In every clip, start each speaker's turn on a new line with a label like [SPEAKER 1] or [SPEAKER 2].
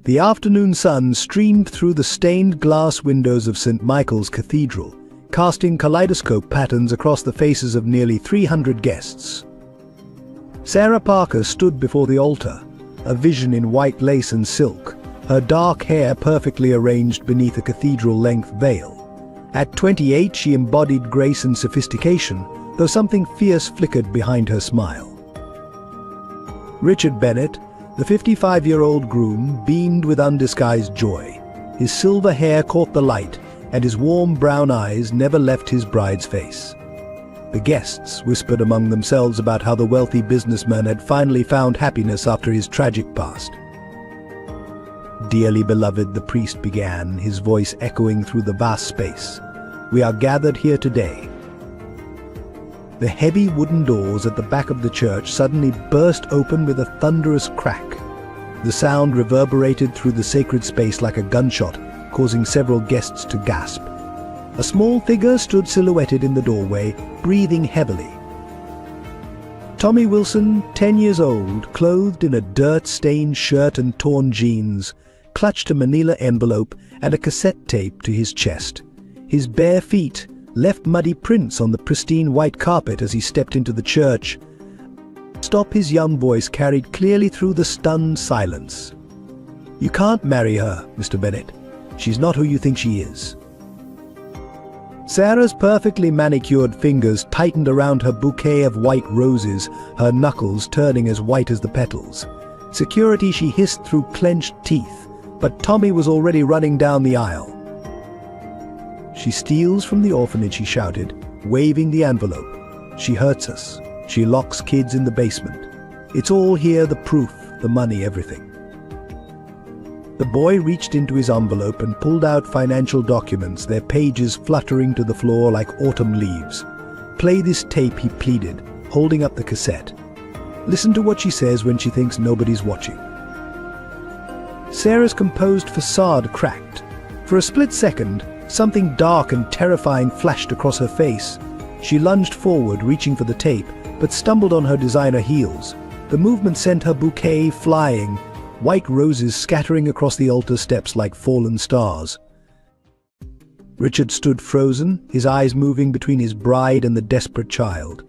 [SPEAKER 1] The afternoon sun streamed through the stained glass windows of St. Michael's Cathedral, casting kaleidoscope patterns across the faces of nearly 300 guests. Sarah Parker stood before the altar, a vision in white lace and silk, her dark hair perfectly arranged beneath a cathedral-length veil. At 28, she embodied grace and sophistication, though something fierce flickered behind her smile. Richard Bennett, the 55-year-old groom, beamed with undisguised joy. His silver hair caught the light, and his warm brown eyes never left his bride's face. The guests whispered among themselves about how the wealthy businessman had finally found happiness after his tragic past. "Dearly beloved," the priest began, his voice echoing through the vast space, "we are gathered here today." The heavy wooden doors at the back of the church suddenly burst open with a thunderous crack. The sound reverberated through the sacred space like a gunshot, causing several guests to gasp. A small figure stood silhouetted in the doorway, breathing heavily. Tommy Wilson, 10 years old, clothed in a dirt-stained shirt and torn jeans, clutched a manila envelope and a cassette tape to his chest. His bare feet left muddy prints on the pristine white carpet as he stepped into the church. "Stop," his young voice carried clearly through the stunned silence. "You can't marry her, Mr. Bennett. She's not who you think she is." Sarah's perfectly manicured fingers tightened around her bouquet of white roses, her knuckles turning as white as the petals. Security, she hissed through clenched teeth, but Tommy was already running down the aisle. "She steals from the orphanage," he shouted, waving the envelope. "She hurts us. She locks kids in the basement. It's all here, the proof, the money, everything." The boy reached into his envelope and pulled out financial documents, their pages fluttering to the floor like autumn leaves. "Play this tape," he pleaded, holding up the cassette. "Listen to what she says when she thinks nobody's watching." Sarah's composed facade cracked. For a split second, something dark and terrifying flashed across her face. She lunged forward, reaching for the tape, but stumbled on her designer heels. The movement sent her bouquet flying, white roses scattering across the altar steps like fallen stars. Richard stood frozen, his eyes moving between his bride and the desperate child.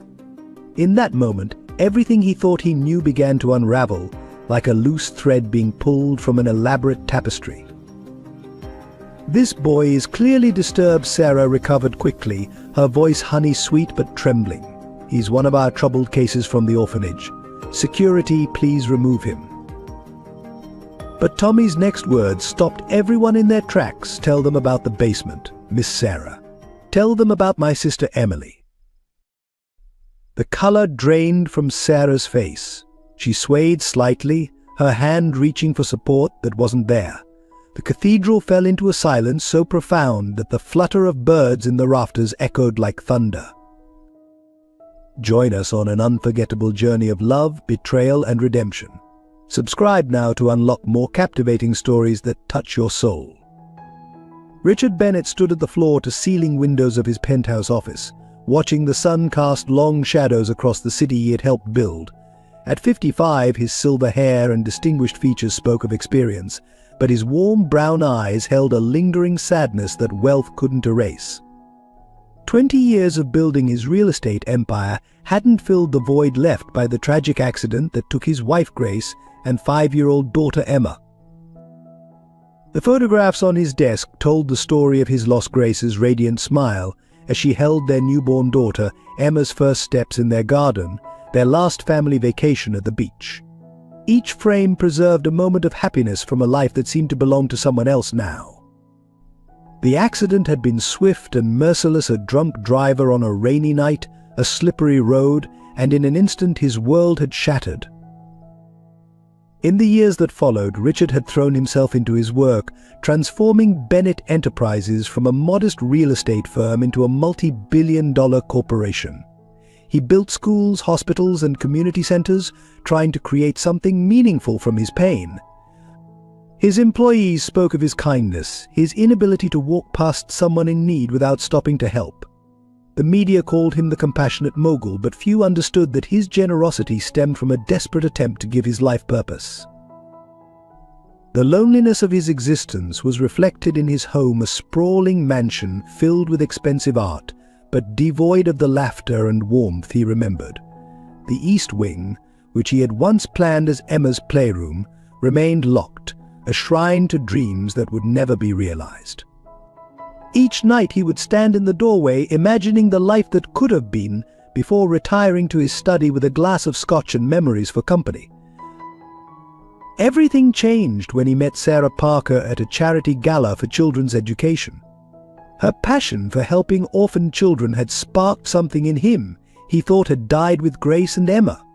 [SPEAKER 1] In that moment, everything he thought he knew began to unravel, like a loose thread being pulled from an elaborate tapestry. "This boy is clearly disturbed," Sarah recovered quickly, her voice honey-sweet but trembling. "He's one of our troubled cases from the orphanage. Security, please remove him." But Tommy's next words stopped everyone in their tracks. "Tell them about the basement, Miss Sarah. Tell them about my sister Emily." The color drained from Sarah's face. She swayed slightly, her hand reaching for support that wasn't there. The cathedral fell into a silence so profound that the flutter of birds in the rafters echoed like thunder. Join us on an unforgettable journey of love, betrayal, and redemption. Subscribe now to unlock more captivating stories that touch your soul. Richard Bennett stood at the floor-to-ceiling windows of his penthouse office, watching the sun cast long shadows across the city he had helped build. At 55, his silver hair and distinguished features spoke of experience, but his warm brown eyes held a lingering sadness that wealth couldn't erase. 20 years of building his real estate empire hadn't filled the void left by the tragic accident that took his wife Grace and 5-year-old daughter Emma. The photographs on his desk told the story of his lost Grace's radiant smile as she held their newborn daughter, Emma's first steps in their garden, their last family vacation at the beach. Each frame preserved a moment of happiness from a life that seemed to belong to someone else now. The accident had been swift and merciless, a drunk driver on a rainy night, a slippery road, and in an instant his world had shattered. In the years that followed, Richard had thrown himself into his work, transforming Bennett Enterprises from a modest real estate firm into a multi-billion-dollar corporation. He built schools, hospitals, and community centers, trying to create something meaningful from his pain. His employees spoke of his kindness, his inability to walk past someone in need without stopping to help. The media called him the compassionate mogul, but few understood that his generosity stemmed from a desperate attempt to give his life purpose. The loneliness of his existence was reflected in his home, a sprawling mansion filled with expensive art, but devoid of the laughter and warmth he remembered. The east wing, which he had once planned as Emma's playroom, remained locked, a shrine to dreams that would never be realized. Each night he would stand in the doorway, imagining the life that could have been, before retiring to his study with a glass of scotch and memories for company. Everything changed when he met Sarah Parker at a charity gala for children's education. Her passion for helping orphaned children had sparked something in him he thought had died with Grace and Emma.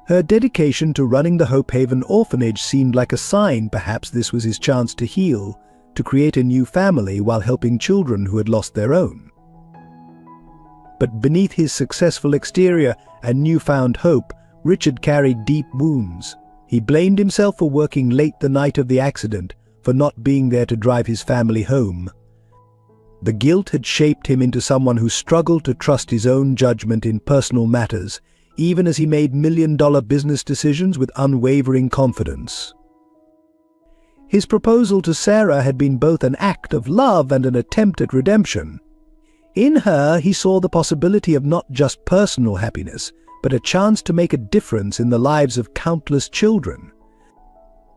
[SPEAKER 1] Her dedication to running the Hope Haven orphanage seemed like a sign perhaps this was his chance to heal, to create a new family while helping children who had lost their own. But beneath his successful exterior and newfound hope, Richard carried deep wounds. He blamed himself for working late the night of the accident, for not being there to drive his family home. The guilt had shaped him into someone who struggled to trust his own judgment in personal matters, even as he made million-dollar business decisions with unwavering confidence. His proposal to Sarah had been both an act of love and an attempt at redemption. In her, he saw the possibility of not just personal happiness, but a chance to make a difference in the lives of countless children.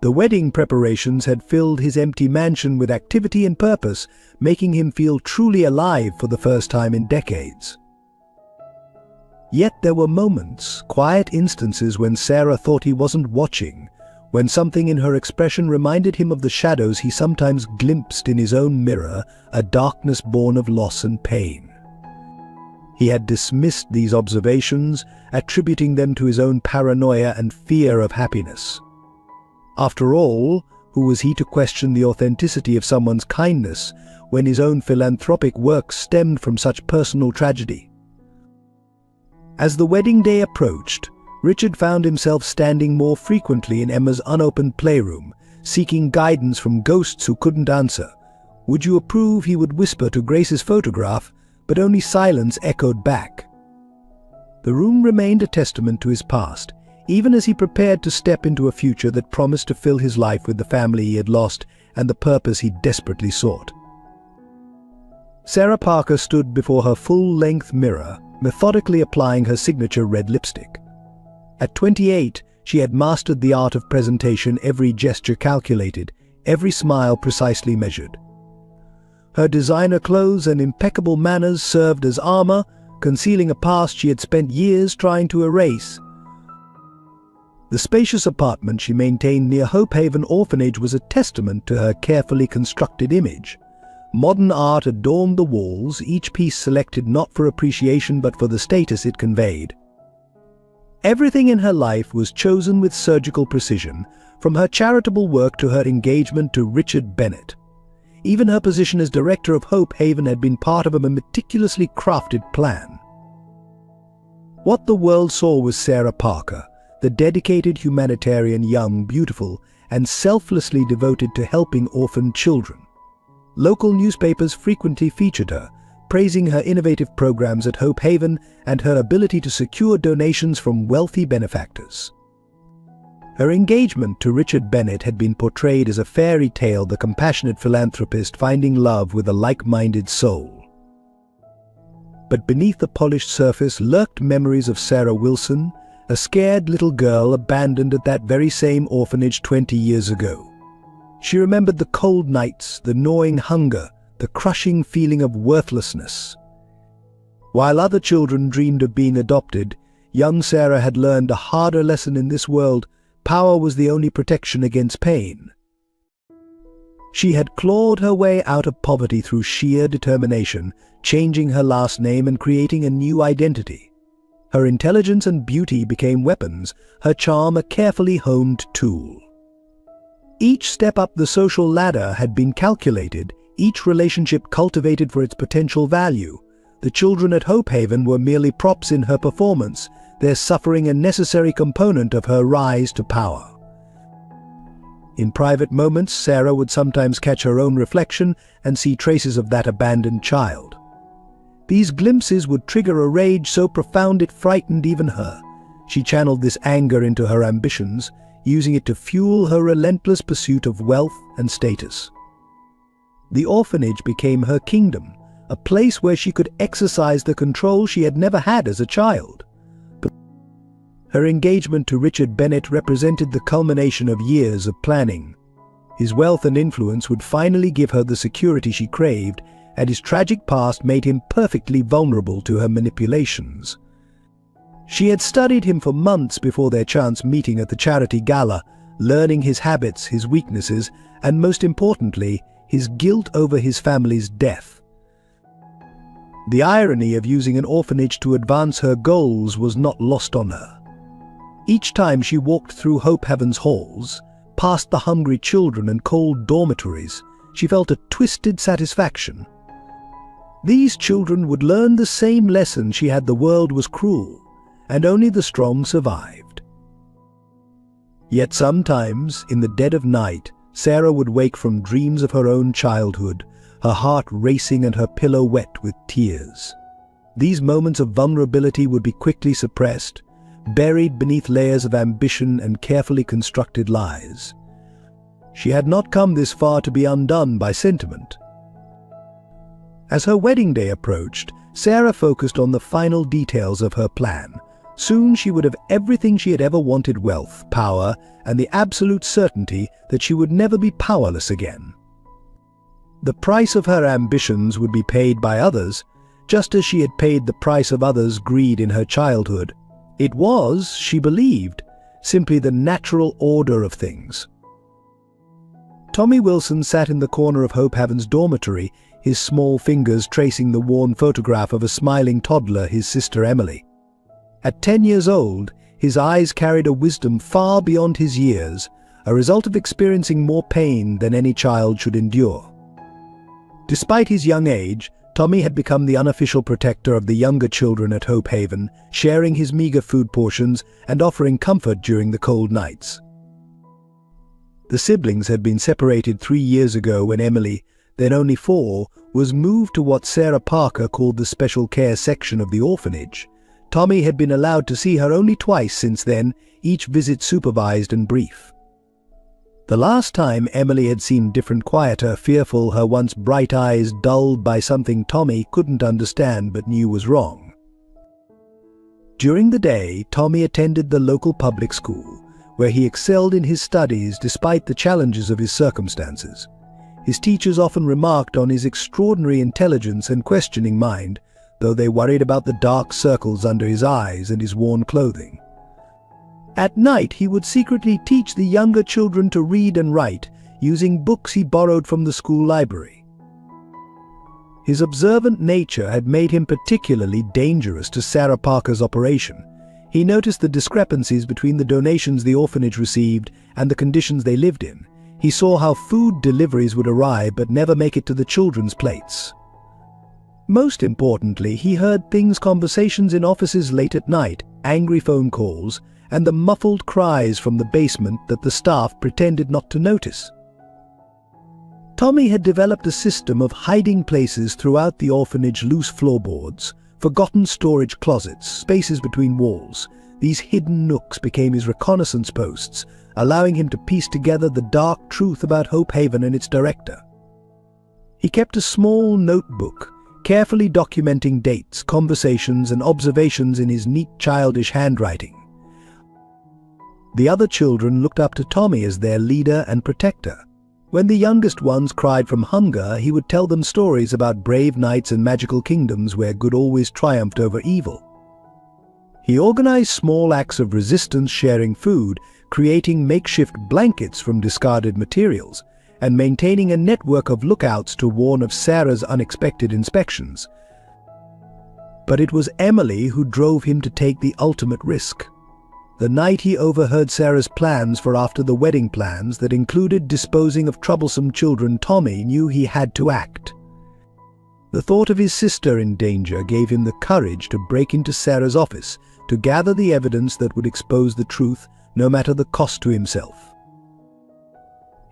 [SPEAKER 1] The wedding preparations had filled his empty mansion with activity and purpose, making him feel truly alive for the first time in decades. Yet there were moments, quiet instances when Sarah thought he wasn't watching, when something in her expression reminded him of the shadows he sometimes glimpsed in his own mirror, a darkness born of loss and pain. He had dismissed these observations, attributing them to his own paranoia and fear of happiness. After all, who was he to question the authenticity of someone's kindness when his own philanthropic work stemmed from such personal tragedy? As the wedding day approached, Richard found himself standing more frequently in Emma's unopened playroom, seeking guidance from ghosts who couldn't answer. Would you approve, he would whisper to Grace's photograph, but only silence echoed back. The room remained a testament to his past, even as he prepared to step into a future that promised to fill his life with the family he had lost and the purpose he desperately sought. Sarah Parker stood before her full-length mirror, methodically applying her signature red lipstick. At 28, she had mastered the art of presentation, every gesture calculated, every smile precisely measured. Her designer clothes and impeccable manners served as armor, concealing a past she had spent years trying to erase. The spacious apartment she maintained near Hope Haven Orphanage was a testament to her carefully constructed image. Modern art adorned the walls, each piece selected not for appreciation but for the status it conveyed. Everything in her life was chosen with surgical precision, from her charitable work to her engagement to Richard Bennett. Even her position as director of Hope Haven had been part of a meticulously crafted plan. What the world saw was Sarah Parker, the dedicated humanitarian, young, beautiful, and selflessly devoted to helping orphaned children. Local newspapers frequently featured her, praising her innovative programs at Hope Haven and her ability to secure donations from wealthy benefactors. Her engagement to Richard Bennett had been portrayed as a fairy tale, the compassionate philanthropist finding love with a like-minded soul. But beneath the polished surface lurked memories of Sarah Wilson, a scared little girl abandoned at that very same orphanage 20 years ago. She remembered the cold nights, the gnawing hunger, the crushing feeling of worthlessness. While other children dreamed of being adopted, young Sarah had learned a harder lesson in this world. Power was the only protection against pain. She had clawed her way out of poverty through sheer determination, changing her last name and creating a new identity. Her intelligence and beauty became weapons, her charm a carefully honed tool. Each step up the social ladder had been calculated, each relationship cultivated for its potential value. The children at Hope Haven were merely props in her performance, their suffering a necessary component of her rise to power. In private moments, Sarah would sometimes catch her own reflection and see traces of that abandoned child. These glimpses would trigger a rage so profound it frightened even her. She channeled this anger into her ambitions, using it to fuel her relentless pursuit of wealth and status. The orphanage became her kingdom, a place where she could exercise the control she had never had as a child. But her engagement to Richard Bennett represented the culmination of years of planning. His wealth and influence would finally give her the security she craved, and his tragic past made him perfectly vulnerable to her manipulations. She had studied him for months before their chance meeting at the charity gala, learning his habits, his weaknesses, and most importantly, his guilt over his family's death. The irony of using an orphanage to advance her goals was not lost on her. Each time she walked through Hope Haven's halls, past the hungry children and cold dormitories, she felt a twisted satisfaction. These children would learn the same lesson she had: the world was cruel, and only the strong survived. Yet sometimes, in the dead of night, Sarah would wake from dreams of her own childhood, her heart racing and her pillow wet with tears. These moments of vulnerability would be quickly suppressed, buried beneath layers of ambition and carefully constructed lies. She had not come this far to be undone by sentiment. As her wedding day approached, Sarah focused on the final details of her plan. Soon she would have everything she had ever wanted: wealth, power, and the absolute certainty that she would never be powerless again. The price of her ambitions would be paid by others, just as she had paid the price of others' greed in her childhood. It was, she believed, simply the natural order of things. Tommy Wilson sat in the corner of Hope Haven's dormitory, his small fingers tracing the worn photograph of a smiling toddler, his sister Emily. At 10 years old, his eyes carried a wisdom far beyond his years, a result of experiencing more pain than any child should endure. Despite his young age, Tommy had become the unofficial protector of the younger children at Hope Haven, sharing his meager food portions and offering comfort during the cold nights. The siblings had been separated 3 years ago when Emily, then only 4, was moved to what Sarah Parker called the special care section of the orphanage. Tommy had been allowed to see her only twice since then, each visit supervised and brief. The last time Emily had seemed different, quieter, fearful, her once bright eyes dulled by something Tommy couldn't understand but knew was wrong. During the day, Tommy attended the local public school, where he excelled in his studies despite the challenges of his circumstances. His teachers often remarked on his extraordinary intelligence and questioning mind, though they worried about the dark circles under his eyes and his worn clothing. At night, he would secretly teach the younger children to read and write, using books he borrowed from the school library. His observant nature had made him particularly dangerous to Sarah Parker's operation. He noticed the discrepancies between the donations the orphanage received and the conditions they lived in. He saw how food deliveries would arrive but never make it to the children's plates. Most importantly, he heard conversations in offices late at night, angry phone calls, and the muffled cries from the basement that the staff pretended not to notice. Tommy had developed a system of hiding places throughout the orphanage: loose floorboards, forgotten storage closets, spaces between walls. These hidden nooks became his reconnaissance posts, allowing him to piece together the dark truth about Hope Haven and its director. He kept a small notebook, carefully documenting dates, conversations, and observations in his neat, childish handwriting. The other children looked up to Tommy as their leader and protector. When the youngest ones cried from hunger, he would tell them stories about brave knights and magical kingdoms where good always triumphed over evil. He organized small acts of resistance, sharing food, creating makeshift blankets from discarded materials, and maintaining a network of lookouts to warn of Sarah's unexpected inspections. But it was Emily who drove him to take the ultimate risk. The night he overheard Sarah's plans for after the wedding plans that included disposing of troublesome children, Tommy knew he had to act. The thought of his sister in danger gave him the courage to break into Sarah's office, to gather the evidence that would expose the truth, no matter the cost to himself.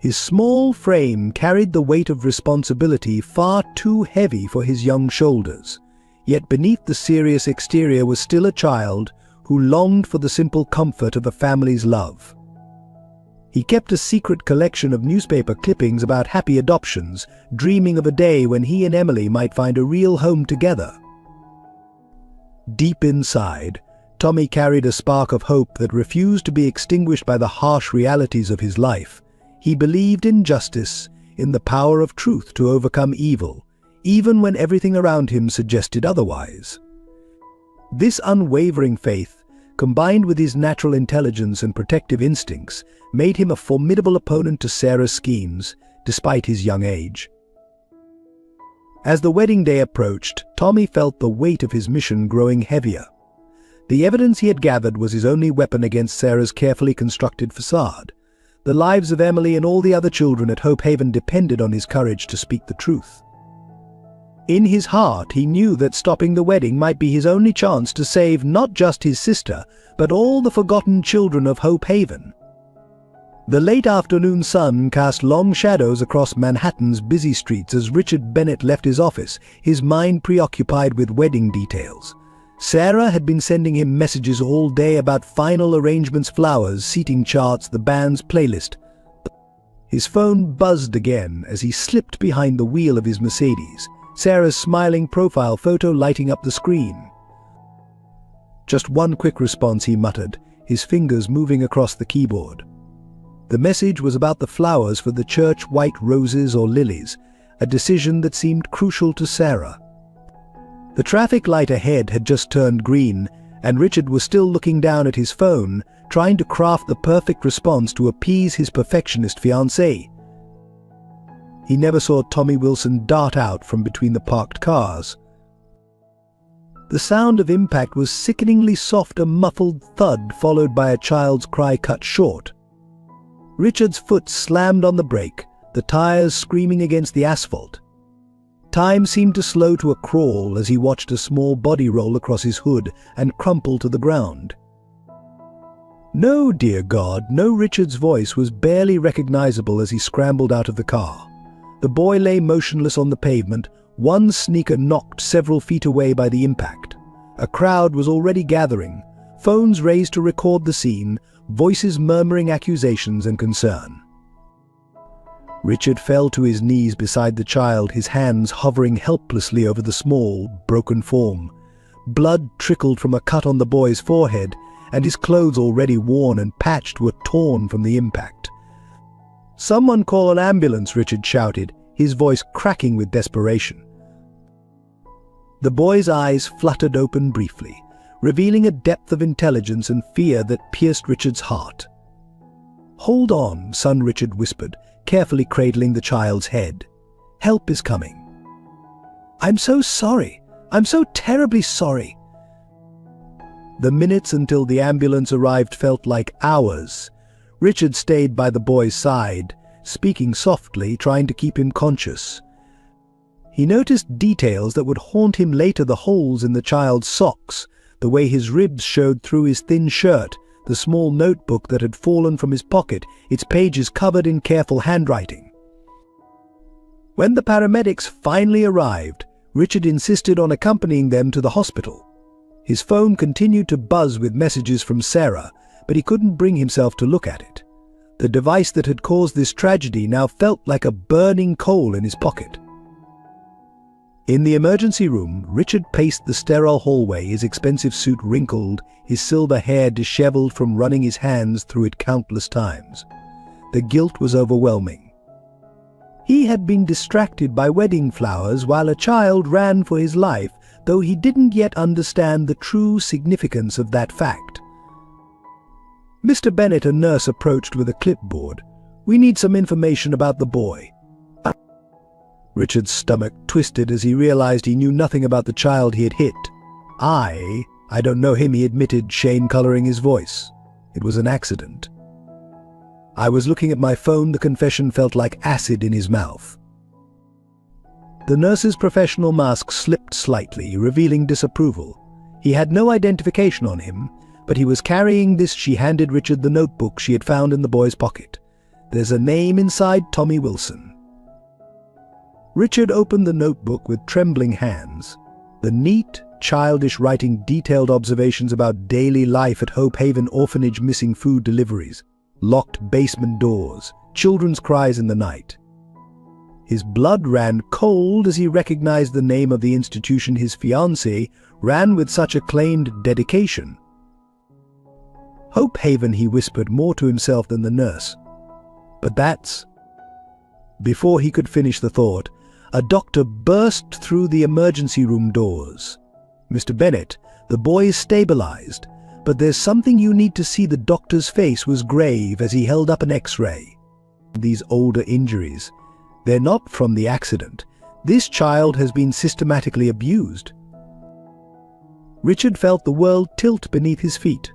[SPEAKER 1] His small frame carried the weight of responsibility far too heavy for his young shoulders, yet beneath the serious exterior was still a child who longed for the simple comfort of a family's love. He kept a secret collection of newspaper clippings about happy adoptions, dreaming of a day when he and Emily might find a real home together. Deep inside, Tommy carried a spark of hope that refused to be extinguished by the harsh realities of his life. He believed in justice, in the power of truth to overcome evil, even when everything around him suggested otherwise. This unwavering faith, combined with his natural intelligence and protective instincts, made him a formidable opponent to Sarah's schemes, despite his young age. As the wedding day approached, Tommy felt the weight of his mission growing heavier. The evidence he had gathered was his only weapon against Sarah's carefully constructed facade. The lives of Emily and all the other children at Hope Haven depended on his courage to speak the truth. In his heart, he knew that stopping the wedding might be his only chance to save not just his sister, but all the forgotten children of Hope Haven. The late afternoon sun cast long shadows across Manhattan's busy streets as Richard Bennett left his office, his mind preoccupied with wedding details. Sarah had been sending him messages all day about final arrangements, flowers, seating charts, the band's playlist. His phone buzzed again as he slipped behind the wheel of his Mercedes, Sarah's smiling profile photo lighting up the screen. "Just one quick response," he muttered, his fingers moving across the keyboard. The message was about the flowers for the church, white roses or lilies, a decision that seemed crucial to Sarah. The traffic light ahead had just turned green, and Richard was still looking down at his phone, trying to craft the perfect response to appease his perfectionist fiancée. He never saw Tommy Wilson dart out from between the parked cars. The sound of impact was sickeningly soft, a muffled thud followed by a child's cry cut short. Richard's foot slammed on the brake, the tires screaming against the asphalt. Time seemed to slow to a crawl as he watched a small body roll across his hood and crumple to the ground. "No, dear God, no." Richard's voice was barely recognizable as he scrambled out of the car. The boy lay motionless on the pavement, one sneaker knocked several feet away by the impact. A crowd was already gathering, phones raised to record the scene, voices murmuring accusations and concern. Richard fell to his knees beside the child, his hands hovering helplessly over the small, broken form. Blood trickled from a cut on the boy's forehead, and his clothes, already worn and patched, were torn from the impact. "Someone call an ambulance," Richard shouted, his voice cracking with desperation. The boy's eyes fluttered open briefly, revealing a depth of intelligence and fear that pierced Richard's heart. "Hold on, son," Richard whispered, carefully cradling the child's head. "Help is coming." "I'm so sorry. I'm so terribly sorry." The minutes until the ambulance arrived felt like hours. Richard stayed by the boy's side, speaking softly, trying to keep him conscious. He noticed details that would haunt him later: the holes in the child's socks, the way his ribs showed through his thin shirt, the small notebook that had fallen from his pocket, its pages covered in careful handwriting. When the paramedics finally arrived, Richard insisted on accompanying them to the hospital. His phone continued to buzz with messages from Sarah, but he couldn't bring himself to look at it. The device that had caused this tragedy now felt like a burning coal in his pocket. In the emergency room, Richard paced the sterile hallway, his expensive suit wrinkled, his silver hair disheveled from running his hands through it countless times. The guilt was overwhelming. He had been distracted by wedding flowers while a child ran for his life, though he didn't yet understand the true significance of that fact. Mr. Bennett, a nurse, approached with a clipboard. "We need some information about the boy." Richard's stomach twisted as he realized he knew nothing about the child he had hit. I don't know him," he admitted, shame coloring his voice. "It was an accident." "I was looking at my phone." The confession felt like acid in his mouth. The nurse's professional mask slipped slightly, revealing disapproval. He had no identification on him, but he was carrying this. She handed Richard the notebook she had found in the boy's pocket. "There's a name inside: Tommy Wilson." Richard opened the notebook with trembling hands. The neat, childish writing detailed observations about daily life at Hope Haven Orphanage, missing food deliveries. locked basement doors, children's cries in the night. His blood ran cold as he recognized the name of the institution his fiancée ran with such acclaimed dedication. Hope Haven, he whispered more to himself than the nurse. But that's... Before he could finish the thought, a doctor burst through the emergency room doors. "Mr. Bennett, the boy is stabilized, but there's something you need to see." The doctor's face was grave as he held up an X-ray. "These older injuries, they're not from the accident. This child has been systematically abused." Richard felt the world tilt beneath his feet.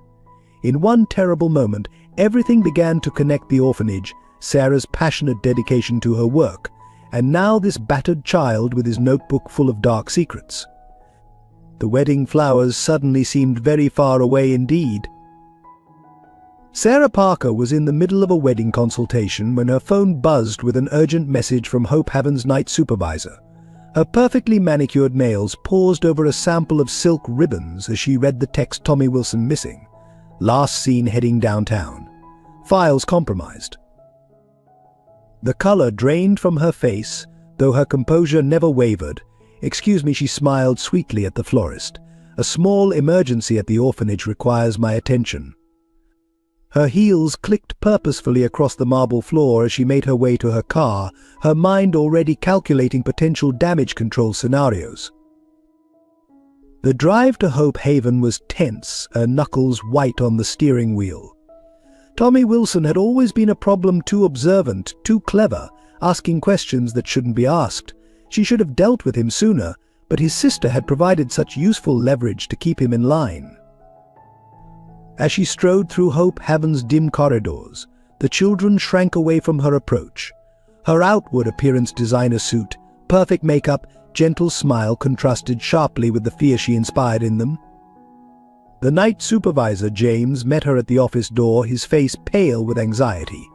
[SPEAKER 1] In one terrible moment, everything began to connect: the orphanage, Sarah's passionate dedication to her work, and now this battered child with his notebook full of dark secrets. The wedding flowers suddenly seemed very far away indeed. Sarah Parker was in the middle of a wedding consultation when her phone buzzed with an urgent message from Hope Haven's night supervisor. Her perfectly manicured nails paused over a sample of silk ribbons as she read the text: "Tommy Wilson missing. Last seen heading downtown. Files compromised." The color drained from her face, though her composure never wavered. "Excuse me," she smiled sweetly at the florist. "A small emergency at the orphanage requires my attention." Her heels clicked purposefully across the marble floor as she made her way to her car, her mind already calculating potential damage control scenarios. The drive to Hope Haven was tense, her knuckles white on the steering wheel. Tommy Wilson had always been a problem: too observant, too clever, asking questions that shouldn't be asked. She should have dealt with him sooner, but his sister had provided such useful leverage to keep him in line. As she strode through Hope Haven's dim corridors, the children shrank away from her approach. Her outward appearance, designer suit, perfect makeup, gentle smile contrasted sharply with the fear she inspired in them. The night supervisor, James, met her at the office door, his face pale with anxiety.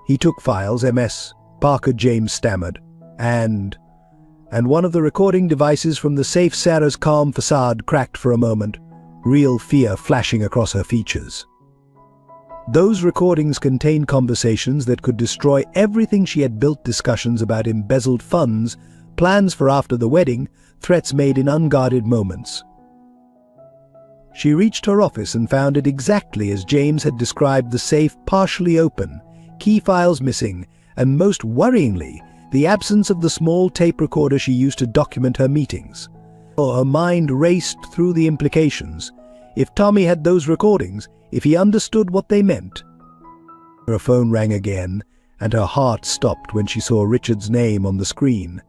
[SPEAKER 1] "He took files, Ms. Parker," James stammered, and one of the recording devices from the safe." Sarah's calm facade cracked for a moment, real fear flashing across her features. Those recordings contained conversations that could destroy everything she had built: discussions about embezzled funds, plans for after the wedding, threats made in unguarded moments. She reached her office and found it exactly as James had described: the safe partially open, key files missing, and most worryingly, the absence of the small tape recorder she used to document her meetings. Her mind raced through the implications. If Tommy had those recordings, if he understood what they meant. Her phone rang again, and her heart stopped when she saw Richard's name on the screen.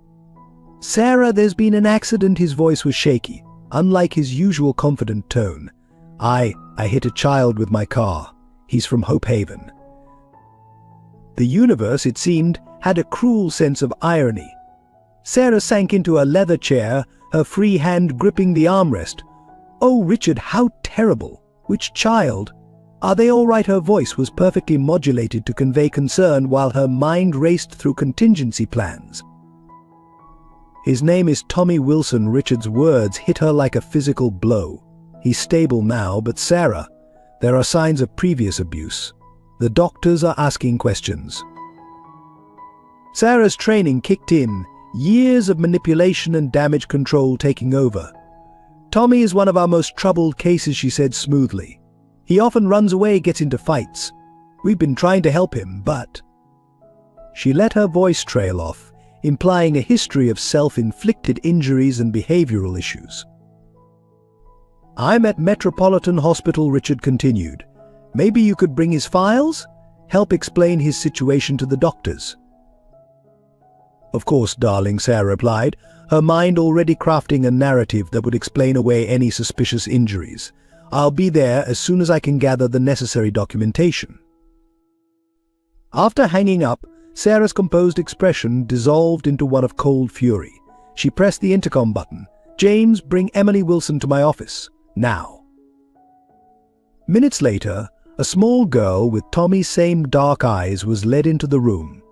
[SPEAKER 1] "Sarah, there's been an accident." His voice was shaky, unlike his usual confident tone. I hit a child with my car. He's from Hope Haven." The universe, it seemed, had a cruel sense of irony. Sarah sank into a leather chair, her free hand gripping the armrest. "Oh, Richard, how terrible! Which child? Are they all right?" Her voice was perfectly modulated to convey concern while her mind raced through contingency plans. "His name is Tommy Wilson." Richard's words hit her like a physical blow. "He's stable now, but Sarah, there are signs of previous abuse. The doctors are asking questions." Sarah's training kicked in, years of manipulation and damage control taking over. "Tommy is one of our most troubled cases," she said smoothly. "He often runs away, gets into fights. We've been trying to help him, but..." She let her voice trail off, implying a history of self-inflicted injuries and behavioral issues. "I'm at Metropolitan Hospital," Richard continued. "Maybe you could bring his files? Help explain his situation to the doctors." "Of course, darling," Sarah replied, her mind already crafting a narrative that would explain away any suspicious injuries. "I'll be there as soon as I can gather the necessary documentation." After hanging up, Sarah's composed expression dissolved into one of cold fury. She pressed the intercom button. "James, bring Emily Wilson to my office. Now." Minutes later, a small girl with Tommy's same dark eyes was led into the room.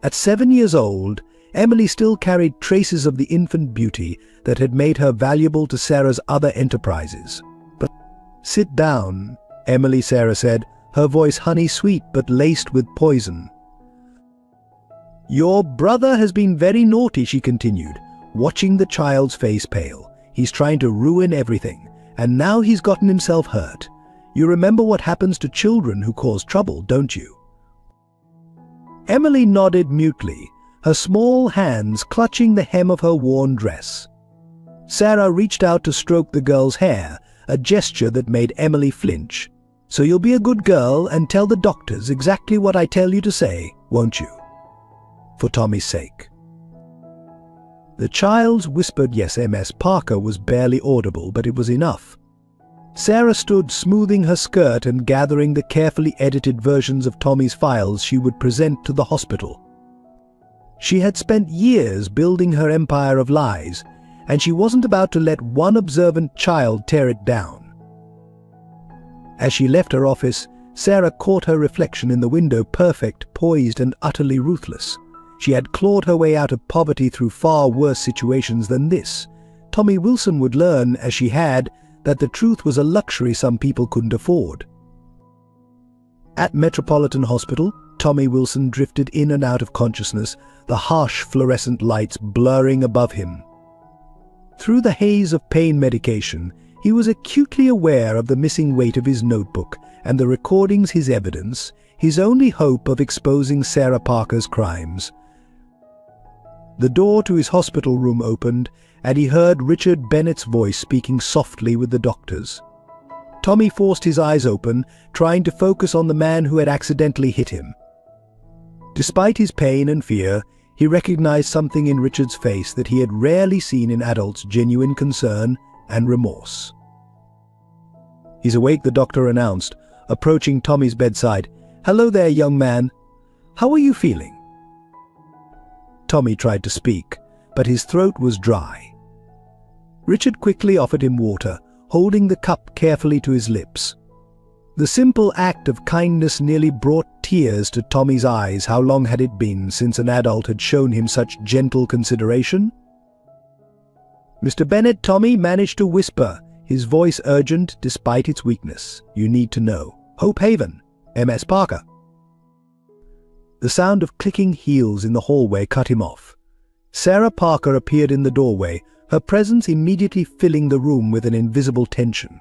[SPEAKER 1] At 7 years old, Emily still carried traces of the infant beauty that had made her valuable to Sarah's other enterprises. "But sit down, Emily," Sarah said, her voice honey-sweet but laced with poison. "Your brother has been very naughty," she continued, watching the child's face pale. "He's trying to ruin everything, and now he's gotten himself hurt. You remember what happens to children who cause trouble, don't you?" Emily nodded mutely, her small hands clutching the hem of her worn dress. Sarah reached out to stroke the girl's hair, a gesture that made Emily flinch. "So you'll be a good girl and tell the doctors exactly what I tell you to say, won't you? For Tommy's sake." The child's whispered yes, Ms. Parker, was barely audible, but it was enough. Sarah stood smoothing her skirt and gathering the carefully edited versions of Tommy's files she would present to the hospital. She had spent years building her empire of lies, and she wasn't about to let one observant child tear it down. As she left her office, Sarah caught her reflection in the window, perfect, poised, and utterly ruthless. She had clawed her way out of poverty through far worse situations than this. Tommy Wilson would learn, as she had, that the truth was a luxury some people couldn't afford. At Metropolitan Hospital, Tommy Wilson drifted in and out of consciousness, the harsh fluorescent lights blurring above him. Through the haze of pain medication, he was acutely aware of the missing weight of his notebook and the recordings his evidence, his only hope of exposing Sarah Parker's crimes. The door to his hospital room opened, and he heard Richard Bennett's voice speaking softly with the doctors. Tommy forced his eyes open, trying to focus on the man who had accidentally hit him. Despite his pain and fear, he recognized something in Richard's face that he had rarely seen in adults: genuine concern and remorse. "He's awake," the doctor announced, approaching Tommy's bedside. "Hello there, young man. How are you feeling?" Tommy tried to speak, but his throat was dry. Richard quickly offered him water, holding the cup carefully to his lips. The simple act of kindness nearly brought tears to Tommy's eyes. How long had it been since an adult had shown him such gentle consideration? "Mr. Bennett," Tommy managed to whisper, his voice urgent despite its weakness. "You need to know. Hope Haven, Ms. Parker." The sound of clicking heels in the hallway cut him off. Sarah Parker appeared in the doorway, her presence immediately filling the room with an invisible tension.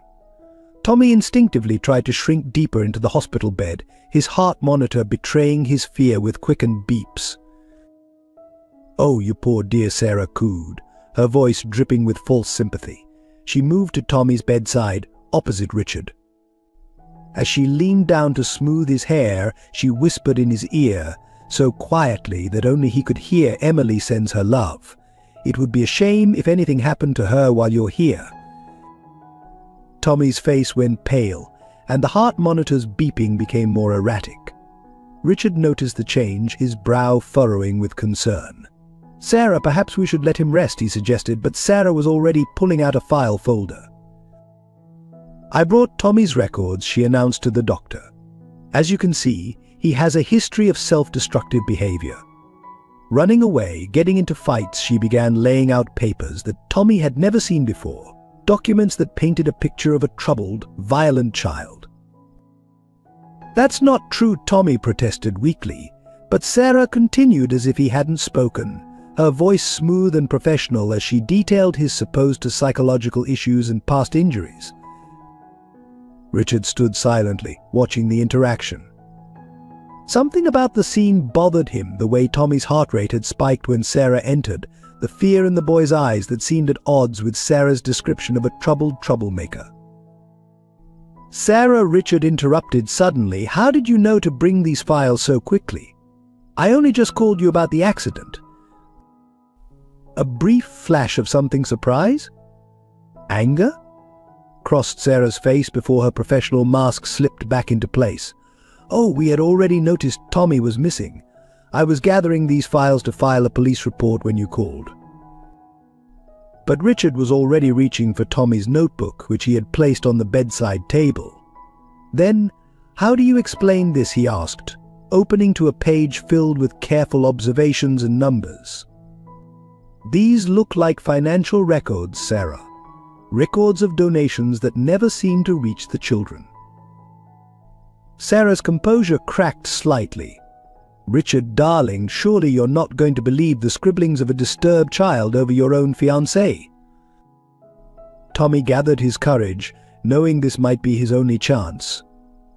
[SPEAKER 1] Tommy instinctively tried to shrink deeper into the hospital bed, his heart monitor betraying his fear with quickened beeps. "Oh, you poor dear," Sarah cooed, her voice dripping with false sympathy. She moved to Tommy's bedside, opposite Richard. As she leaned down to smooth his hair, she whispered in his ear, so quietly that only he could hear. "Emily sends her love. It would be a shame if anything happened to her while you're here." Tommy's face went pale, and the heart monitor's beeping became more erratic. Richard noticed the change, his brow furrowing with concern. "Sarah, perhaps we should let him rest," he suggested, but Sarah was already pulling out a file folder. "I brought Tommy's records," she announced to the doctor. "As you can see, he has a history of self-destructive behavior. Running away, getting into fights." She began laying out papers that Tommy had never seen before, documents that painted a picture of a troubled, violent child. "That's not true," Tommy protested weakly, but Sarah continued as if he hadn't spoken, her voice smooth and professional as she detailed his supposed psychological issues and past injuries. Richard stood silently, watching the interaction. Something about the scene bothered him, the way Tommy's heart rate had spiked when Sarah entered, the fear in the boy's eyes that seemed at odds with Sarah's description of a troubled troublemaker. "Sarah," Richard interrupted suddenly, "how did you know to bring these files so quickly? I only just called you about the accident." A brief flash of something: surprise? Anger? Crossed Sarah's face before her professional mask slipped back into place. "Oh, we had already noticed Tommy was missing. I was gathering these files to file a police report when you called." But Richard was already reaching for Tommy's notebook, which he had placed on the bedside table. "Then, how do you explain this?" he asked, opening to a page filled with careful observations and numbers. "These look like financial records, Sarah. Records of donations that never seem to reach the children." Sarah's composure cracked slightly. "Richard, darling, surely you're not going to believe the scribblings of a disturbed child over your own fiancée." Tommy gathered his courage, knowing this might be his only chance.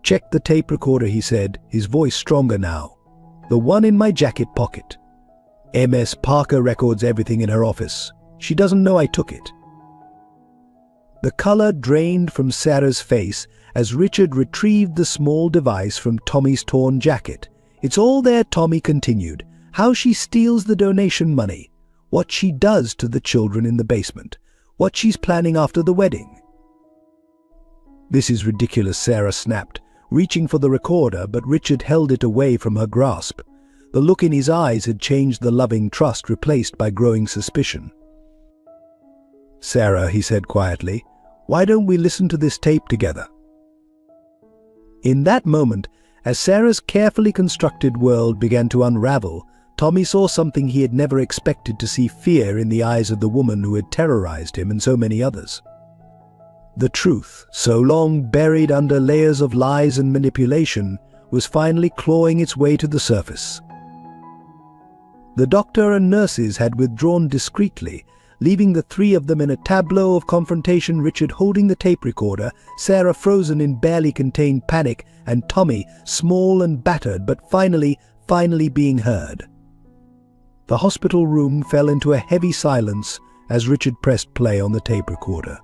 [SPEAKER 1] "Check the tape recorder," he said, his voice stronger now. "The one in my jacket pocket. MS Parker records everything in her office. She doesn't know I took it." The color drained from Sarah's face as Richard retrieved the small device from Tommy's torn jacket. "It's all there," Tommy continued. "How she steals the donation money, what she does to the children in the basement, what she's planning after the wedding." "This is ridiculous," Sarah snapped, reaching for the recorder, but Richard held it away from her grasp. The look in his eyes had changed the loving trust replaced by growing suspicion. "Sarah," he said quietly, "why don't we listen to this tape together?" In that moment, as Sarah's carefully constructed world began to unravel, Tommy saw something he had never expected to see: fear in the eyes of the woman who had terrorized him and so many others. The truth, so long buried under layers of lies and manipulation, was finally clawing its way to the surface. The doctor and nurses had withdrawn discreetly, leaving the three of them in a tableau of confrontation: Richard holding the tape recorder, Sarah frozen in barely contained panic, and Tommy, small and battered, but finally being heard. The hospital room fell into a heavy silence as Richard pressed play on the tape recorder.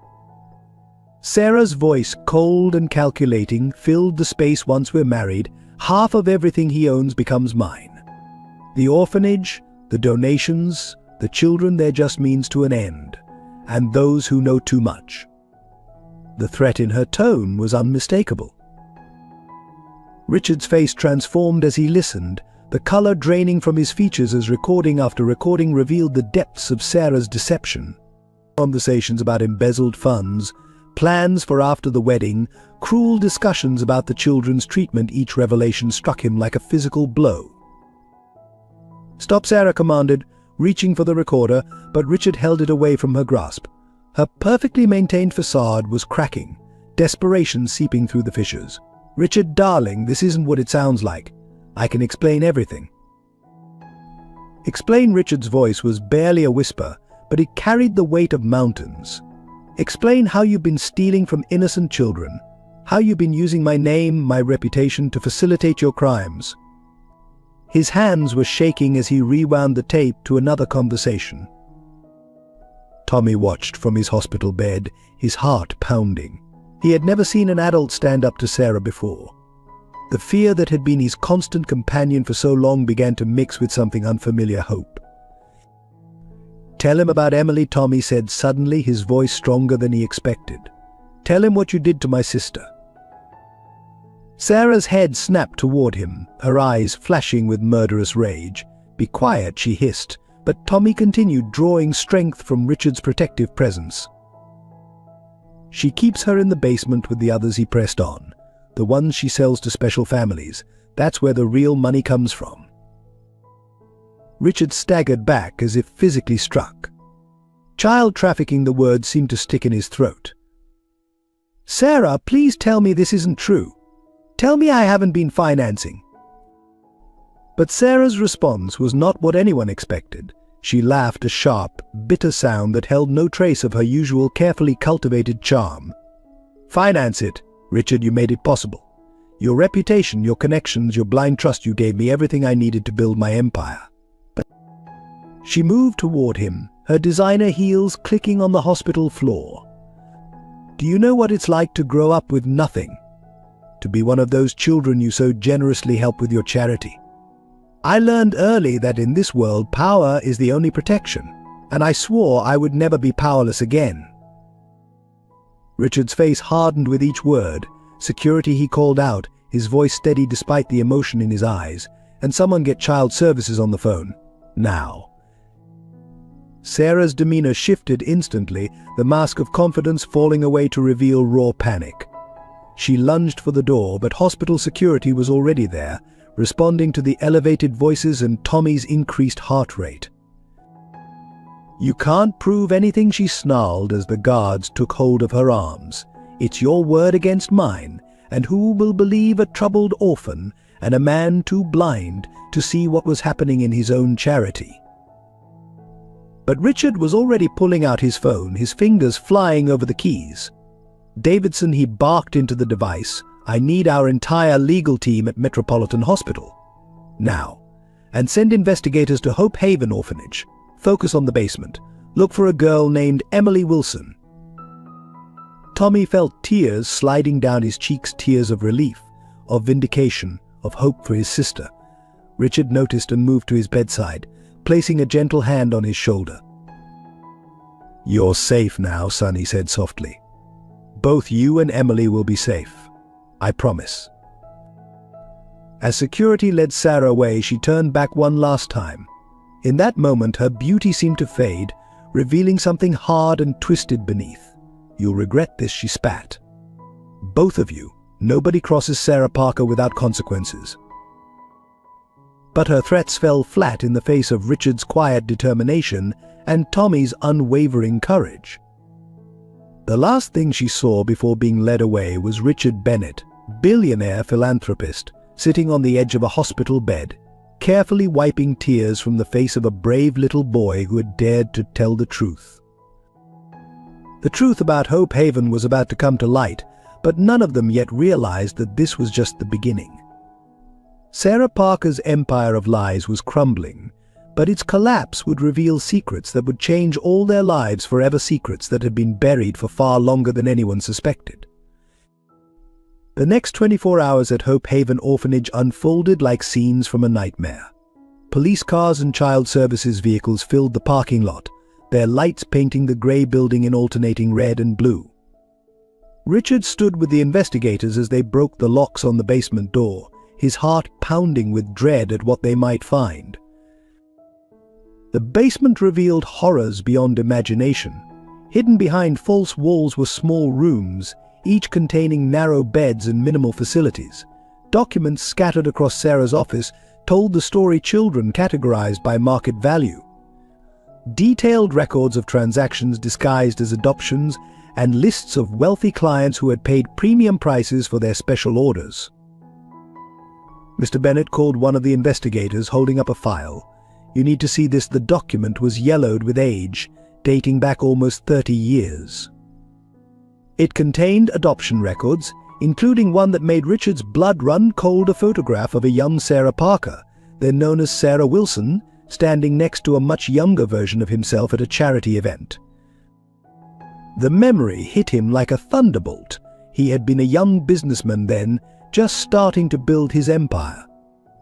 [SPEAKER 1] Sarah's voice, cold and calculating, filled the space. "Once we're married, half of everything he owns becomes mine. The orphanage, the donations, the children, they're just means to an end, and those who know too much." The threat in her tone was unmistakable. Richard's face transformed as he listened, the color draining from his features as recording after recording revealed the depths of Sarah's deception. Conversations about embezzled funds, plans for after the wedding, cruel discussions about the children's treatment. Each revelation struck him like a physical blow. "Stop," Sarah commanded, reaching for the recorder, but Richard held it away from her grasp. Her perfectly maintained facade was cracking, desperation seeping through the fissures. "Richard, darling, this isn't what it sounds like. I can explain everything." "Explain." Richard's voice was barely a whisper, but it carried the weight of mountains. "Explain how you've been stealing from innocent children, how you've been using my name, my reputation to facilitate your crimes." His hands were shaking as he rewound the tape to another conversation. Tommy watched from his hospital bed, his heart pounding. He had never seen an adult stand up to Sarah before. The fear that had been his constant companion for so long began to mix with something unfamiliar: hope. "Tell him about Emily," Tommy said suddenly, his voice stronger than he expected. "Tell him what you did to my sister." Sarah's head snapped toward him, her eyes flashing with murderous rage. "Be quiet," she hissed, but Tommy continued, drawing strength from Richard's protective presence. "She keeps her in the basement with the others," he pressed on. "The ones she sells to special families. That's where the real money comes from." Richard staggered back as if physically struck. Child trafficking, the word seemed to stick in his throat. "Sarah, please tell me this isn't true. Tell me I haven't been financing." But Sarah's response was not what anyone expected. She laughed, a sharp, bitter sound that held no trace of her usual carefully cultivated charm. "Finance it, Richard, you made it possible. Your reputation, your connections, your blind trust, you gave me everything I needed to build my empire." But she moved toward him, her designer heels clicking on the hospital floor. "Do you know what it's like to grow up with nothing? To be one of those children you so generously help with your charity? I learned early that in this world power is the only protection, and I swore I would never be powerless again." Richard's face hardened with each word. "Security," he called out, his voice steady despite the emotion in his eyes. "And someone get child services on the phone. Now." Sarah's demeanor shifted instantly, the mask of confidence falling away to reveal raw panic. She lunged for the door, but hospital security was already there, responding to the elevated voices and Tommy's increased heart rate. "You can't prove anything," she snarled as the guards took hold of her arms. "It's your word against mine, and who will believe a troubled orphan and a man too blind to see what was happening in his own charity? But Richard was already pulling out his phone, his fingers flying over the keys. Davidson, he barked into the device, "I need our entire legal team at Metropolitan Hospital. Now. And send investigators to Hope Haven Orphanage. Focus on the basement. Look for a girl named Emily Wilson." Tommy felt tears sliding down his cheeks, tears of relief, of vindication, of hope for his sister. Richard noticed and moved to his bedside, placing a gentle hand on his shoulder. "You're safe now, son," he said softly. "Both you and Emily will be safe. I promise." As security led Sarah away, she turned back one last time. In that moment, her beauty seemed to fade, revealing something hard and twisted beneath. "You'll regret this," she spat. "Both of you. Nobody crosses Sarah Parker without consequences." But her threats fell flat in the face of Richard's quiet determination and Tommy's unwavering courage. The last thing she saw before being led away was Richard Bennett, billionaire philanthropist, sitting on the edge of a hospital bed, carefully wiping tears from the face of a brave little boy who had dared to tell the truth. The truth about Hope Haven was about to come to light, but none of them yet realized that this was just the beginning. Sarah Parker's empire of lies was crumbling, but its collapse would reveal secrets that would change all their lives forever, secrets that had been buried for far longer than anyone suspected. The next 24 hours at Hope Haven Orphanage unfolded like scenes from a nightmare. Police cars and child services vehicles filled the parking lot, their lights painting the grey building in alternating red and blue. Richard stood with the investigators as they broke the locks on the basement door, his heart pounding with dread at what they might find. The basement revealed horrors beyond imagination. Hidden behind false walls were small rooms, each containing narrow beds and minimal facilities. Documents scattered across Sarah's office told the story children categorized by market value. Detailed records of transactions disguised as adoptions and lists of wealthy clients who had paid premium prices for their special orders. Mr. Bennett called one of the investigators, holding up a file. "You need to see this. The document was yellowed with age, dating back almost 30 years. It contained adoption records, including one that made Richard's blood run cold, a photograph of a young Sarah Parker, then known as Sarah Wilson, standing next to a much younger version of himself at a charity event. The memory hit him like a thunderbolt. He had been a young businessman then, just starting to build his empire.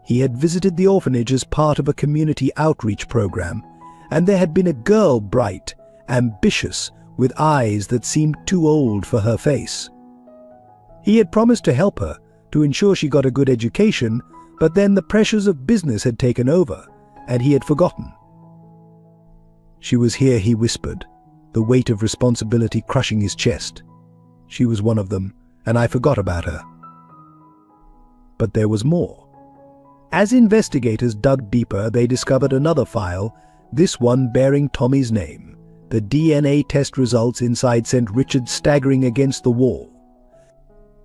[SPEAKER 1] He had visited the orphanage as part of a community outreach program, and there had been a girl, bright, ambitious, with eyes that seemed too old for her face. He had promised to help her, to ensure she got a good education, but then the pressures of business had taken over, and he had forgotten. "She was here," he whispered, the weight of responsibility crushing his chest. "She was one of them, and I forgot about her." But there was more. As investigators dug deeper, they discovered another file, this one bearing Tommy's name. The DNA test results inside sent Richard staggering against the wall.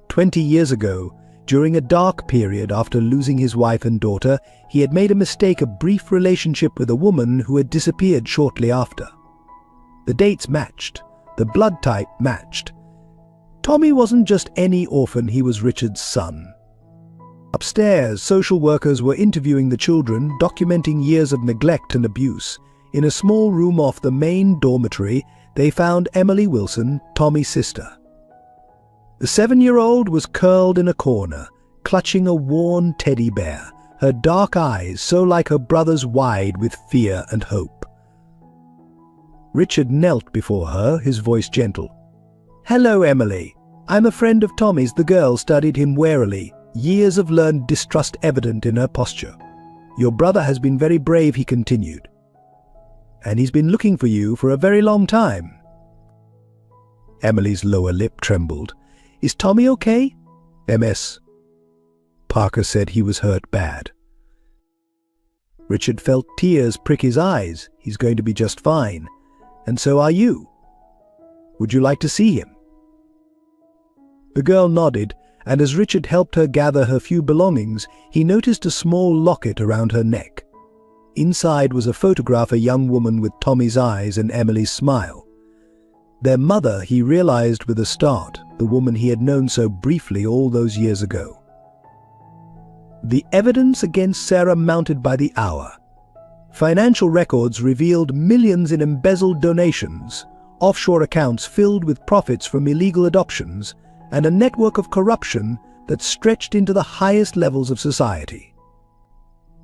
[SPEAKER 1] 20 years ago, during a dark period after losing his wife and daughter, he had made a mistake, a brief relationship with a woman who had disappeared shortly after. The dates matched. The blood type matched. Tommy wasn't just any orphan, he was Richard's son. Upstairs, social workers were interviewing the children, documenting years of neglect and abuse. In a small room off the main dormitory, they found Emily Wilson, Tommy's sister. The 7-year-old was curled in a corner, clutching a worn teddy bear, her dark eyes so like her brother's wide with fear and hope. Richard knelt before her, his voice gentle. "Hello, Emily. I'm a friend of Tommy's." The girl studied him warily, years of learned distrust evident in her posture. "Your brother has been very brave," he continued. "And he's been looking for you for a very long time." Emily's lower lip trembled. "Is Tommy okay?" "MS. Parker said he was hurt bad." Richard felt tears prick his eyes. "He's going to be just fine. And so are you. Would you like to see him?" The girl nodded, and as Richard helped her gather her few belongings, he noticed a small locket around her neck. Inside was a photograph of a young woman with Tommy's eyes and Emily's smile. Their mother, he realized with a start, the woman he had known so briefly all those years ago. The evidence against Sarah mounted by the hour. Financial records revealed millions in embezzled donations, offshore accounts filled with profits from illegal adoptions, and a network of corruption that stretched into the highest levels of society.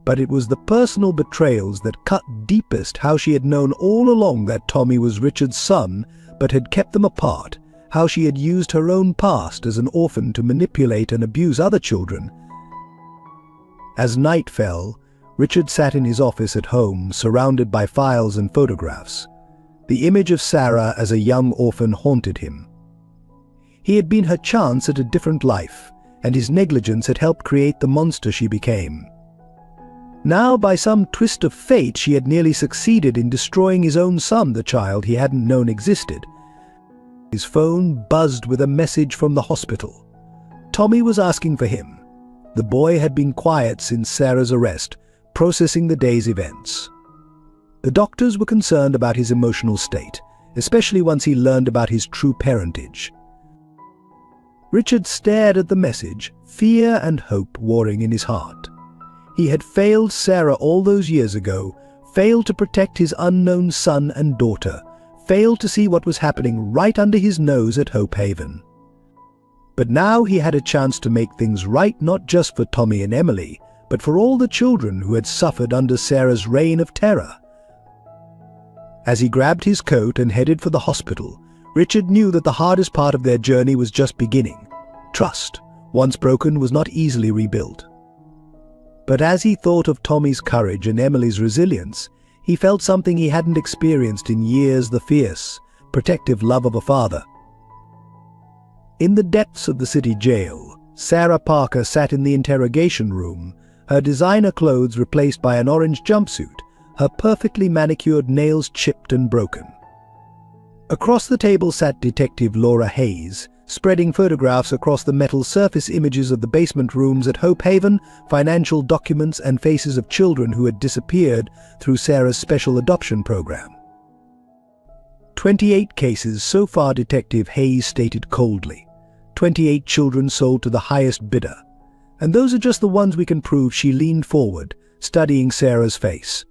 [SPEAKER 1] But it was the personal betrayals that cut deepest how she had known all along that Tommy was Richard's son, but had kept them apart, how she had used her own past as an orphan to manipulate and abuse other children. As night fell, Richard sat in his office at home, surrounded by files and photographs. The image of Sarah as a young orphan haunted him. He had been her chance at a different life, and his negligence had helped create the monster she became. Now, by some twist of fate, she had nearly succeeded in destroying his own son, the child he hadn't known existed. His phone buzzed with a message from the hospital. Tommy was asking for him. The boy had been quiet since Sarah's arrest, processing the day's events. The doctors were concerned about his emotional state, especially once he learned about his true parentage. Richard stared at the message, fear and hope warring in his heart. He had failed Sarah all those years ago, failed to protect his unknown son and daughter, failed to see what was happening right under his nose at Hope Haven. But now he had a chance to make things right, not just for Tommy and Emily, but for all the children who had suffered under Sarah's reign of terror. As he grabbed his coat and headed for the hospital, Richard knew that the hardest part of their journey was just beginning. Trust, once broken, was not easily rebuilt. But as he thought of Tommy's courage and Emily's resilience, he felt something he hadn't experienced in years: the fierce, protective love of a father. In the depths of the city jail, Sarah Parker sat in the interrogation room, her designer clothes replaced by an orange jumpsuit, her perfectly manicured nails chipped and broken. Across the table sat Detective Laura Hayes, spreading photographs across the metal surface images of the basement rooms at Hope Haven, financial documents and faces of children who had disappeared through Sarah's special adoption program. 28 cases so far, Detective Hayes stated coldly. 28 children sold to the highest bidder. And those are just the ones we can prove. She leaned forward, studying Sarah's face.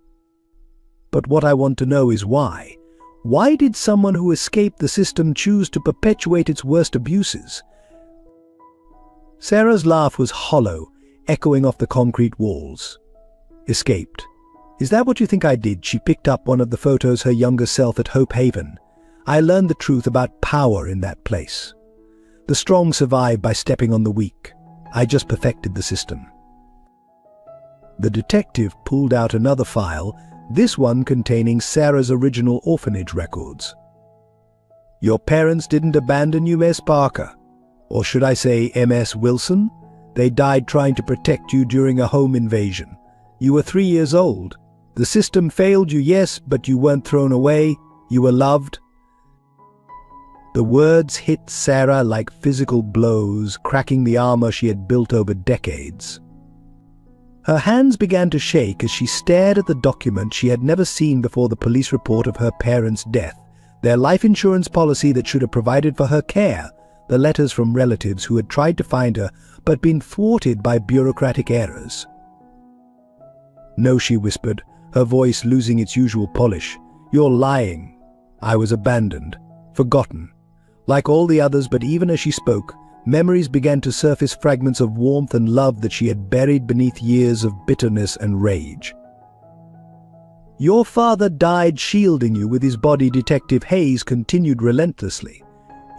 [SPEAKER 1] But what I want to know is why. Why did someone who escaped the system choose to perpetuate its worst abuses? Sarah's laugh was hollow, echoing off the concrete walls. Escaped. Is that what you think I did? She picked up one of the photos, her younger self at Hope Haven. I learned the truth about power in that place. The strong survive by stepping on the weak. I just perfected the system. The detective pulled out another file, this one containing Sarah's original orphanage records. Your parents didn't abandon you, Miss Parker. Or should I say MS Wilson? They died trying to protect you during a home invasion. You were 3 years old. The system failed you, yes, but you weren't thrown away. You were loved. The words hit Sarah like physical blows, cracking the armor she had built over decades. Her hands began to shake as she stared at the document she had never seen before: the police report of her parents' death, their life insurance policy that should have provided for her care, the letters from relatives who had tried to find her but been thwarted by bureaucratic errors. No, she whispered, her voice losing its usual polish. You're lying. I was abandoned, forgotten. Like all the others, but even as she spoke, memories began to surface, fragments of warmth and love that she had buried beneath years of bitterness and rage. Your father died shielding you with his body, Detective Hayes continued relentlessly.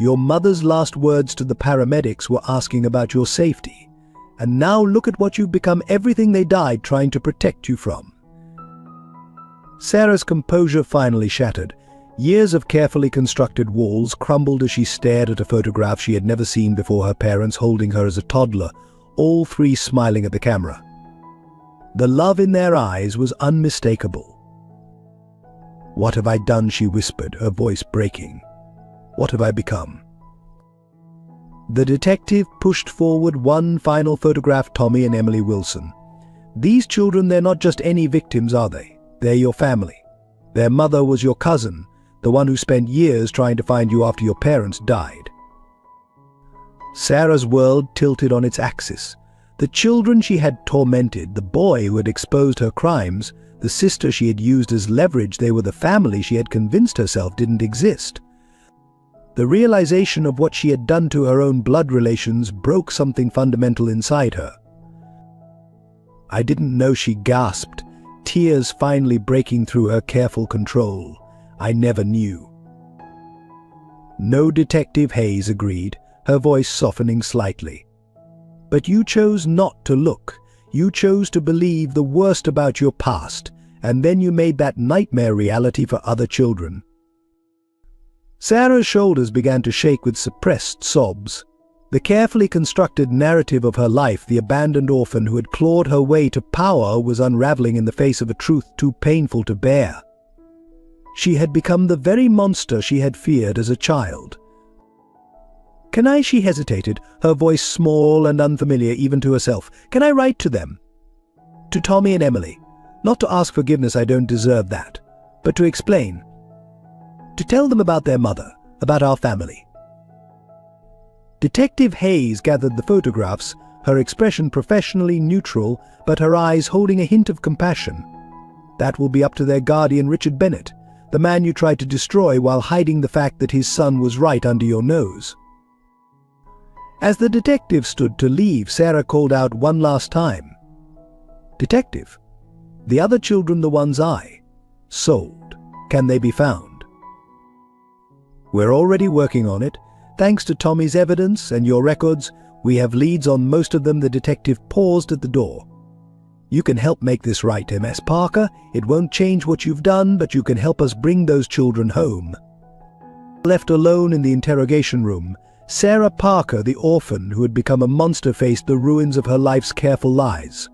[SPEAKER 1] Your mother's last words to the paramedics were asking about your safety. And now look at what you've become, everything they died trying to protect you from. Sarah's composure finally shattered. Years of carefully constructed walls crumbled as she stared at a photograph she had never seen before, her parents holding her as a toddler, all three smiling at the camera. The love in their eyes was unmistakable. What have I done? She whispered, her voice breaking. What have I become? The detective pushed forward one final photograph: Tommy and Emily Wilson. These children, they're not just any victims, are they? They're your family. Their mother was your cousin, the one who spent years trying to find you after your parents died. Sarah's world tilted on its axis. The children she had tormented, the boy who had exposed her crimes, the sister she had used as leverage, they were the family she had convinced herself didn't exist. The realization of what she had done to her own blood relations broke something fundamental inside her. "I didn't know," she gasped, tears finally breaking through her careful control. "I never knew." No, Detective Hayes agreed, her voice softening slightly. "But you chose not to look. You chose to believe the worst about your past, and then you made that nightmare reality for other children." Sarah's shoulders began to shake with suppressed sobs. The carefully constructed narrative of her life, the abandoned orphan who had clawed her way to power, was unraveling in the face of a truth too painful to bear. She had become the very monster she had feared as a child. "Can I?" she hesitated, her voice small and unfamiliar even to herself. "Can I write to them? To Tommy and Emily. Not to ask forgiveness, I don't deserve that. But to explain. To tell them about their mother, about our family." Detective Hayes gathered the photographs, her expression professionally neutral, but her eyes holding a hint of compassion. "That will be up to their guardian, Richard Bennett, the man you tried to destroy while hiding the fact that his son was right under your nose." As the detective stood to leave, Sarah called out one last time. "Detective, the other children, the ones I sold, can they be found?" "We're already working on it. Thanks to Tommy's evidence and your records, we have leads on most of them." The detective paused at the door. "You can help make this right, MS Parker. It won't change what you've done, but you can help us bring those children home." Left alone in the interrogation room, Sarah Parker, the orphan who had become a monster, faced the ruins of her life's careful lies.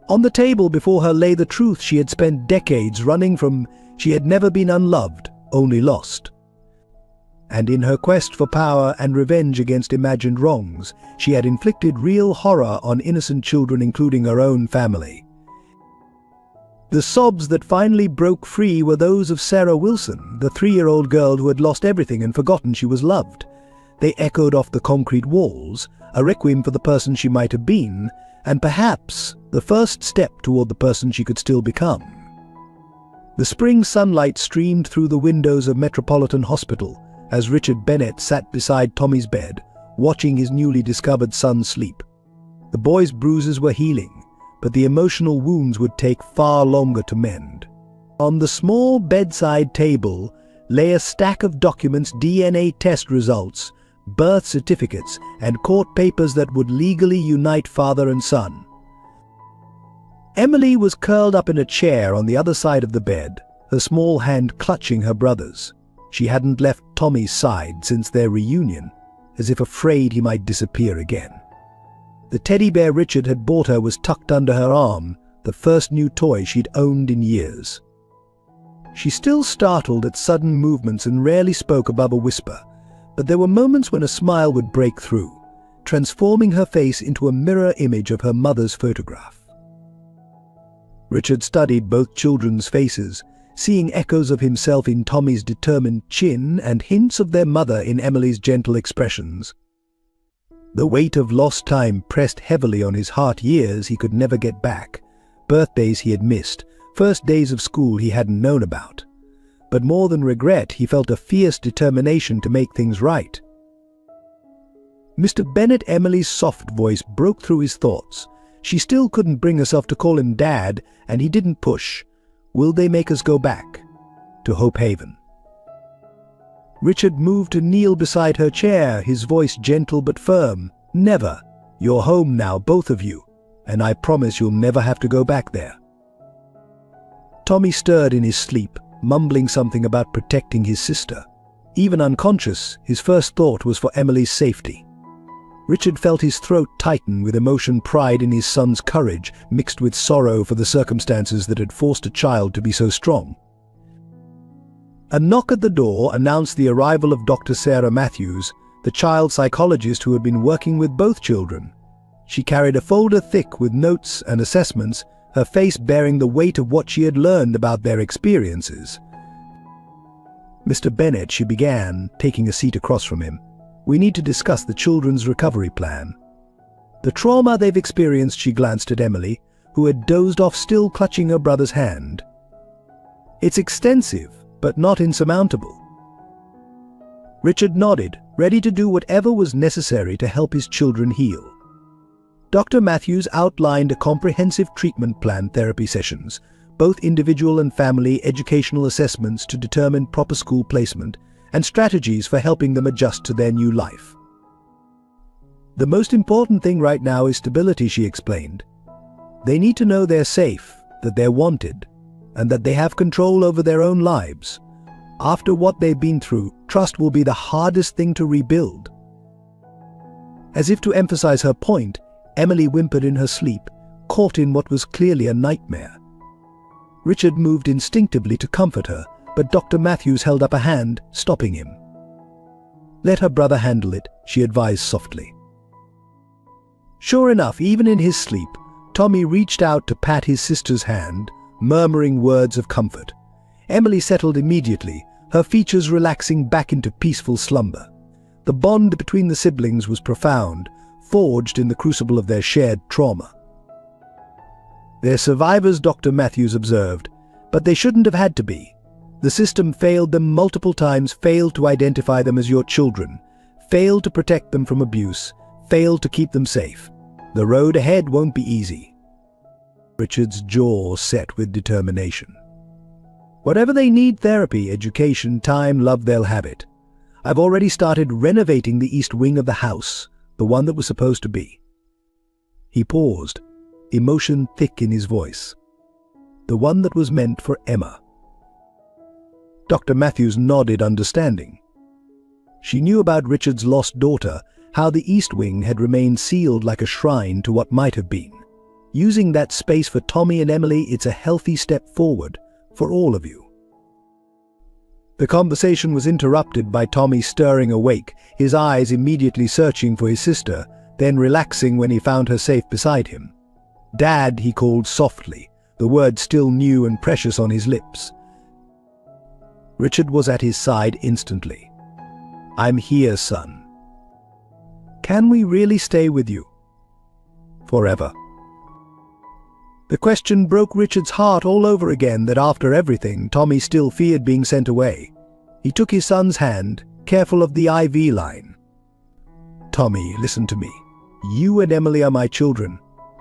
[SPEAKER 1] On the table before her lay the truth she had spent decades running from. She had never been unloved, only lost. And in her quest for power and revenge against imagined wrongs, she had inflicted real horror on innocent children, including her own family. The sobs that finally broke free were those of Sarah Wilson, the 3-year-old girl who had lost everything and forgotten she was loved. They echoed off the concrete walls, a requiem for the person she might have been, and perhaps the first step toward the person she could still become. The spring sunlight streamed through the windows of Metropolitan Hospital as Richard Bennett sat beside Tommy's bed, watching his newly discovered son sleep. The boy's bruises were healing, but the emotional wounds would take far longer to mend. On the small bedside table lay a stack of documents, DNA test results, birth certificates, and court papers that would legally unite father and son. Emily was curled up in a chair on the other side of the bed, her small hand clutching her brother's. She hadn't left Tommy's side since their reunion, as if afraid he might disappear again. The teddy bear Richard had bought her was tucked under her arm, the first new toy she'd owned in years. She still startled at sudden movements and rarely spoke above a whisper, but there were moments when a smile would break through, transforming her face into a mirror image of her mother's photograph. Richard studied both children's faces, seeing echoes of himself in Tommy's determined chin and hints of their mother in Emily's gentle expressions. The weight of lost time pressed heavily on his heart, years he could never get back, birthdays he had missed, first days of school he hadn't known about. But more than regret, he felt a fierce determination to make things right. "Mr. Bennett," Emily's soft voice broke through his thoughts. She still couldn't bring herself to call him Dad, and he didn't push. "Will they make us go back to Hope Haven?" Richard moved to kneel beside her chair, his voice gentle but firm. "Never. You're home now, both of you, and I promise you'll never have to go back there." Tommy stirred in his sleep, mumbling something about protecting his sister. Even unconscious, his first thought was for Emily's safety. Richard felt his throat tighten with emotion, pride in his son's courage, mixed with sorrow for the circumstances that had forced a child to be so strong. A knock at the door announced the arrival of Dr. Sarah Matthews, the child psychologist who had been working with both children. She carried a folder thick with notes and assessments, her face bearing the weight of what she had learned about their experiences. "Mr. Bennett," she began, taking a seat across from him, "we need to discuss the children's recovery plan. The trauma they've experienced," she glanced at Emily, who had dozed off, still clutching her brother's hand. "It's extensive, but not insurmountable." Richard nodded, ready to do whatever was necessary to help his children heal. Dr. Matthews outlined a comprehensive treatment plan, therapy sessions, both individual and family, educational assessments to determine proper school placement, and strategies for helping them adjust to their new life. "The most important thing right now is stability," she explained. "They need to know they're safe, that they're wanted, and that they have control over their own lives. After what they've been through, trust will be the hardest thing to rebuild." As if to emphasize her point, Emily whimpered in her sleep, caught in what was clearly a nightmare. Richard moved instinctively to comfort her, but Dr. Matthews held up a hand, stopping him. "Let her brother handle it," she advised softly. Sure enough, even in his sleep, Tommy reached out to pat his sister's hand, murmuring words of comfort. Emily settled immediately, her features relaxing back into peaceful slumber. The bond between the siblings was profound, forged in the crucible of their shared trauma. "They're survivors," Dr. Matthews observed, "but they shouldn't have had to be. The system failed them multiple times, failed to identify them as your children, failed to protect them from abuse, failed to keep them safe. The road ahead won't be easy." Richard's jaw set with determination. "Whatever they need, therapy, education, time, love, they'll have it. I've already started renovating the east wing of the house, the one that was supposed to be." He paused, emotion thick in his voice. "The one that was meant for Emma." Dr. Matthews nodded, understanding. She knew about Richard's lost daughter, how the east wing had remained sealed like a shrine to what might have been. Using that space for Tommy and Emily, it's a healthy step forward for all of you. The conversation was interrupted by Tommy stirring awake, his eyes immediately searching for his sister, then relaxing when he found her safe beside him. "Dad," he called softly, the word still new and precious on his lips. Richard was at his side instantly. "I'm here, son. Can we really stay with you forever?" The question broke Richard's heart all over again, that after everything, Tommy still feared being sent away. He took his son's hand, careful of the IV line. "Tommy, listen to me. You and Emily are my children.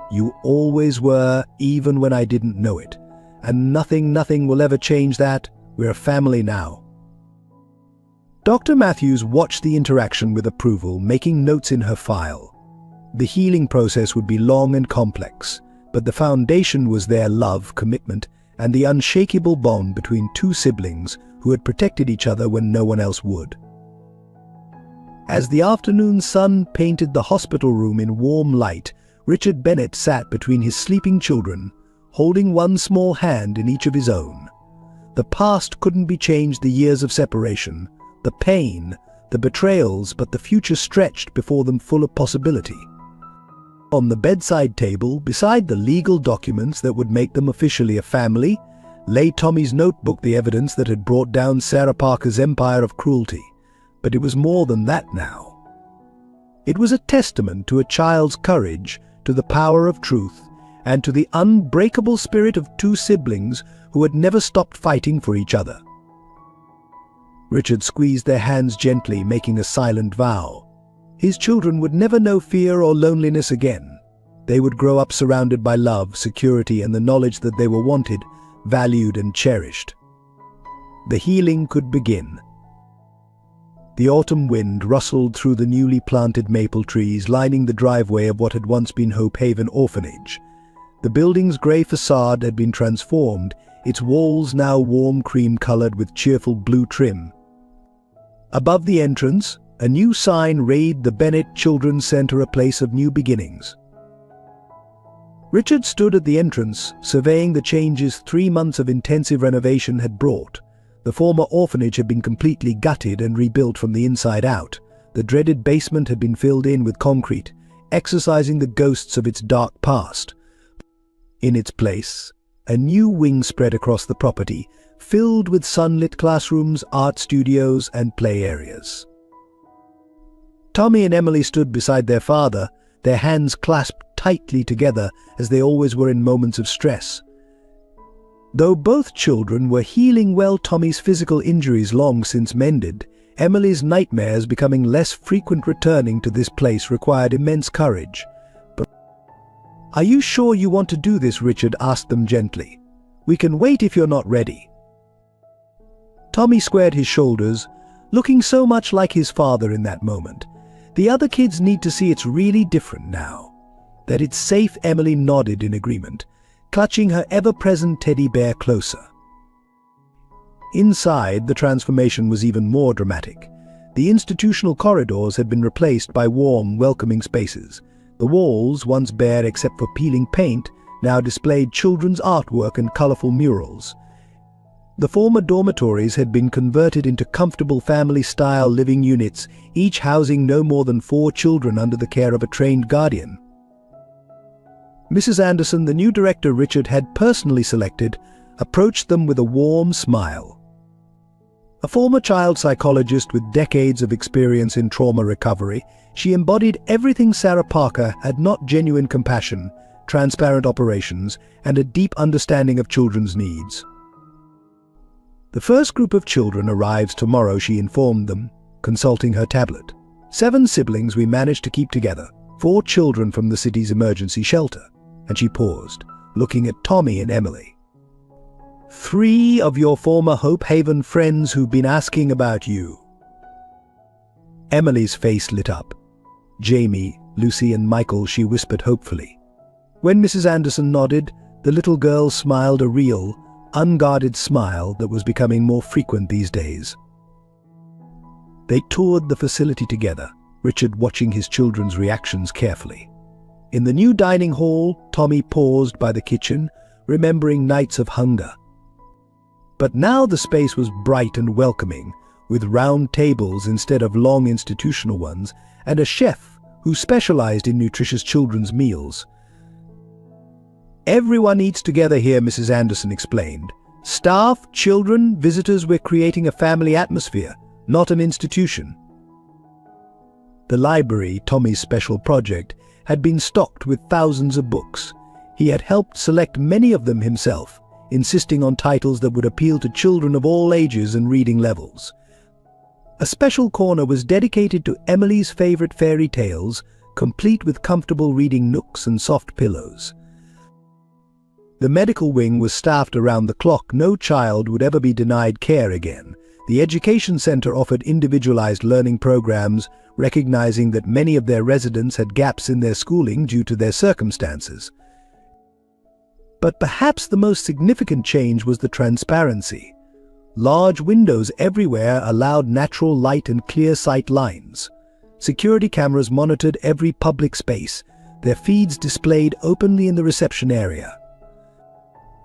[SPEAKER 1] You always were, even when I didn't know it. And nothing will ever change that. We're a family now." Dr. Matthews watched the interaction with approval, making notes in her file. The healing process would be long and complex, but the foundation was their love, commitment, and the unshakable bond between two siblings who had protected each other when no one else would. As the afternoon sun painted the hospital room in warm light, Richard Bennett sat between his sleeping children, holding one small hand in each of his own. The past couldn't be changed, the years of separation, the pain, the betrayals, but the future stretched before them full of possibility. On the bedside table, beside the legal documents that would make them officially a family, lay Tommy's notebook, the evidence that had brought down Sarah Parker's empire of cruelty. But it was more than that now. It was a testament to a child's courage, to the power of truth, and to the unbreakable spirit of two siblings who had never stopped fighting for each other. Richard squeezed their hands gently, making a silent vow. His children would never know fear or loneliness again. They would grow up surrounded by love, security, and the knowledge that they were wanted, valued, and cherished. The healing could begin. The autumn wind rustled through the newly planted maple trees, lining the driveway of what had once been Hope Haven Orphanage. The building's grey facade had been transformed, its walls now warm cream-coloured with cheerful blue trim. Above the entrance, a new sign read, "The Bennett Children's Centre, a place of new beginnings." Richard stood at the entrance, surveying the changes 3 months of intensive renovation had brought. The former orphanage had been completely gutted and rebuilt from the inside out, The dreaded basement had been filled in with concrete, exorcising the ghosts of its dark past. In its place, a new wing spread across the property, filled with sunlit classrooms, art studios, and play areas. Tommy and Emily stood beside their father, their hands clasped tightly together as they always were in moments of stress. Though both children were healing well, Tommy's physical injuries long since mended, Emily's nightmares becoming less frequent. Returning to this place required immense courage. But "Are you sure you want to do this?" Richard asked them gently. "We can wait if you're not ready." Tommy squared his shoulders, looking so much like his father in that moment. "The other kids need to see it's really different now. That it's safe." Emily nodded in agreement, clutching her ever-present teddy bear closer. Inside, the transformation was even more dramatic. The institutional corridors had been replaced by warm, welcoming spaces. The walls, once bare except for peeling paint, now displayed children's artwork and colorful murals. The former dormitories had been converted into comfortable family-style living units, each housing no more than 4 children under the care of a trained guardian. Mrs. Anderson, the new director Richard had personally selected, approached them with a warm smile. A former child psychologist with decades of experience in trauma recovery, she embodied everything Sarah Parker had: not genuine compassion, transparent operations, and a deep understanding of children's needs. "The first group of children arrives tomorrow," she informed them, consulting her tablet. 7 siblings we managed to keep together, 4 children from the city's emergency shelter." And she paused, looking at Tommy and Emily. 3 of your former Hope Haven friends who've been asking about you." Emily's face lit up. "Jamie, Lucy and Michael," she whispered hopefully. When Mrs. Anderson nodded, the little girl smiled, a real, unguarded smile that was becoming more frequent these days. They toured the facility together, Richard watching his children's reactions carefully. In the new dining hall, Tommy paused by the kitchen, remembering nights of hunger. But now the space was bright and welcoming, with round tables instead of long institutional ones, and a chef who specialized in nutritious children's meals. "Everyone eats together here," Mrs. Anderson explained. "Staff, children, visitors, we're creating a family atmosphere, not an institution." The library, Tommy's special project, had been stocked with thousands of books. He had helped select many of them himself, insisting on titles that would appeal to children of all ages and reading levels. A special corner was dedicated to Emily's favorite fairy tales, complete with comfortable reading nooks and soft pillows. The medical wing was staffed around the clock. No child would ever be denied care again. The education center offered individualized learning programs, recognizing that many of their residents had gaps in their schooling due to their circumstances. But perhaps the most significant change was the transparency. Large windows everywhere allowed natural light and clear sight lines. Security cameras monitored every public space, their feeds displayed openly in the reception area.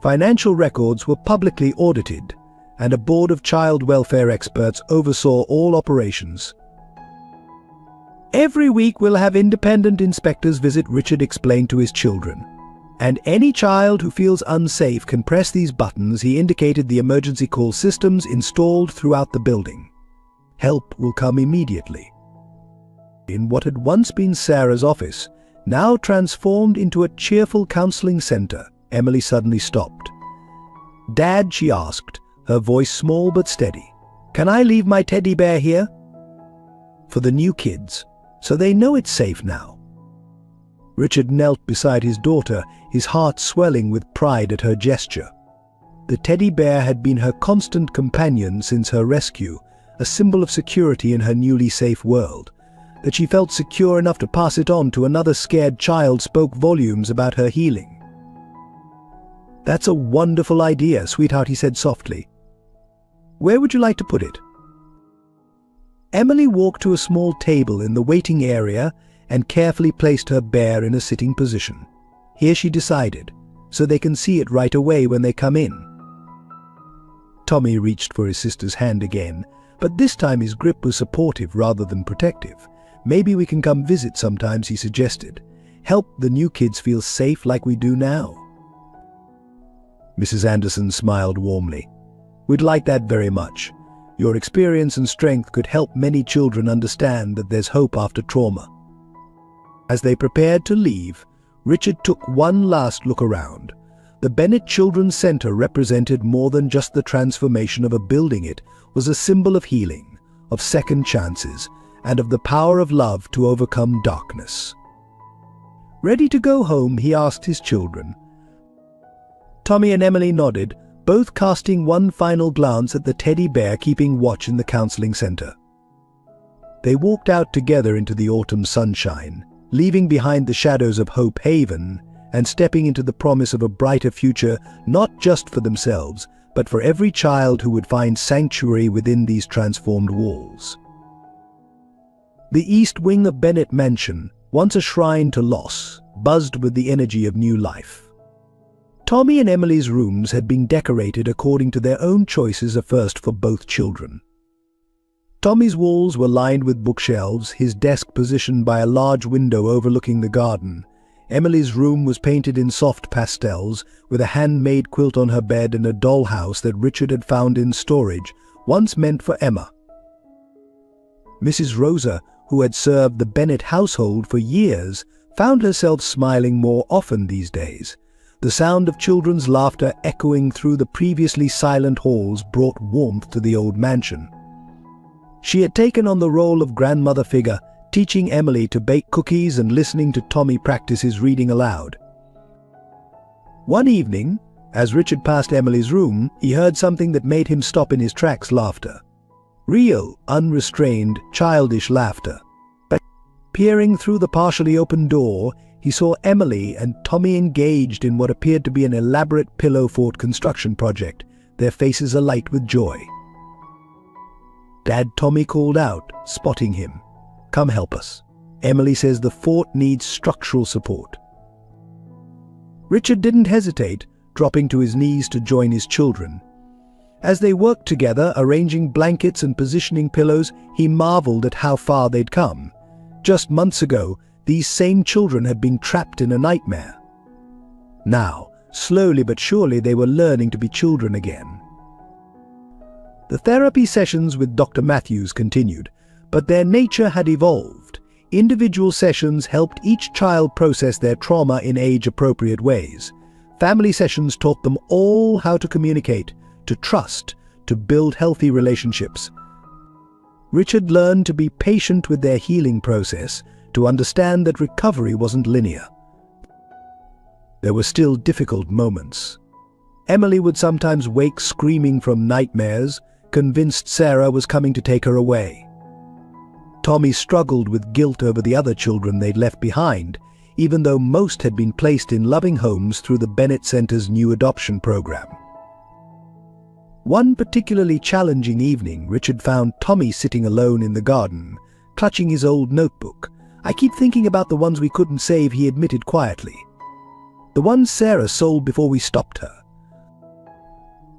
[SPEAKER 1] Financial records were publicly audited, and a board of child welfare experts oversaw all operations. "Every week we'll have independent inspectors visit," Richard explained to his children. "And any child who feels unsafe can press these buttons." He indicated the emergency call systems installed throughout the building. Help will come immediately. In what had once been Sarah's office, now transformed into a cheerful counseling center, Emily suddenly stopped. "Dad," she asked, her voice small but steady, "can I leave my teddy bear here?" "For the new kids, so they know it's safe now." Richard knelt beside his daughter, his heart swelling with pride at her gesture. The teddy bear had been her constant companion since her rescue, a symbol of security in her newly safe world. That she felt secure enough to pass it on to another scared child spoke volumes about her healing. "That's a wonderful idea, sweetheart," he said softly. "Where would you like to put it?" Emily walked to a small table in the waiting area and carefully placed her bear in a sitting position. Here she decided, so they can see it right away when they come in. Tommy reached for his sister's hand again, but this time his grip was supportive rather than protective. "Maybe we can come visit sometimes," he suggested. "Help the new kids feel safe like we do now." Mrs. Anderson smiled warmly. "We'd like that very much. Your experience and strength could help many children understand that there's hope after trauma." As they prepared to leave, Richard took one last look around. The Bennett Children's Center represented more than just the transformation of a building. It was a symbol of healing, of second chances, and of the power of love to overcome darkness. Ready to go home, he asked his children. Tommy and Emily nodded, both casting one final glance at the teddy bear keeping watch in the counseling center. They walked out together into the autumn sunshine, leaving behind the shadows of Hope Haven and stepping into the promise of a brighter future, not just for themselves, but for every child who would find sanctuary within these transformed walls. The east wing of Bennett Mansion, once a shrine to loss, buzzed with the energy of new life. Tommy and Emily's rooms had been decorated according to their own choices, a first for both children. Tommy's walls were lined with bookshelves, his desk positioned by a large window overlooking the garden. Emily's room was painted in soft pastels, with a handmade quilt on her bed and a dollhouse that Richard had found in storage, once meant for Emma. Mrs. Rosa, who had served the Bennett household for years, found herself smiling more often these days. The sound of children's laughter echoing through the previously silent halls brought warmth to the old mansion. She had taken on the role of grandmother figure, teaching Emily to bake cookies and listening to Tommy practice his reading aloud. One evening, as Richard passed Emily's room, he heard something that made him stop in his tracks: laughter. Real, unrestrained, childish laughter. Peering through the partially open door, he saw Emily and Tommy engaged in what appeared to be an elaborate pillow fort construction project, their faces alight with joy. "Dad," Tommy called out, spotting him. "Come help us. Emily says the fort needs structural support." Richard didn't hesitate, dropping to his knees to join his children. As they worked together, arranging blankets and positioning pillows, he marveled at how far they'd come. Just months ago, these same children had been trapped in a nightmare. Now, slowly but surely, they were learning to be children again. The therapy sessions with Dr. Matthews continued, but their nature had evolved. Individual sessions helped each child process their trauma in age-appropriate ways. Family sessions taught them all how to communicate, to trust, to build healthy relationships. Richard learned to be patient with their healing process, to understand that recovery wasn't linear. There were still difficult moments. Emily would sometimes wake screaming from nightmares, convinced Sarah was coming to take her away. Tommy struggled with guilt over the other children they'd left behind, even though most had been placed in loving homes through the Bennett Center's new adoption program. One particularly challenging evening, Richard found Tommy sitting alone in the garden, clutching his old notebook. "I keep thinking about the ones we couldn't save," he admitted quietly. "The ones Sarah sold before we stopped her."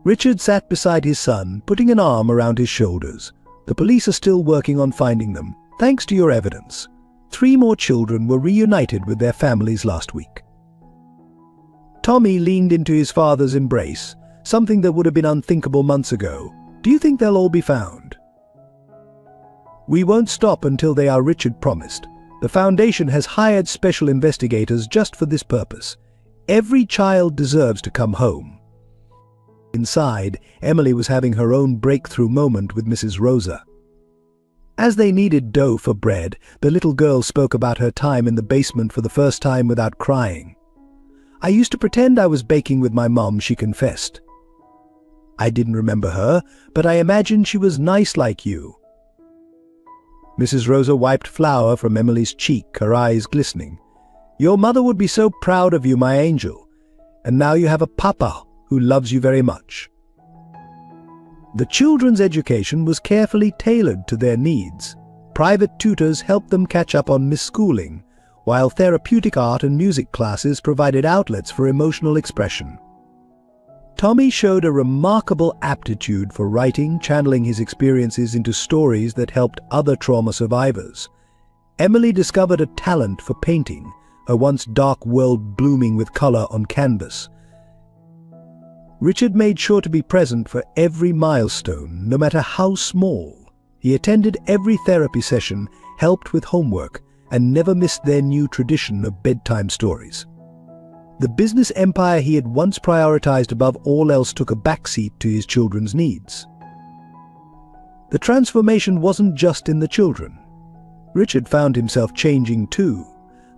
[SPEAKER 1] Richard sat beside his son, putting an arm around his shoulders. "The police are still working on finding them, thanks to your evidence. 3 more children were reunited with their families last week." Tommy leaned into his father's embrace, something that would have been unthinkable months ago. "Do you think they'll all be found?" "We won't stop until they are," Richard promised. "The Foundation has hired special investigators just for this purpose. Every child deserves to come home." Inside, Emily was having her own breakthrough moment with Mrs. Rosa. As they needed dough for bread, the little girl spoke about her time in the basement for the first time without crying. "I used to pretend I was baking with my mom," she confessed. "I didn't remember her, but I imagine she was nice like you." Mrs. Rosa wiped flour from Emily's cheek, her eyes glistening. "Your mother would be so proud of you, my angel. And now you have a papa who loves you very much." The children's education was carefully tailored to their needs. Private tutors helped them catch up on misschooling, while therapeutic art and music classes provided outlets for emotional expression. Tommy showed a remarkable aptitude for writing, channeling his experiences into stories that helped other trauma survivors. Emily discovered a talent for painting, her once dark world blooming with color on canvas. Richard made sure to be present for every milestone, no matter how small. He attended every therapy session, helped with homework, and never missed their new tradition of bedtime stories. The business empire he had once prioritized above all else took a backseat to his children's needs. The transformation wasn't just in the children. Richard found himself changing too,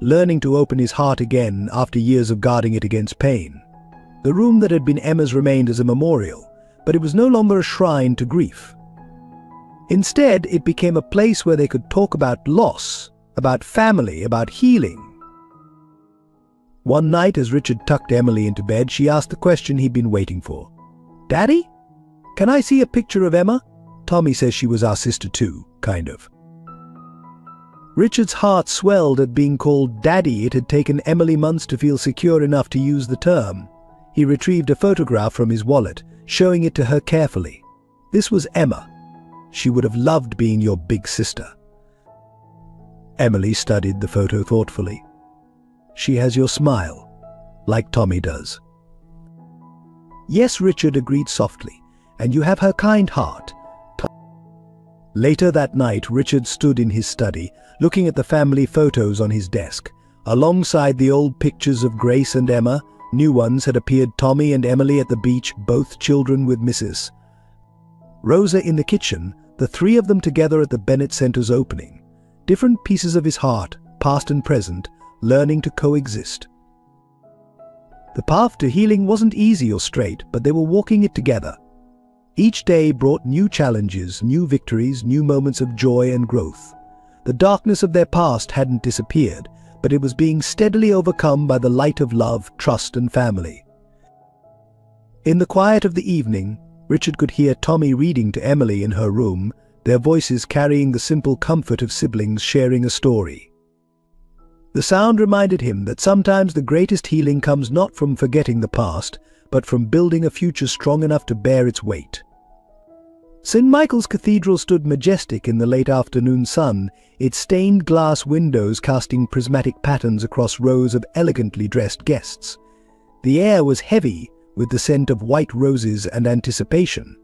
[SPEAKER 1] learning to open his heart again after years of guarding it against pain. The room that had been Emma's remained as a memorial, but it was no longer a shrine to grief. Instead, it became a place where they could talk about loss, about family, about healing. One night, as Richard tucked Emily into bed, she asked the question he'd been waiting for. "Daddy? Can I see a picture of Emma? Tommy says she was our sister too, kind of." Richard's heart swelled at being called Daddy. It had taken Emily months to feel secure enough to use the term. He retrieved a photograph from his wallet, showing it to her carefully. This was Emma. She would have loved being your big sister. Emily studied the photo thoughtfully. She has your smile, like Tommy does. Yes, Richard agreed softly, and you have her kind heart. Later that night, Richard stood in his study, looking at the family photos on his desk. Alongside the old pictures of Grace and Emma, new ones had appeared: Tommy and Emily at the beach, both children with Mrs. Rosa in the kitchen, the three of them together at the Bennett Center's opening. Different pieces of his heart, past and present, learning to coexist. The path to healing wasn't easy or straight, but they were walking it together. Each day brought new challenges, new victories, new moments of joy and growth. The darkness of their past hadn't disappeared, but it was being steadily overcome by the light of love, trust, and family. In the quiet of the evening, Richard could hear Tommy reading to Emily in her room, their voices carrying the simple comfort of siblings sharing a story. The sound reminded him that sometimes the greatest healing comes not from forgetting the past, but from building a future strong enough to bear its weight. St. Michael's Cathedral stood majestic in the late afternoon sun, its stained glass windows casting prismatic patterns across rows of elegantly dressed guests. The air was heavy with the scent of white roses and anticipation.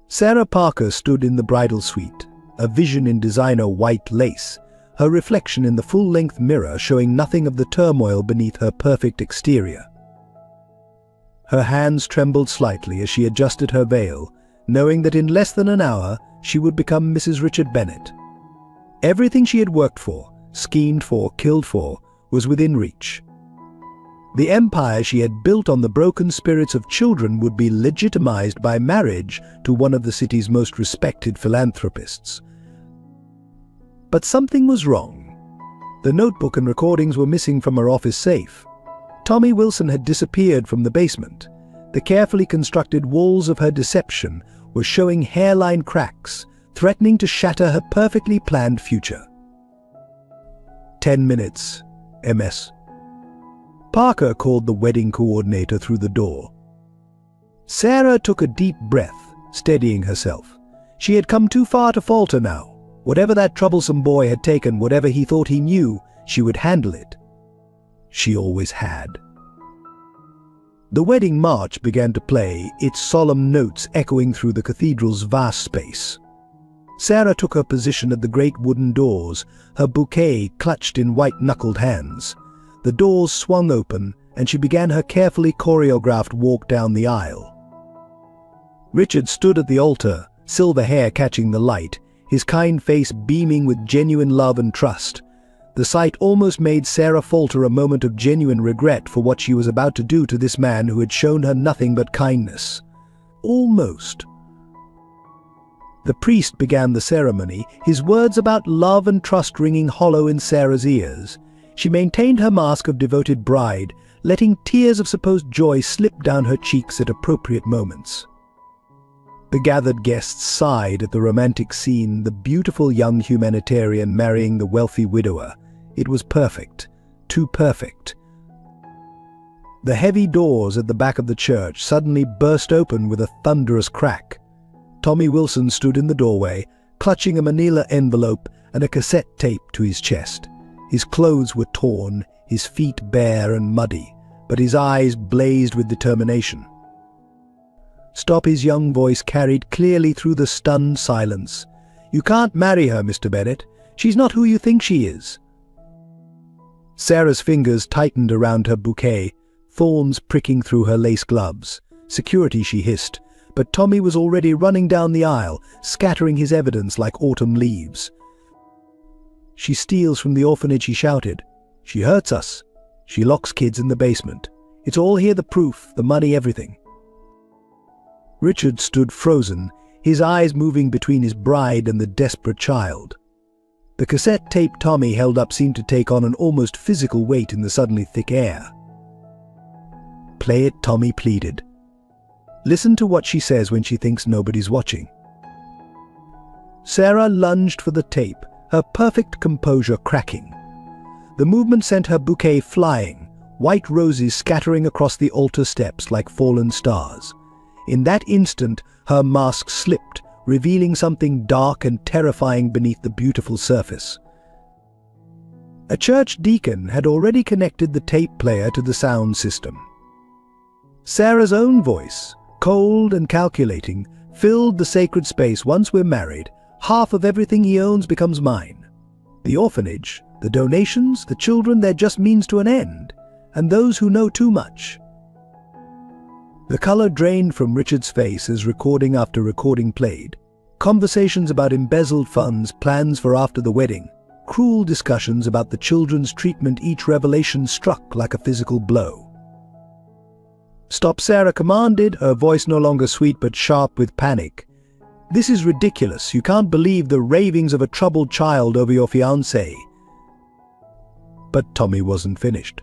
[SPEAKER 1] Sarah Parker stood in the bridal suite, a vision in designer white lace, her reflection in the full-length mirror showing nothing of the turmoil beneath her perfect exterior. Her hands trembled slightly as she adjusted her veil, knowing that in less than an hour she would become Mrs. Richard Bennett. Everything she had worked for, schemed for, killed for, was within reach. The empire she had built on the broken spirits of children would be legitimized by marriage to one of the city's most respected philanthropists. But something was wrong. The notebook and recordings were missing from her office safe. Tommy Wilson had disappeared from the basement. The carefully constructed walls of her deception were showing hairline cracks, threatening to shatter her perfectly planned future. 10 minutes, MS. Parker called the wedding coordinator through the door. Sarah took a deep breath, steadying herself. She had come too far to falter now. Whatever that troublesome boy had taken, whatever he thought he knew, she would handle it. She always had. The wedding march began to play, its solemn notes echoing through the cathedral's vast space. Sarah took her position at the great wooden doors, her bouquet clutched in white-knuckled hands. The doors swung open, and she began her carefully choreographed walk down the aisle. Richard stood at the altar, silver hair catching the light, his kind face beaming with genuine love and trust. The sight almost made Sarah falter a moment of genuine regret for what she was about to do to this man who had shown her nothing but kindness. Almost. The priest began the ceremony, his words about love and trust ringing hollow in Sarah's ears. She maintained her mask of devoted bride, letting tears of supposed joy slip down her cheeks at appropriate moments. The gathered guests sighed at the romantic scene, the beautiful young humanitarian marrying the wealthy widower. It was perfect, too perfect. The heavy doors at the back of the church suddenly burst open with a thunderous crack. Tommy Wilson stood in the doorway, clutching a manila envelope and a cassette tape to his chest. His clothes were torn, his feet bare and muddy, but his eyes blazed with determination. "Stop," his young voice carried clearly through the stunned silence. "You can't marry her, Mr. Bennett. She's not who you think she is." Sarah's fingers tightened around her bouquet, thorns pricking through her lace gloves. "Security," she hissed, but Tommy was already running down the aisle, scattering his evidence like autumn leaves. "She steals from the orphanage," he shouted. "She hurts us. She locks kids in the basement. It's all here, the proof, the money, everything." Richard stood frozen, his eyes moving between his bride and the desperate child. The cassette tape Tommy held up seemed to take on an almost physical weight in the suddenly thick air. "Play it," Tommy pleaded. "Listen to what she says when she thinks nobody's watching." Sarah lunged for the tape, her perfect composure cracking. The movement sent her bouquet flying, white roses scattering across the altar steps like fallen stars. In that instant, her mask slipped, revealing something dark and terrifying beneath the beautiful surface. A church deacon had already connected the tape player to the sound system. Sarah's own voice, cold and calculating, filled the sacred space. "Once we're married, half of everything he owns becomes mine. The orphanage, the donations, the children, they're just means to an end, and those who know too much." The color drained from Richard's face as recording after recording played. Conversations about embezzled funds, plans for after the wedding, cruel discussions about the children's treatment. Each revelation struck like a physical blow. "Stop," Sarah commanded, her voice no longer sweet but sharp with panic. "This is ridiculous. You can't believe the ravings of a troubled child over your fiancée." But Tommy wasn't finished.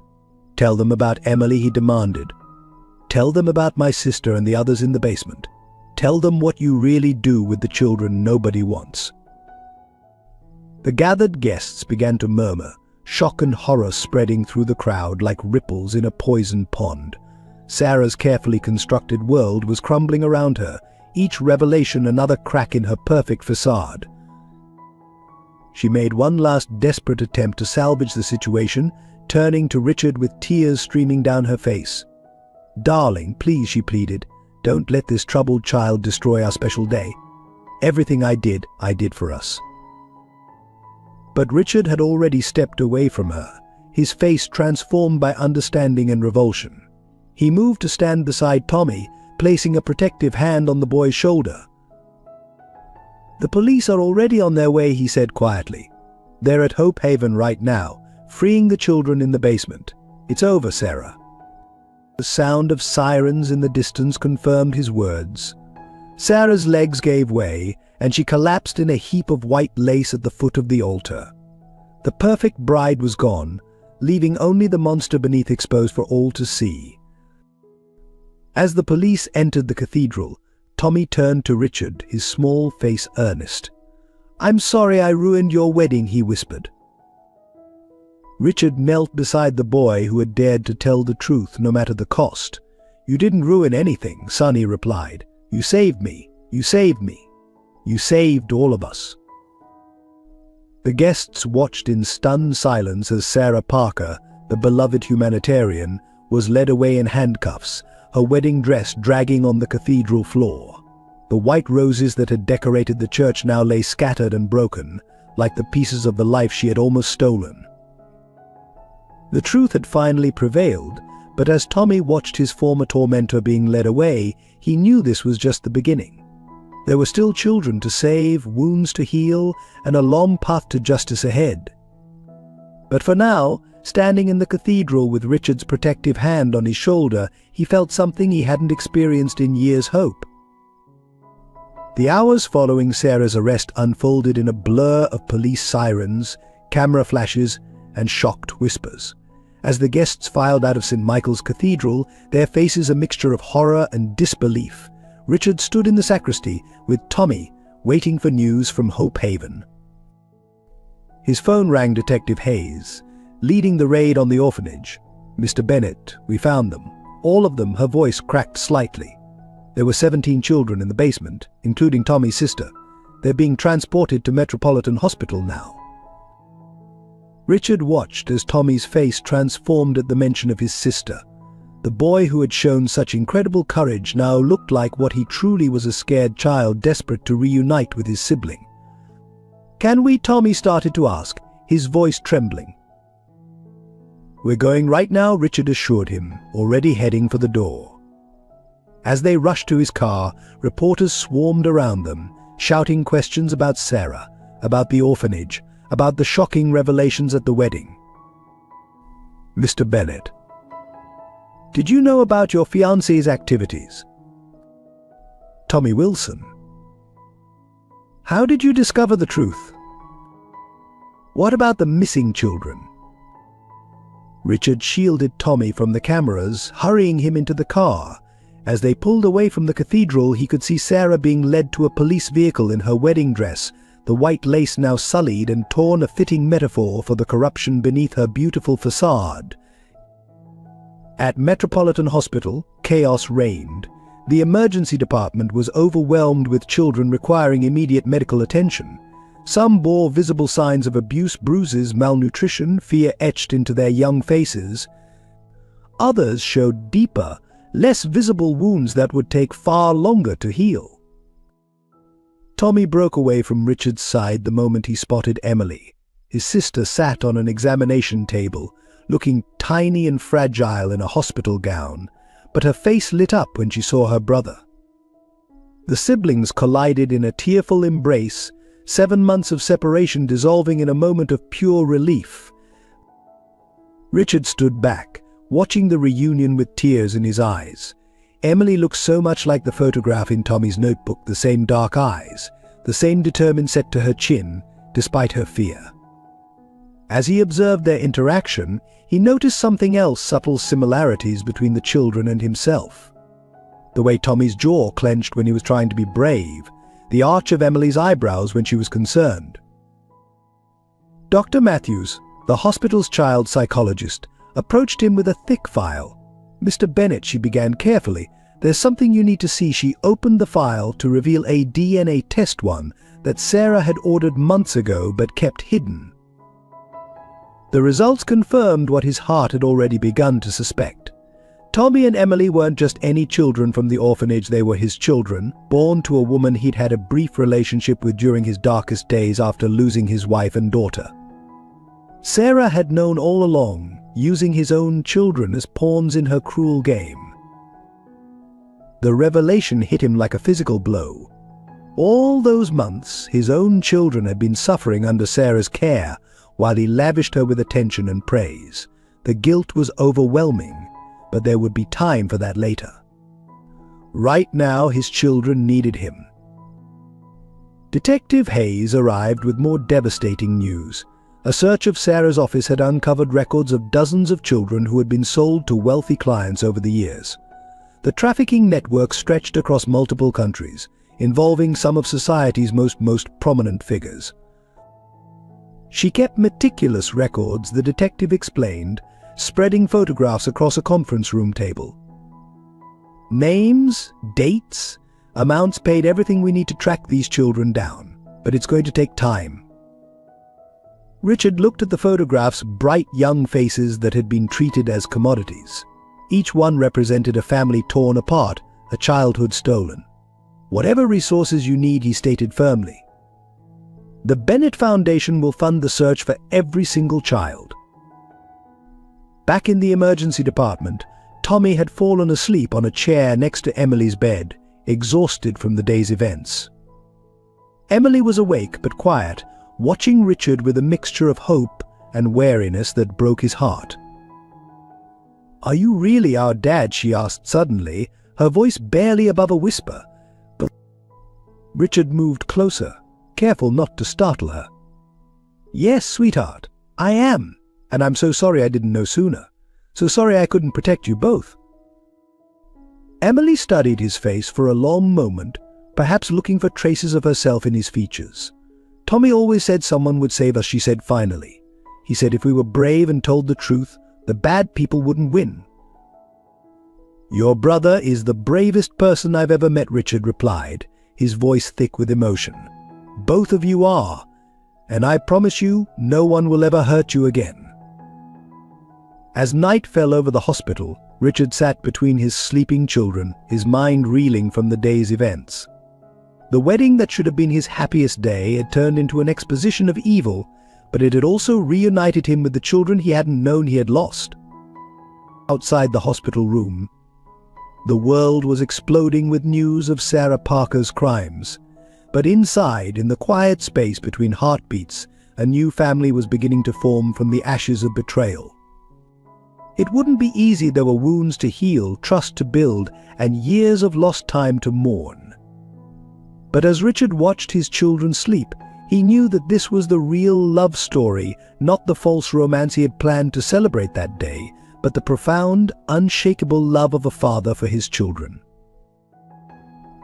[SPEAKER 1] "Tell them about Emily," he demanded. "Tell them about my sister and the others in the basement. Tell them what you really do with the children nobody wants." The gathered guests began to murmur, shock and horror spreading through the crowd like ripples in a poisoned pond. Sarah's carefully constructed world was crumbling around her, each revelation another crack in her perfect facade. She made one last desperate attempt to salvage the situation, turning to Richard with tears streaming down her face. "Darling, please," she pleaded, "don't let this troubled child destroy our special day. Everything I did for us." But Richard had already stepped away from her, his face transformed by understanding and revulsion. He moved to stand beside Tommy, placing a protective hand on the boy's shoulder. "The police are already on their way," he said quietly. "They're at Hope Haven right now, freeing the children in the basement. It's over, Sarah." The sound of sirens in the distance confirmed his words. Sarah's legs gave way, and she collapsed in a heap of white lace at the foot of the altar. The perfect bride was gone, leaving only the monster beneath exposed for all to see. As the police entered the cathedral, Tommy turned to Richard, his small face earnest. "I'm sorry I ruined your wedding," he whispered. Richard knelt beside the boy who had dared to tell the truth no matter the cost. "You didn't ruin anything," Sonny replied. "You saved me. You saved me. You saved all of us." The guests watched in stunned silence as Sarah Parker, the beloved humanitarian, was led away in handcuffs, her wedding dress dragging on the cathedral floor. The white roses that had decorated the church now lay scattered and broken, like the pieces of the life she had almost stolen. The truth had finally prevailed, but as Tommy watched his former tormentor being led away, he knew this was just the beginning. There were still children to save, wounds to heal, and a long path to justice ahead. But for now, standing in the cathedral with Richard's protective hand on his shoulder, he felt something he hadn't experienced in years. Hope. The hours following Sarah's arrest unfolded in a blur of police sirens, camera flashes, and shocked whispers. As the guests filed out of St. Michael's Cathedral, their faces a mixture of horror and disbelief, Richard stood in the sacristy with Tommy, waiting for news from Hope Haven. His phone rang Detective Hayes, leading the raid on the orphanage. "Mr. Bennett, we found them. All of them." Her voice cracked slightly. "There were 17 children in the basement, including Tommy's sister. They're being transported to Metropolitan Hospital now." Richard watched as Tommy's face transformed at the mention of his sister. The boy who had shown such incredible courage now looked like what he truly was, a scared child desperate to reunite with his sibling. "Can we?" Tommy started to ask, his voice trembling. "We're going right now," Richard assured him, already heading for the door. As they rushed to his car, reporters swarmed around them, shouting questions about Sarah, about the orphanage, about the shocking revelations at the wedding. "Mr. Bennett, did you know about your fiancé's activities?" "Tommy Wilson, how did you discover the truth? What about the missing children?" Richard shielded Tommy from the cameras, hurrying him into the car. As they pulled away from the cathedral, he could see Sarah being led to a police vehicle in her wedding dress, the white lace now sullied and torn, a fitting metaphor for the corruption beneath her beautiful facade. At Metropolitan Hospital, chaos reigned. The emergency department was overwhelmed with children requiring immediate medical attention. Some bore visible signs of abuse, bruises, malnutrition, fear etched into their young faces. Others showed deeper, less visible wounds that would take far longer to heal. Tommy broke away from Richard's side the moment he spotted Emily. His sister sat on an examination table, looking tiny and fragile in a hospital gown, but her face lit up when she saw her brother. The siblings collided in a tearful embrace, 7 months of separation dissolving in a moment of pure relief. Richard stood back, watching the reunion with tears in his eyes. Emily looked so much like the photograph in Tommy's notebook, the same dark eyes, the same determined set to her chin, despite her fear. As he observed their interaction, he noticed something else, subtle similarities between the children and himself. The way Tommy's jaw clenched when he was trying to be brave, the arch of Emily's eyebrows when she was concerned. Dr. Matthews, the hospital's child psychologist, approached him with a thick file. "Mr. Bennett," she began carefully, "there's something you need to see." She opened the file to reveal a DNA test, one that Sarah had ordered months ago but kept hidden. The results confirmed what his heart had already begun to suspect. Tommy and Emily weren't just any children from the orphanage, they were his children, born to a woman he'd had a brief relationship with during his darkest days after losing his wife and daughter. Sarah had known all along, using his own children as pawns in her cruel game. The revelation hit him like a physical blow. All those months, his own children had been suffering under Sarah's care, while he lavished her with attention and praise. The guilt was overwhelming, but there would be time for that later. Right now, his children needed him. Detective Hayes arrived with more devastating news. A search of Sarah's office had uncovered records of dozens of children who had been sold to wealthy clients over the years. The trafficking network stretched across multiple countries, involving some of society's most prominent figures. She kept meticulous records, the detective explained, spreading photographs across a conference room table. Names, dates, amounts paid, everything we need to track these children down. But it's going to take time. Richard looked at the photographs, bright young faces that had been treated as commodities. Each one represented a family torn apart, a childhood stolen. "Whatever resources you need," he stated firmly. "The Bennett Foundation will fund the search for every single child." Back in the emergency department, Tommy had fallen asleep on a chair next to Emily's bed, exhausted from the day's events. Emily was awake but quiet, watching Richard with a mixture of hope and wariness that broke his heart. "Are you really our dad?" she asked suddenly, her voice barely above a whisper. But Richard moved closer, careful not to startle her. "Yes, sweetheart, I am. And I'm so sorry I didn't know sooner. So sorry I couldn't protect you both." Emily studied his face for a long moment, perhaps looking for traces of herself in his features. "Tommy always said someone would save us," she said finally. "He said if we were brave and told the truth, The bad people wouldn't win. "Your brother is the bravest person I've ever met," Richard replied, his voice thick with emotion. "Both of you are, and I promise you no one will ever hurt you again." As night fell over the hospital, Richard sat between his sleeping children, his mind reeling from the day's events. The wedding that should have been his happiest day had turned into an exposition of evil, but it had also reunited him with the children he hadn't known he had lost. Outside the hospital room, the world was exploding with news of Sarah Parker's crimes. But inside, in the quiet space between heartbeats, a new family was beginning to form from the ashes of betrayal. It wouldn't be easy. There were wounds to heal, trust to build, and years of lost time to mourn. But as Richard watched his children sleep, he knew that this was the real love story, not the false romance he had planned to celebrate that day, but the profound, unshakable love of a father for his children.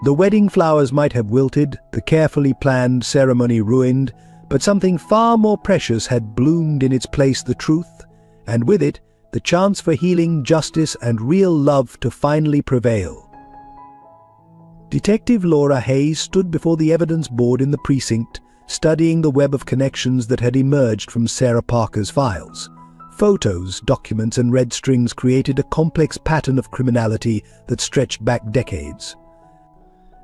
[SPEAKER 1] The wedding flowers might have wilted, the carefully planned ceremony ruined, but something far more precious had bloomed in its place: the truth, and with it, the chance for healing, justice, and real love to finally prevail. Detective Laura Hayes stood before the evidence board in the precinct, studying the web of connections that had emerged from Sarah Parker's files. Photos, documents, and red strings created a complex pattern of criminality that stretched back decades.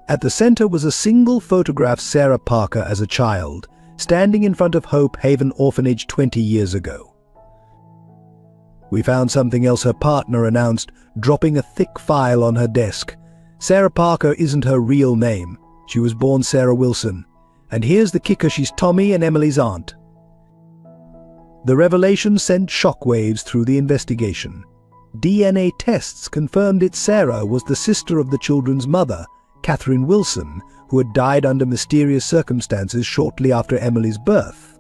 [SPEAKER 1] At the center was a single photograph: Sarah Parker as a child, standing in front of Hope Haven Orphanage 20 years ago. "We found something else," her partner announced, dropping a thick file on her desk. "Sarah Parker isn't her real name. She was born Sarah Wilson. And here's the kicker: she's Tommy and Emily's aunt." The revelation sent shockwaves through the investigation. DNA tests confirmed it. Sarah was the sister of the children's mother, Catherine Wilson, who had died under mysterious circumstances shortly after Emily's birth.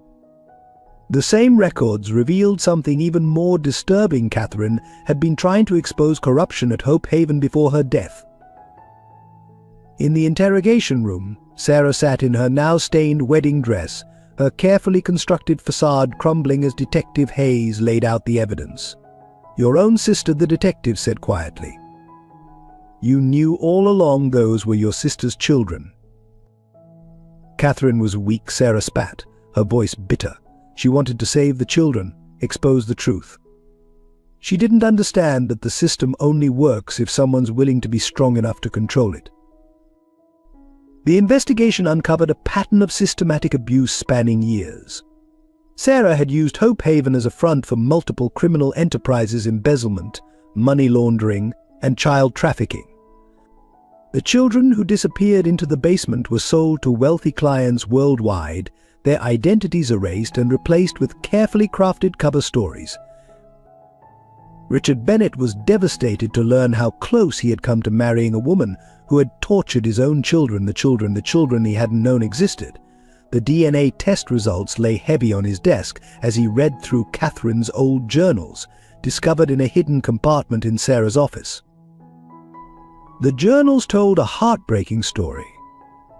[SPEAKER 1] The same records revealed something even more disturbing: Catherine had been trying to expose corruption at Hope Haven before her death. In the interrogation room, Sarah sat in her now stained wedding dress, her carefully constructed facade crumbling as Detective Hayes laid out the evidence. "Your own sister," the detective said quietly. "You knew all along those were your sister's children." Catherine was weak, Sarah spat, her voice bitter. She wanted to save the children, expose the truth. She didn't understand that the system only works if someone's willing to be strong enough to control it. The investigation uncovered a pattern of systematic abuse spanning years. Sarah had used Hope Haven as a front for multiple criminal enterprises: embezzlement, money laundering, and child trafficking. The children who disappeared into the basement were sold to wealthy clients worldwide, their identities erased and replaced with carefully crafted cover stories. Richard Bennett was devastated to learn how close he had come to marrying a woman who had tortured his own children, the children he hadn't known existed. The DNA test results lay heavy on his desk as he read through Catherine's old journals, discovered in a hidden compartment in Sarah's office. The journals told a heartbreaking story.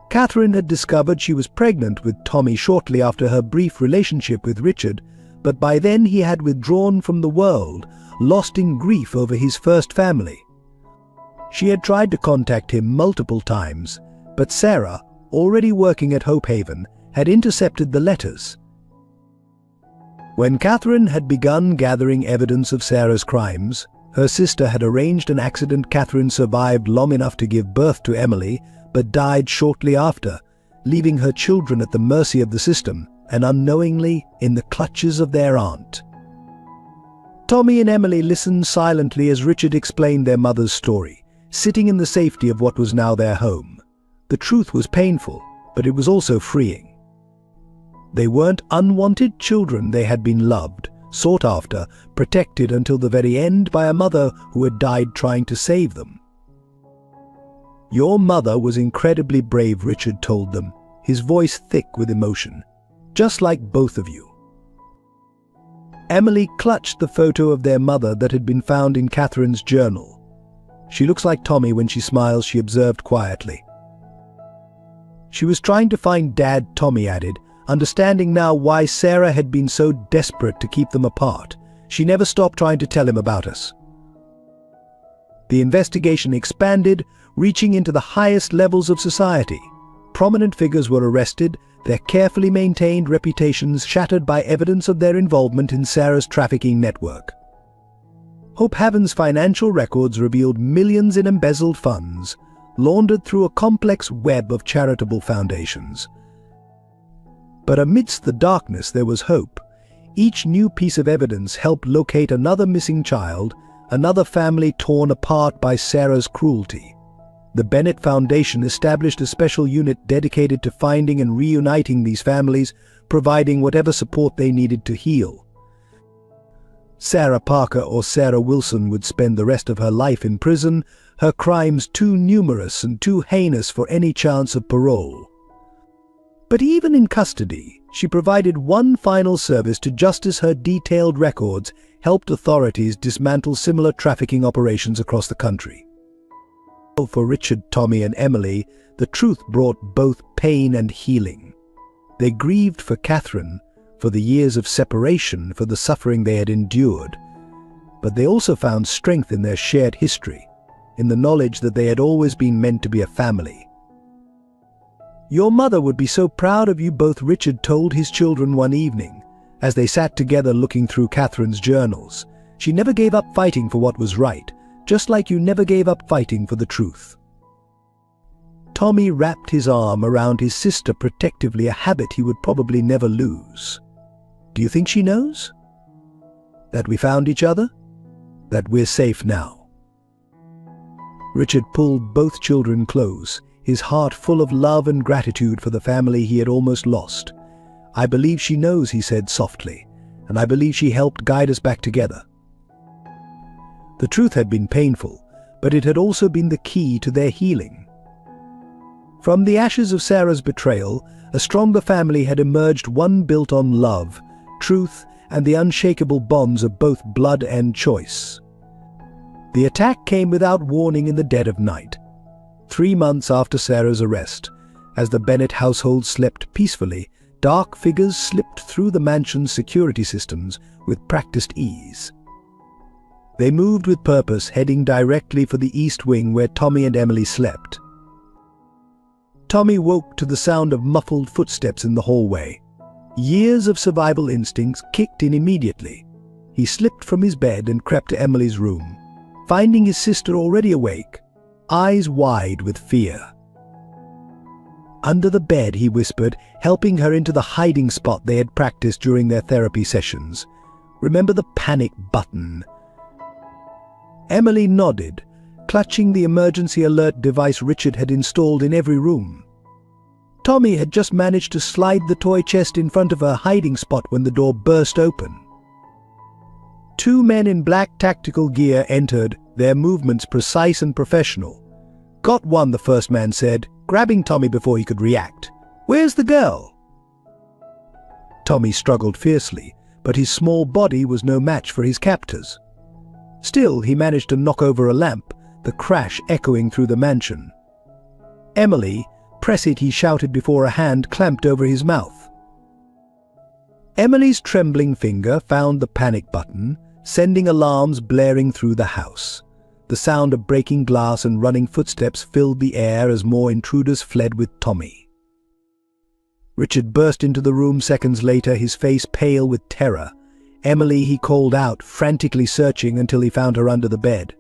[SPEAKER 1] Catherine had discovered she was pregnant with Tommy shortly after her brief relationship with Richard, but by then he had withdrawn from the world, lost in grief over his first family. She had tried to contact him multiple times, but Sarah, already working at Hope Haven, had intercepted the letters. When Catherine had begun gathering evidence of Sarah's crimes, her sister had arranged an accident. Catherine survived long enough to give birth to Emily, but died shortly after, leaving her children at the mercy of the system and unknowingly in the clutches of their aunt. Tommy and Emily listened silently as Richard explained their mother's story, sitting in the safety of what was now their home. The truth was painful, but it was also freeing. They weren't unwanted children. They had been loved, sought after, protected until the very end by a mother who had died trying to save them. "Your mother was incredibly brave," Richard told them, his voice thick with emotion. "Just like both of you." Emily clutched the photo of their mother that had been found in Catherine's journal. "She looks like Tommy when she smiles," she observed quietly. She was trying to find Dad, Tommy added, understanding now why Sarah had been so desperate to keep them apart. She never stopped trying to tell him about us. The investigation expanded, reaching into the highest levels of society. Prominent figures were arrested, their carefully maintained reputations shattered by evidence of their involvement in Sarah's trafficking network. Hope Haven's financial records revealed millions in embezzled funds, laundered through a complex web of charitable foundations. But amidst the darkness there was hope. Each new piece of evidence helped locate another missing child, another family torn apart by Sarah's cruelty. The Bennett Foundation established a special unit dedicated to finding and reuniting these families, providing whatever support they needed to heal. Sarah Parker, or Sarah Wilson, would spend the rest of her life in prison, her crimes too numerous and too heinous for any chance of parole. But even in custody, she provided one final service to justice. Her detailed records helped authorities dismantle similar trafficking operations across the country. For Richard, Tommy, and Emily, the truth brought both pain and healing. They grieved for Catherine, for the years of separation, for the suffering they had endured. But they also found strength in their shared history, in the knowledge that they had always been meant to be a family. "Your mother would be so proud of you both," Richard told his children one evening, as they sat together looking through Catherine's journals. "She never gave up fighting for what was right, just like you never gave up fighting for the truth." Tommy wrapped his arm around his sister protectively, a habit he would probably never lose. "Do you think she knows? That we found each other? That we're safe now?" Richard pulled both children close, his heart full of love and gratitude for the family he had almost lost. "I believe she knows," he said softly, "and I believe she helped guide us back together." The truth had been painful, but it had also been the key to their healing. From the ashes of Sarah's betrayal, a stronger family had emerged, one built on love, truth, and the unshakable bonds of both blood and choice. The attack came without warning in the dead of night. 3 months after Sarah's arrest, as the Bennett household slept peacefully, dark figures slipped through the mansion's security systems with practiced ease. They moved with purpose, heading directly for the East Wing where Tommy and Emily slept. Tommy woke to the sound of muffled footsteps in the hallway. Years of survival instincts kicked in immediately. He slipped from his bed and crept to Emily's room, finding his sister already awake, eyes wide with fear. "Under the bed," he whispered, helping her into the hiding spot they had practiced during their therapy sessions. "Remember the panic button?" Emily nodded, clutching the emergency alert device Richard had installed in every room. Tommy had just managed to slide the toy chest in front of her hiding spot when the door burst open. 2 men in black tactical gear entered, their movements precise and professional. "Got one," the first man said, grabbing Tommy before he could react. "Where's the girl?" Tommy struggled fiercely, but his small body was no match for his captors. Still, he managed to knock over a lamp, the crash echoing through the mansion. "Emily, press it," he shouted before a hand clamped over his mouth. Emily's trembling finger found the panic button, sending alarms blaring through the house. The sound of breaking glass and running footsteps filled the air as more intruders fled with Tommy. Richard burst into the room seconds later, his face pale with terror. "Emily," he called out, frantically searching until he found her under the bed.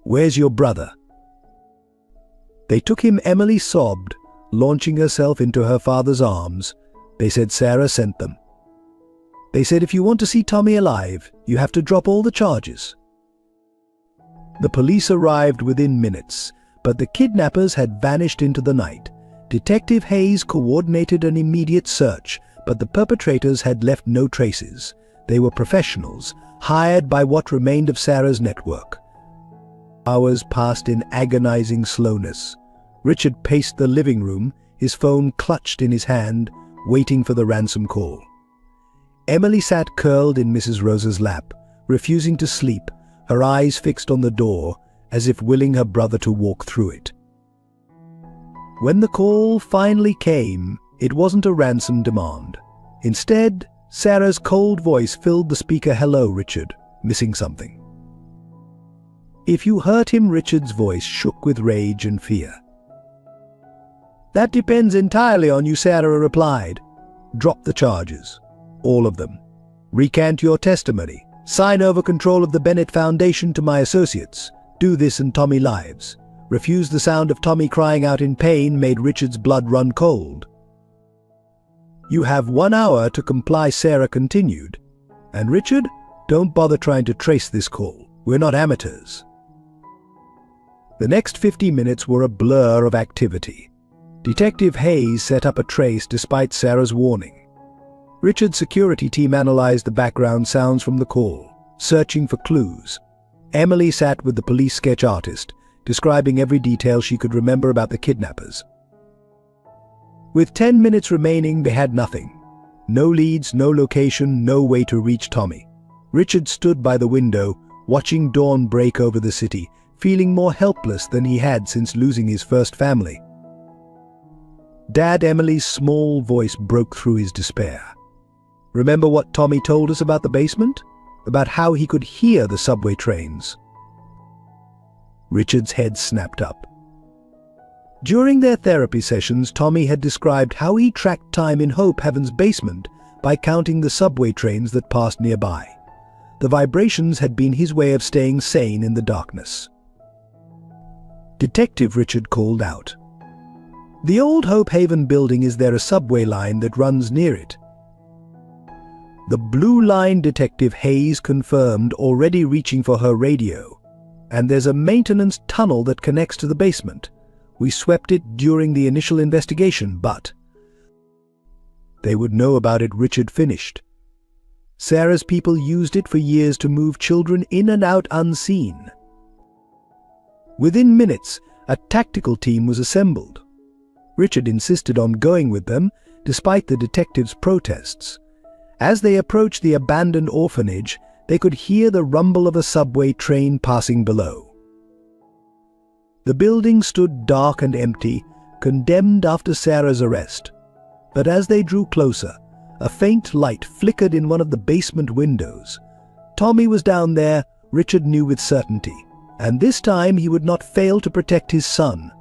[SPEAKER 1] "Where's your brother?" "They took him," Emily sobbed, launching herself into her father's arms. "They said Sarah sent them. They said if you want to see Tommy alive, you have to drop all the charges." The police arrived within minutes, but the kidnappers had vanished into the night. Detective Hayes coordinated an immediate search, but the perpetrators had left no traces. They were professionals, hired by what remained of Sarah's network. Hours passed in agonizing slowness. Richard paced the living room, his phone clutched in his hand, waiting for the ransom call. Emily sat curled in Mrs. Rosa's lap, refusing to sleep, her eyes fixed on the door, as if willing her brother to walk through it. When the call finally came, it wasn't a ransom demand. Instead, Sarah's cold voice filled the speaker. "Hello, Richard. Missing something?" If you hurt him, Richard's voice shook with rage and fear. "That depends entirely on you," Sarah replied. "Drop the charges. All of them. Recant your testimony. Sign over control of the Bennett Foundation to my associates. Do this and Tommy lives." Refuse. The sound of Tommy crying out in pain made Richard's blood run cold. "You have 1 hour to comply," Sarah continued. "And Richard, don't bother trying to trace this call. We're not amateurs." The next 50 minutes were a blur of activity. Detective Hayes set up a trace despite Sarah's warning. Richard's security team analyzed the background sounds from the call, searching for clues. Emily sat with the police sketch artist, describing every detail she could remember about the kidnappers. With 10 minutes remaining, they had nothing. No leads, no location, no way to reach Tommy. Richard stood by the window, watching dawn break over the city, feeling more helpless than he had since losing his first family. "Dad," Emily's small voice broke through his despair. "Remember what Tommy told us about the basement? About how he could hear the subway trains?" Richard's head snapped up. During their therapy sessions, Tommy had described how he tracked time in Hope Heaven's basement by counting the subway trains that passed nearby. The vibrations had been his way of staying sane in the darkness. Detective Richard called out. "The old Hope Haven building, is there a subway line that runs near it?" The blue line, Detective Hayes confirmed, already reaching for her radio. "And there's a maintenance tunnel that connects to the basement. We swept it during the initial investigation, but..." "They would know about it," Richard finished. "Sarah's people used it for years to move children in and out unseen." Within minutes, a tactical team was assembled. Richard insisted on going with them, despite the detectives' protests. As they approached the abandoned orphanage, they could hear the rumble of a subway train passing below. The building stood dark and empty, condemned after Sarah's arrest. But as they drew closer, a faint light flickered in one of the basement windows. Tommy was down there, Richard knew with certainty, and this time he would not fail to protect his son.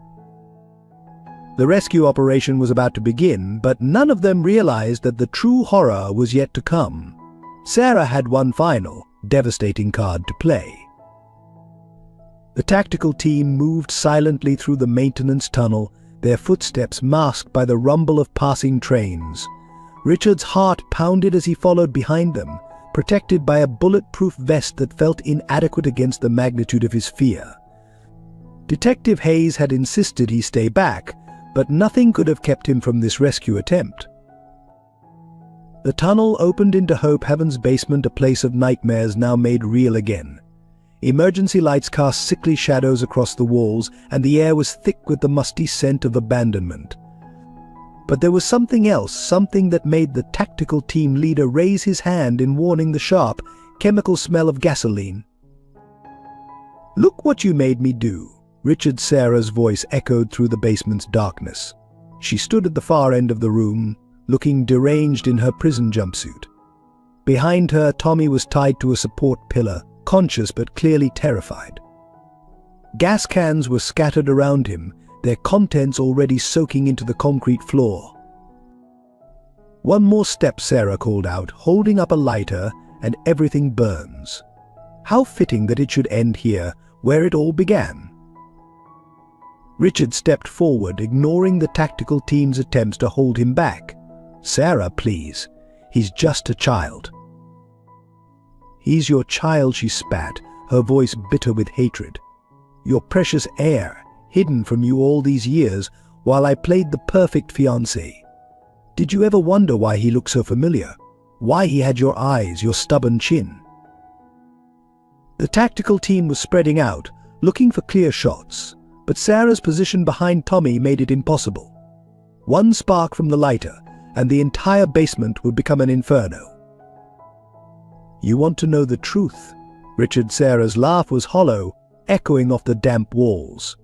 [SPEAKER 1] The rescue operation was about to begin, but none of them realized that the true horror was yet to come. Sarah had one final, devastating card to play. The tactical team moved silently through the maintenance tunnel, their footsteps masked by the rumble of passing trains. Richard's heart pounded as he followed behind them, protected by a bulletproof vest that felt inadequate against the magnitude of his fear. Detective Hayes had insisted he stay back, but nothing could have kept him from this rescue attempt. The tunnel opened into Hope Heaven's basement, a place of nightmares now made real again. Emergency lights cast sickly shadows across the walls, and the air was thick with the musty scent of abandonment. But there was something else, something that made the tactical team leader raise his hand in warning: the sharp, chemical smell of gasoline. "Look what you made me do," Richard Sarah's voice echoed through the basement's darkness. She stood at the far end of the room, looking deranged in her prison jumpsuit. Behind her, Tommy was tied to a support pillar, conscious but clearly terrified. Gas cans were scattered around him, their contents already soaking into the concrete floor. "One more step," Sarah called out, holding up a lighter, "and everything burns." How fitting that it should end here, where it all began. Richard stepped forward, ignoring the tactical team's attempts to hold him back. "Sarah, please. He's just a child." "He's your child," she spat, her voice bitter with hatred. "Your precious heir, hidden from you all these years while I played the perfect fiancé. Did you ever wonder why he looked so familiar? Why he had your eyes, your stubborn chin?" The tactical team was spreading out, looking for clear shots, but Sarah's position behind Tommy made it impossible. One spark from the lighter, and the entire basement would become an inferno. "You want to know the truth?" Richard Sarah's laugh was hollow, echoing off the damp walls.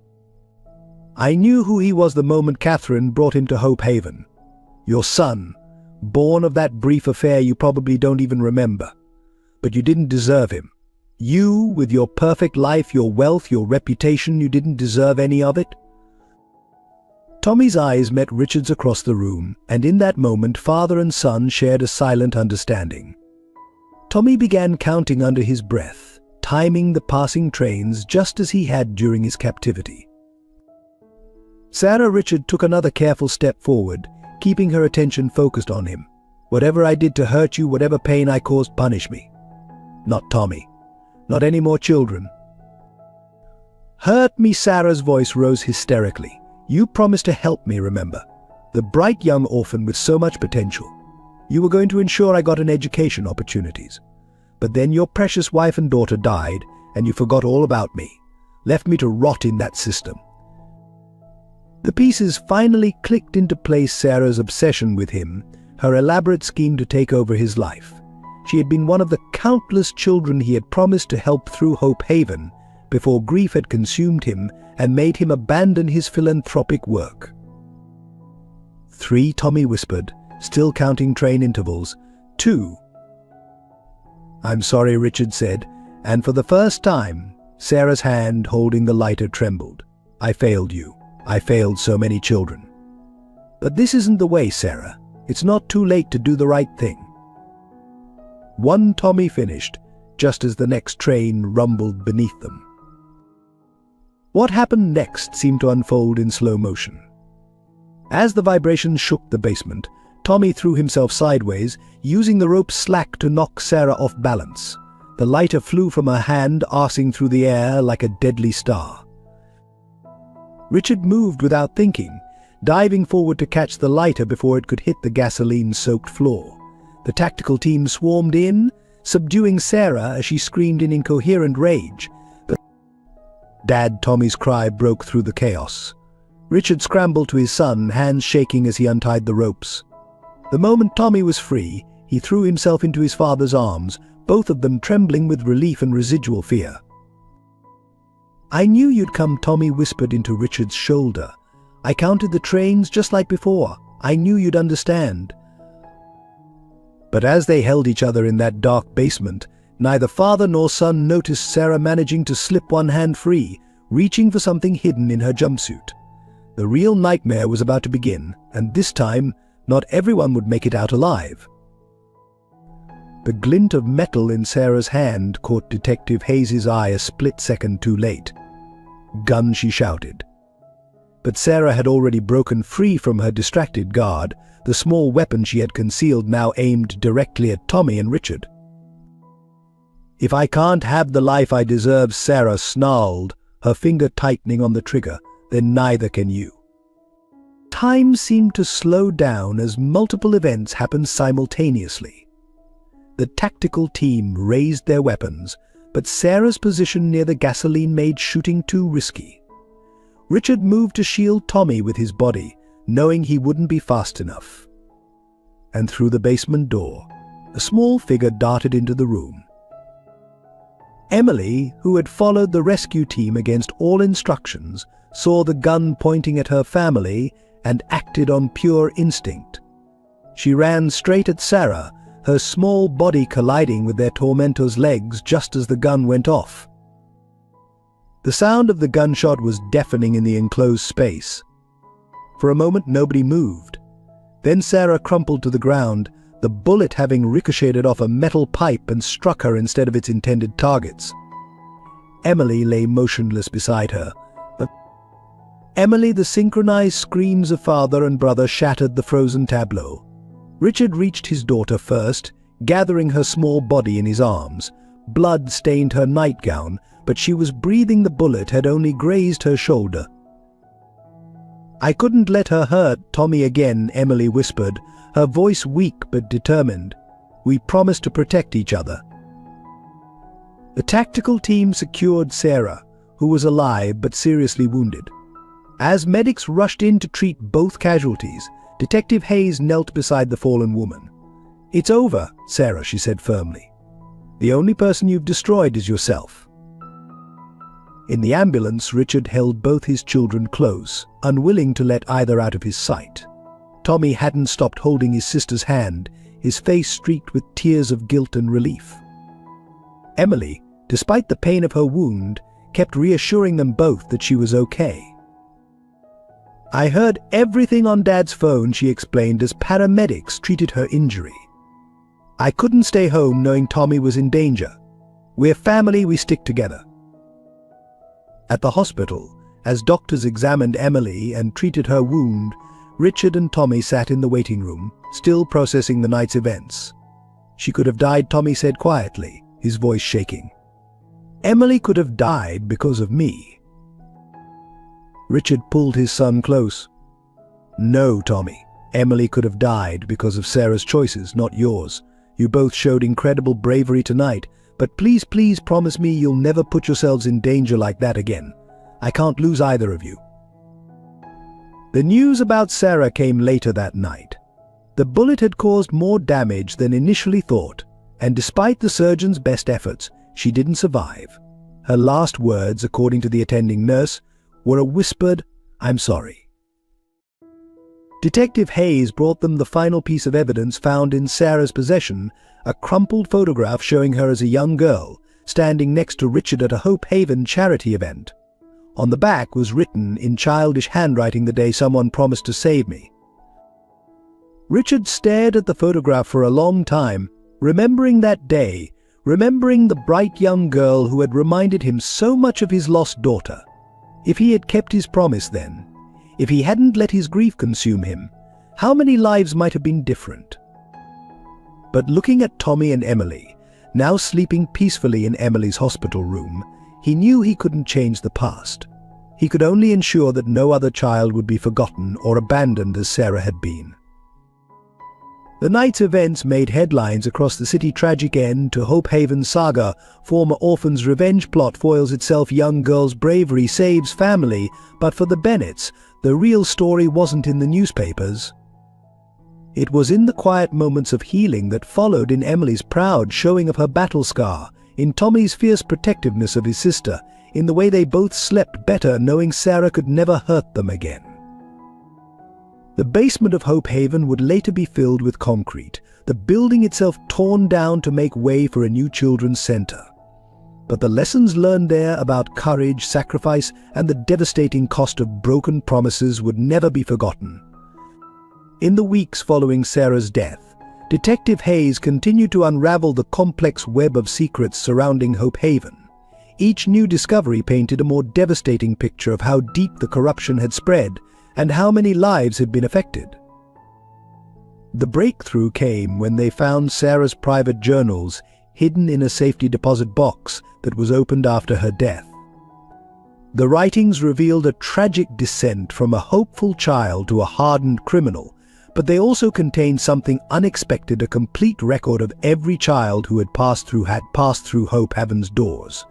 [SPEAKER 1] "I knew who he was the moment Catherine brought him to Hope Haven. Your son, born of that brief affair you probably don't even remember. But you didn't deserve him. You, with your perfect life, your wealth, your reputation, you didn't deserve any of it. Tommy's eyes met Richard's across the room, and in that moment father and son shared a silent understanding. Tommy began counting under his breath, timing the passing trains just as he had during his captivity. Sarah Richard took another careful step forward, keeping her attention focused on him. Whatever I did to hurt you, whatever pain I caused, punish me. Not Tommy. Not any more children. Hurt me, Sarah's voice rose hysterically. You promised to help me, remember? The bright young orphan with so much potential. You were going to ensure I got an education opportunities. But then your precious wife and daughter died, and you forgot all about me. Left me to rot in that system. The pieces finally clicked into place. Sarah's obsession with him, her elaborate scheme to take over his life. She had been one of the countless children he had promised to help through Hope Haven before grief had consumed him and made him abandon his philanthropic work. 3, Tommy whispered, still counting train intervals. 2. I'm sorry, Richard said, and for the first time, Sarah's hand holding the lighter trembled. I failed you. I failed so many children. But this isn't the way, Sarah. It's not too late to do the right thing. 1, Tommy finished, just as the next train rumbled beneath them. What happened next seemed to unfold in slow motion. As the vibrations shook the basement, Tommy threw himself sideways, using the rope's slack to knock Sarah off balance. The lighter flew from her hand, arsing through the air like a deadly star. Richard moved without thinking, diving forward to catch the lighter before it could hit the gasoline-soaked floor. The tactical team swarmed in, subduing Sarah as she screamed in incoherent rage. But Dad, Tommy's cry broke through the chaos. Richard scrambled to his son, hands shaking as he untied the ropes. The moment Tommy was free, he threw himself into his father's arms, both of them trembling with relief and residual fear. I knew you'd come, Tommy whispered into Richard's shoulder. I counted the trains just like before. I knew you'd understand. But as they held each other in that dark basement, neither father nor son noticed Sarah managing to slip one hand free, reaching for something hidden in her jumpsuit. The real nightmare was about to begin, and this time, not everyone would make it out alive. The glint of metal in Sarah's hand caught Detective Hayes' eye a split second too late. Gun, she shouted. But Sarah had already broken free from her distracted guard, the small weapon she had concealed now aimed directly at Tommy and Richard. If I can't have the life I deserve, Sarah snarled, her finger tightening on the trigger, then neither can you. Time seemed to slow down as multiple events happened simultaneously. The tactical team raised their weapons, but Sarah's position near the gasoline made shooting too risky. Richard moved to shield Tommy with his body, knowing he wouldn't be fast enough. And through the basement door, a small figure darted into the room. Emily, who had followed the rescue team against all instructions, saw the gun pointing at her family and acted on pure instinct. She ran straight at Sarah, her small body colliding with their tormentor's legs just as the gun went off. The sound of the gunshot was deafening in the enclosed space. For a moment nobody moved. Then Sarah crumpled to the ground, the bullet having ricocheted off a metal pipe and struck her instead of its intended targets. Emily lay motionless beside her. The synchronized screams of father and brother shattered the frozen tableau. Richard reached his daughter first, gathering her small body in his arms. Blood stained her nightgown, but she was breathing. The bullet had only grazed her shoulder. I couldn't let her hurt Tommy again, Emily whispered, her voice weak but determined. We promised to protect each other. The tactical team secured Sarah, who was alive but seriously wounded. As medics rushed in to treat both casualties, Detective Hayes knelt beside the fallen woman. It's over, Sarah, she said firmly. The only person you've destroyed is yourself. In the ambulance, Richard held both his children close, unwilling to let either out of his sight. Tommy hadn't stopped holding his sister's hand, his face streaked with tears of guilt and relief. Emily, despite the pain of her wound, kept reassuring them both that she was okay. "I heard everything on Dad's phone," she explained, as paramedics treated her injury. "I couldn't stay home knowing Tommy was in danger. We're family, we stick together." At the hospital, as doctors examined Emily and treated her wound, Richard and Tommy sat in the waiting room, still processing the night's events. "She could have died," Tommy said quietly, his voice shaking. "Emily could have died because of me." Richard pulled his son close. "No, Tommy. Emily could have died because of Sarah's choices, not yours. You both showed incredible bravery tonight, but please promise me you'll never put yourselves in danger like that again. I can't lose either of you." The news about Sarah came later that night. The bullet had caused more damage than initially thought, and despite the surgeon's best efforts, she didn't survive. Her last words, according to the attending nurse, were a whispered, "I'm sorry." Detective Hayes brought them the final piece of evidence found in Sarah's possession, a crumpled photograph showing her as a young girl, standing next to Richard at a Hope Haven charity event. On the back was written in childish handwriting, "The day someone promised to save me." Richard stared at the photograph for a long time, remembering that day, remembering the bright young girl who had reminded him so much of his lost daughter. If he had kept his promise then, if he hadn't let his grief consume him, how many lives might have been different? But looking at Tommy and Emily, now sleeping peacefully in Emily's hospital room, he knew he couldn't change the past. He could only ensure that no other child would be forgotten or abandoned as Sarah had been. The night's events made headlines across the city. Tragic end to Hope Haven saga. Former orphan's revenge plot foils itself. Young girl's bravery saves family. But for the Bennetts, the real story wasn't in the newspapers. It was in the quiet moments of healing that followed, in Emily's proud showing of her battle scar, in Tommy's fierce protectiveness of his sister, in the way they both slept better knowing Sarah could never hurt them again. The basement of Hope Haven would later be filled with concrete, the building itself torn down to make way for a new children's center. But the lessons learned there about courage, sacrifice, and the devastating cost of broken promises would never be forgotten. In the weeks following Sarah's death, Detective Hayes continued to unravel the complex web of secrets surrounding Hope Haven. Each new discovery painted a more devastating picture of how deep the corruption had spread and how many lives had been affected. The breakthrough came when they found Sarah's private journals hidden in a safety deposit box that was opened after her death. The writings revealed a tragic descent from a hopeful child to a hardened criminal, but they also contained something unexpected, a complete record of every child who had passed through Hope Haven's doors.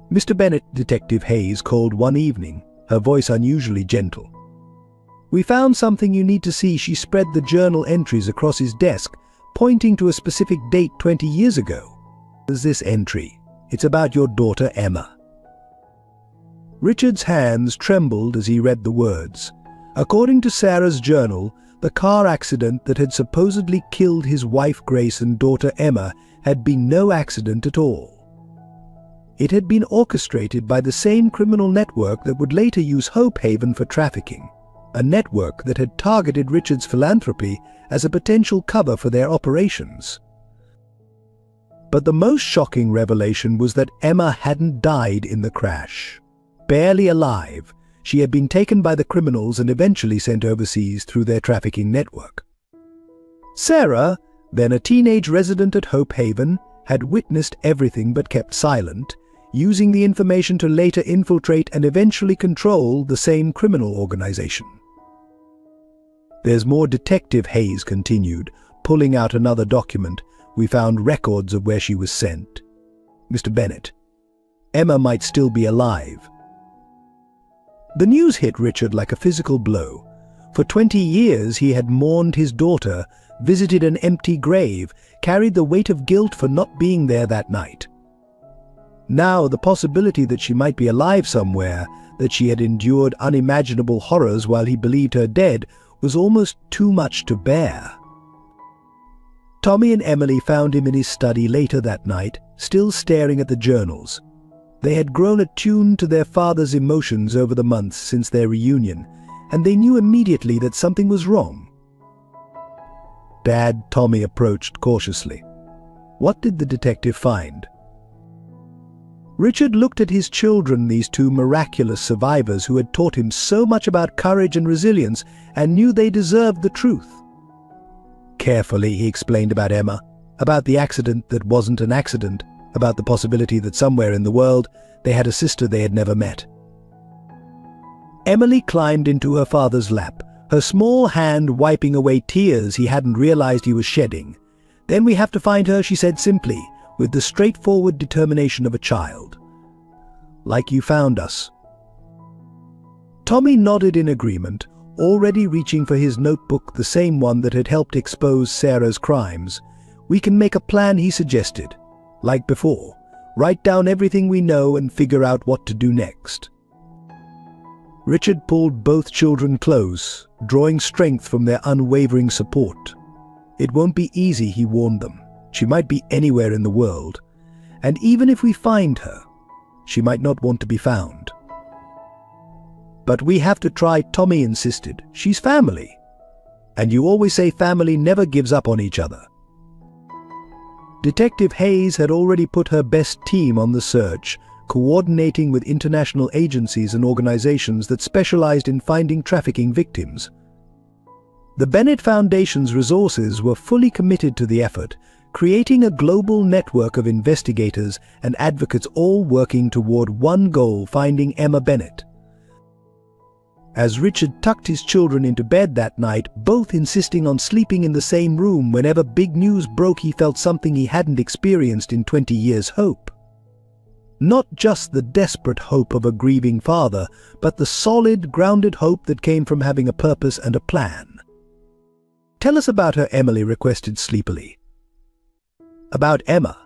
[SPEAKER 1] Mr. Bennett, Detective Hayes called one evening, her voice unusually gentle. "We found something you need to see." She spread the journal entries across his desk, pointing to a specific date 20 years ago. "There's this entry. It's about your daughter Emma." Richard's hands trembled as he read the words. According to Sarah's journal, the car accident that had supposedly killed his wife Grace and daughter Emma had been no accident at all. It had been orchestrated by the same criminal network that would later use Hope Haven for trafficking, a network that had targeted Richard's philanthropy as a potential cover for their operations. But the most shocking revelation was that Emma hadn't died in the crash. Barely alive, she had been taken by the criminals and eventually sent overseas through their trafficking network. Sarah, then a teenage resident at Hope Haven, had witnessed everything but kept silent, using the information to later infiltrate and eventually control the same criminal organization. "There's more," Detective Hayes continued, pulling out another document. "We found records of where she was sent. Mr. Bennett, Emma might still be alive." The news hit Richard like a physical blow. For 20 years he had mourned his daughter, visited an empty grave, carried the weight of guilt for not being there that night. Now the possibility that she might be alive somewhere, that she had endured unimaginable horrors while he believed her dead, was almost too much to bear. Tommy and Emily found him in his study later that night, still staring at the journals. They had grown attuned to their father's emotions over the months since their reunion, and they knew immediately that something was wrong. "Dad," Tommy approached cautiously. What did the detective find? Richard looked at his children, these two miraculous survivors who had taught him so much about courage and resilience, and knew they deserved the truth. Carefully, he explained about Emma, about the accident that wasn't an accident, about the possibility that somewhere in the world they had a sister they had never met. Emily climbed into her father's lap, her small hand wiping away tears he hadn't realized he was shedding. "Then we have to find her," she said simply, with the straightforward determination of a child. "Like you found us." Tommy nodded in agreement, already reaching for his notebook, the same one that had helped expose Sarah's crimes. "We can make a plan," he suggested. "Like before, write down everything we know and figure out what to do next." Richard pulled both children close, drawing strength from their unwavering support. "It won't be easy," he warned them. "She might be anywhere in the world. And even if we find her, she might not want to be found." "But we have to try," Tommy insisted. "She's family. And you always say family never gives up on each other." Detective Hayes had already put her best team on the search, coordinating with international agencies and organizations that specialized in finding trafficking victims. The Bennett Foundation's resources were fully committed to the effort, creating a global network of investigators and advocates all working toward one goal: finding Emma Bennett. As Richard tucked his children into bed that night, both insisting on sleeping in the same room, whenever big news broke, he felt something he hadn't experienced in 20 years: hope. Not just the desperate hope of a grieving father, but the solid, grounded hope that came from having a purpose and a plan. "Tell us about her," Emily requested sleepily. "About Emma."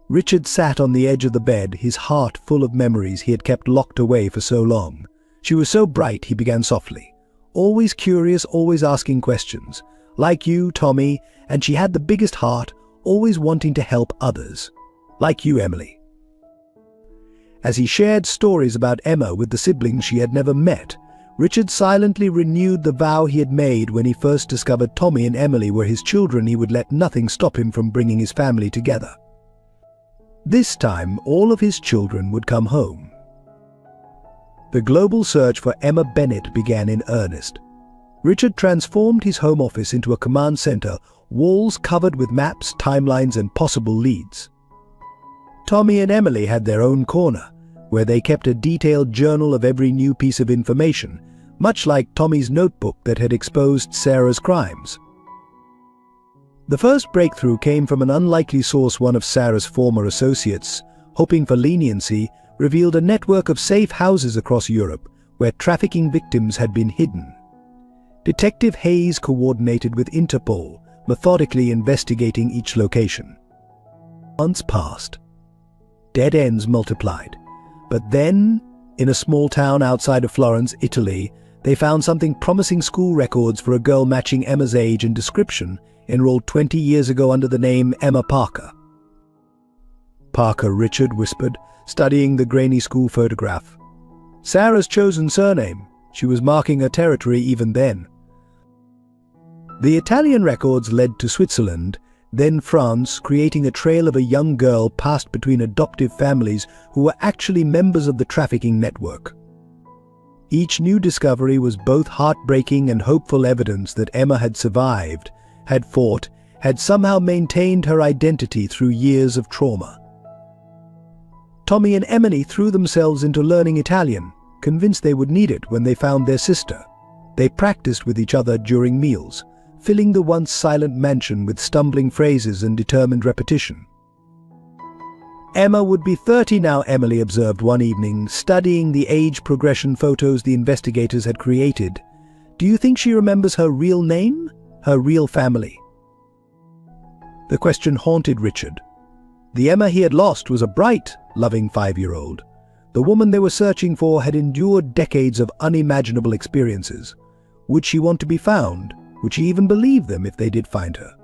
[SPEAKER 1] Richard sat on the edge of the bed, his heart full of memories he had kept locked away for so long. "She was so bright," he began softly. "Always curious, always asking questions. Like you, Tommy, and she had the biggest heart, always wanting to help others. Like you, Emily." As he shared stories about Emma with the siblings she had never met, Richard silently renewed the vow he had made when he first discovered Tommy and Emily were his children. He would let nothing stop him from bringing his family together. This time, all of his children would come home. The global search for Emma Bennett began in earnest. Richard transformed his home office into a command center, walls covered with maps, timelines, and possible leads. Tommy and Emily had their own corner, where they kept a detailed journal of every new piece of information, much like Tommy's notebook that had exposed Sarah's crimes. The first breakthrough came from an unlikely source. One of Sarah's former associates, hoping for leniency, revealed a network of safe houses across Europe where trafficking victims had been hidden. Detective Hayes coordinated with Interpol, methodically investigating each location. Months passed. Dead ends multiplied. But then, in a small town outside of Florence, Italy, they found something promising: school records for a girl matching Emma's age and description, enrolled 20 years ago under the name Emma Parker. "Parker," Richard whispered, studying the grainy school photograph. "Sarah's chosen surname. She was marking her territory even then." The Italian records led to Switzerland, then France, creating a trail of a young girl passed between adoptive families who were actually members of the trafficking network. Each new discovery was both heartbreaking and hopeful evidence that Emma had survived, had fought, had somehow maintained her identity through years of trauma. Tommy and Emily threw themselves into learning Italian, convinced they would need it when they found their sister. They practiced with each other during meals, filling the once silent mansion with stumbling phrases and determined repetition. "Emma would be 30 now," Emily observed one evening, studying the age progression photos the investigators had created. "Do you think she remembers her real name? Her real family?" The question haunted Richard. The Emma he had lost was a bright, loving 5-year-old. The woman they were searching for had endured decades of unimaginable experiences. Would she want to be found? Would she even believe them if they did find her?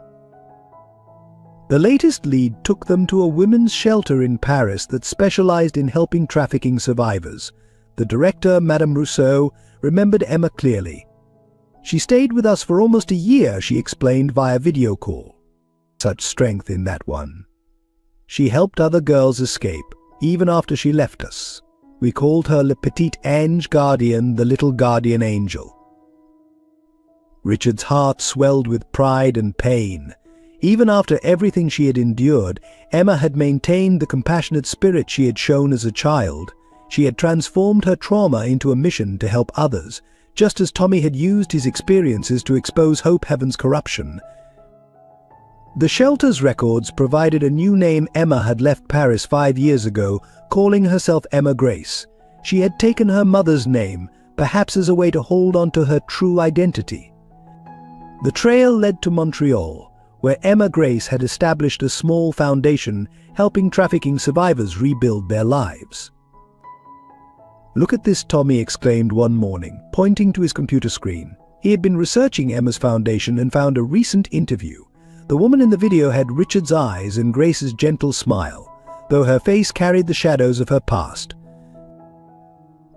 [SPEAKER 1] The latest lead took them to a women's shelter in Paris that specialized in helping trafficking survivors. The director, Madame Rousseau, remembered Emma clearly. "She stayed with us for almost a year," she explained via video call. Such strength in that one. "She helped other girls escape, even after she left us. We called her Le Petit Ange Gardien, the little guardian angel." Richard's heart swelled with pride and pain. Even after everything she had endured, Emma had maintained the compassionate spirit she had shown as a child. She had transformed her trauma into a mission to help others, just as Tommy had used his experiences to expose Hope Heaven's corruption. The shelter's records provided a new name. Emma had left Paris 5 years ago, calling herself Emma Grace. She had taken her mother's name, perhaps as a way to hold on to her true identity. The trail led to Montreal, where Emma Grace had established a small foundation helping trafficking survivors rebuild their lives. "Look at this," Tommy exclaimed one morning, pointing to his computer screen. He had been researching Emma's foundation and found a recent interview. The woman in the video had Richard's eyes and Grace's gentle smile, though her face carried the shadows of her past.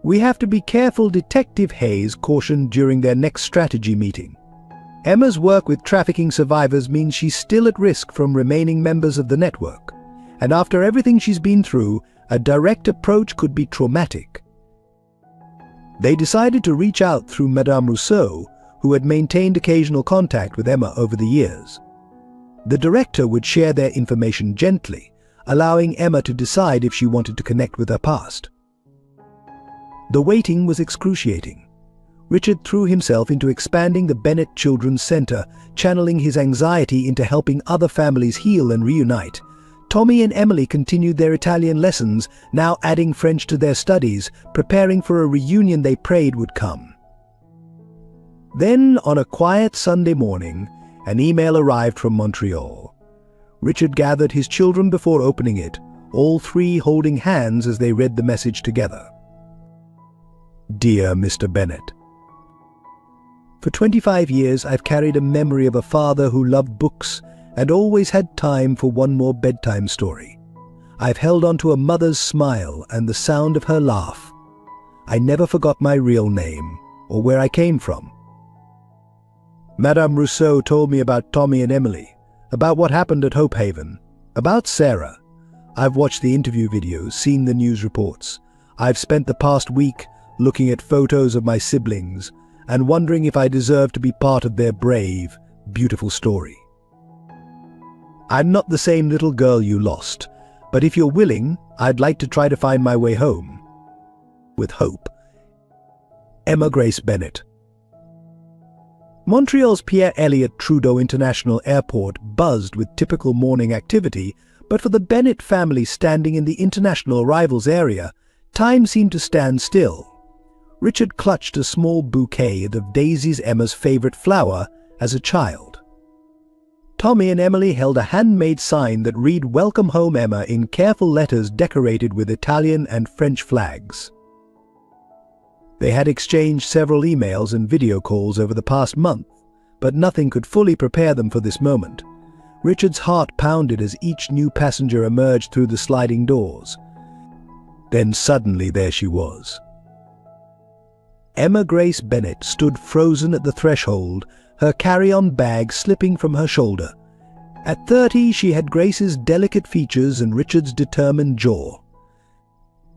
[SPEAKER 1] "We have to be careful," Detective Hayes cautioned during their next strategy meeting. "Emma's work with trafficking survivors means she's still at risk from remaining members of the network. And after everything she's been through, a direct approach could be traumatic." They decided to reach out through Madame Rousseau, who had maintained occasional contact with Emma over the years. The director would share their information gently, allowing Emma to decide if she wanted to connect with her past. The waiting was excruciating. Richard threw himself into expanding the Bennett Children's Center, channeling his anxiety into helping other families heal and reunite. Tommy and Emily continued their Italian lessons, now adding French to their studies, preparing for a reunion they prayed would come. Then, on a quiet Sunday morning, an email arrived from Montreal. Richard gathered his children before opening it, all three holding hands as they read the message together. "Dear Mr. Bennett, for 25 years I've carried a memory of a father who loved books and always had time for one more bedtime story. I've held on to a mother's smile and the sound of her laugh. I never forgot my real name or where I came from. Madame Rousseau told me about Tommy and Emily, about what happened at Hope Haven, about Sarah. I've watched the interview videos, seen the news reports. I've spent the past week looking at photos of my siblings and wondering if I deserve to be part of their brave, beautiful story. I'm not the same little girl you lost, but if you're willing, I'd like to try to find my way home. With hope. Emma Grace Bennett." Montreal's Pierre Elliott Trudeau International Airport buzzed with typical morning activity, but for the Bennett family standing in the international arrivals area, time seemed to stand still. Richard clutched a small bouquet of daisies, Emma's favorite flower, as a child. Tommy and Emily held a handmade sign that read "Welcome Home, Emma" in careful letters decorated with Italian and French flags. They had exchanged several emails and video calls over the past month, but nothing could fully prepare them for this moment. Richard's heart pounded as each new passenger emerged through the sliding doors. Then suddenly there she was. Emma Grace Bennett stood frozen at the threshold, her carry-on bag slipping from her shoulder. At 30, she had Grace's delicate features and Richard's determined jaw.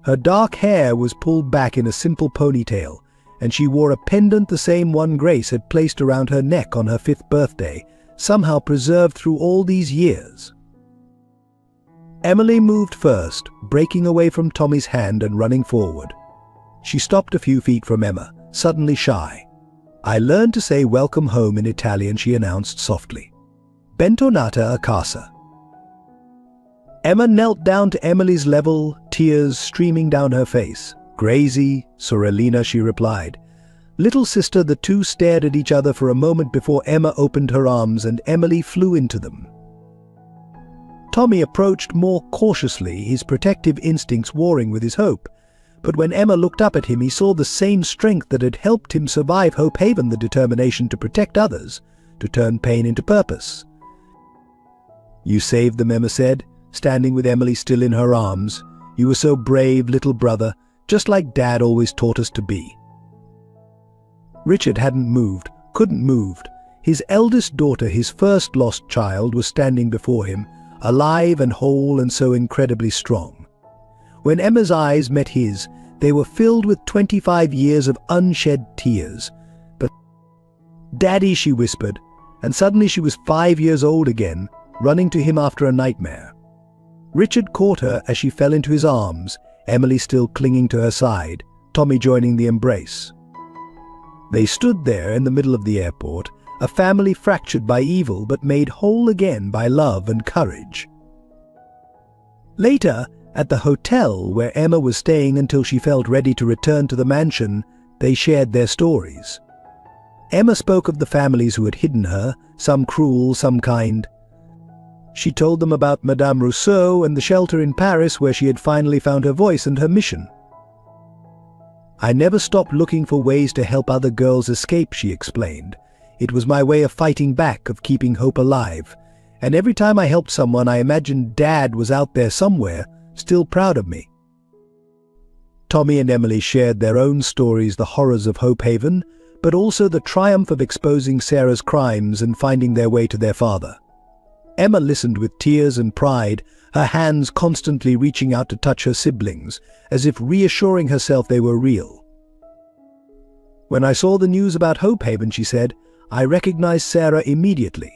[SPEAKER 1] Her dark hair was pulled back in a simple ponytail, and she wore a pendant the same one Grace had placed around her neck on her 5th birthday, somehow preserved through all these years. Emily moved first, breaking away from Tommy's hand and running forward. She stopped a few feet from Emma, suddenly shy. "I learned to say welcome home in Italian," she announced softly. "Bentornata a casa." Emma knelt down to Emily's level, tears streaming down her face. "Gracie, Sorellina," she replied. "Little sister." The two stared at each other for a moment before Emma opened her arms and Emily flew into them. Tommy approached more cautiously, his protective instincts warring with his hope. But when Emma looked up at him, he saw the same strength that had helped him survive Hope Haven, the determination to protect others, to turn pain into purpose. "You saved them," Emma said, standing with Emily still in her arms. "You were so brave, little brother, just like Dad always taught us to be." Richard hadn't moved, couldn't move. His eldest daughter, his first lost child, was standing before him, alive and whole and so incredibly strong. When Emma's eyes met his, they were filled with 25 years of unshed tears. "But Daddy," she whispered, and suddenly she was 5 years old again, running to him after a nightmare. Richard caught her as she fell into his arms, Emily still clinging to her side, Tommy joining the embrace. They stood there in the middle of the airport, a family fractured by evil but made whole again by love and courage. Later, at the hotel where Emma was staying until she felt ready to return to the mansion, they shared their stories. Emma spoke of the families who had hidden her, some cruel, some kind. She told them about Madame Rousseau and the shelter in Paris where she had finally found her voice and her mission. "I never stopped looking for ways to help other girls escape," she explained. "It was my way of fighting back, of keeping hope alive. And every time I helped someone, I imagined Dad was out there somewhere, still proud of me." Tommy and Emily shared their own stories, the horrors of Hope Haven, but also the triumph of exposing Sarah's crimes and finding their way to their father. Emma listened with tears and pride, her hands constantly reaching out to touch her siblings, as if reassuring herself they were real. "When I saw the news about Hope Haven," she said, "I recognized Sarah immediately.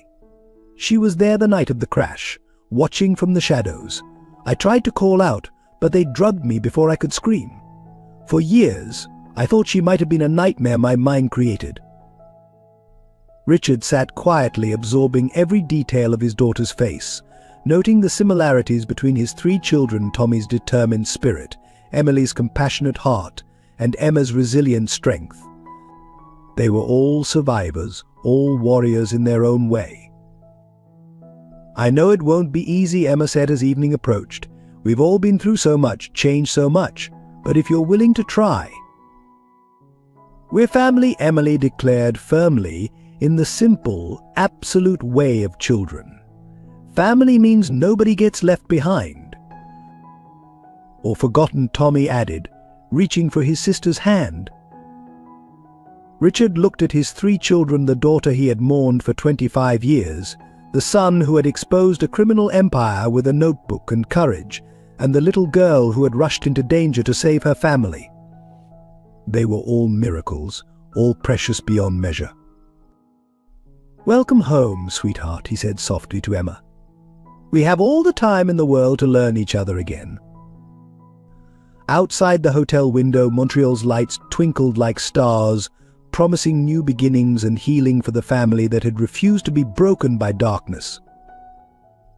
[SPEAKER 1] She was there the night of the crash, watching from the shadows. I tried to call out, but they drugged me before I could scream. For years, I thought she might have been a nightmare my mind created." Richard sat quietly, absorbing every detail of his daughter's face, noting the similarities between his 3 children, Tommy's determined spirit, Emily's compassionate heart, and Emma's resilient strength. They were all survivors, all warriors in their own way. "I know it won't be easy," Emma said as evening approached. "We've all been through so much, changed so much, but if you're willing to try..." "We're family," Emily declared firmly, in the simple, absolute way of children. "Family means nobody gets left behind." Or forgotten, Tommy added, reaching for his sister's hand. Richard looked at his 3 children, the daughter he had mourned for 25 years, the son who had exposed a criminal empire with a notebook and courage, and the little girl who had rushed into danger to save her family. They were all miracles, all precious beyond measure. "Welcome home, sweetheart," he said softly to Emma. "We have all the time in the world to learn each other again." Outside the hotel window, Montreal's lights twinkled like stars, promising new beginnings and healing for the family that had refused to be broken by darkness.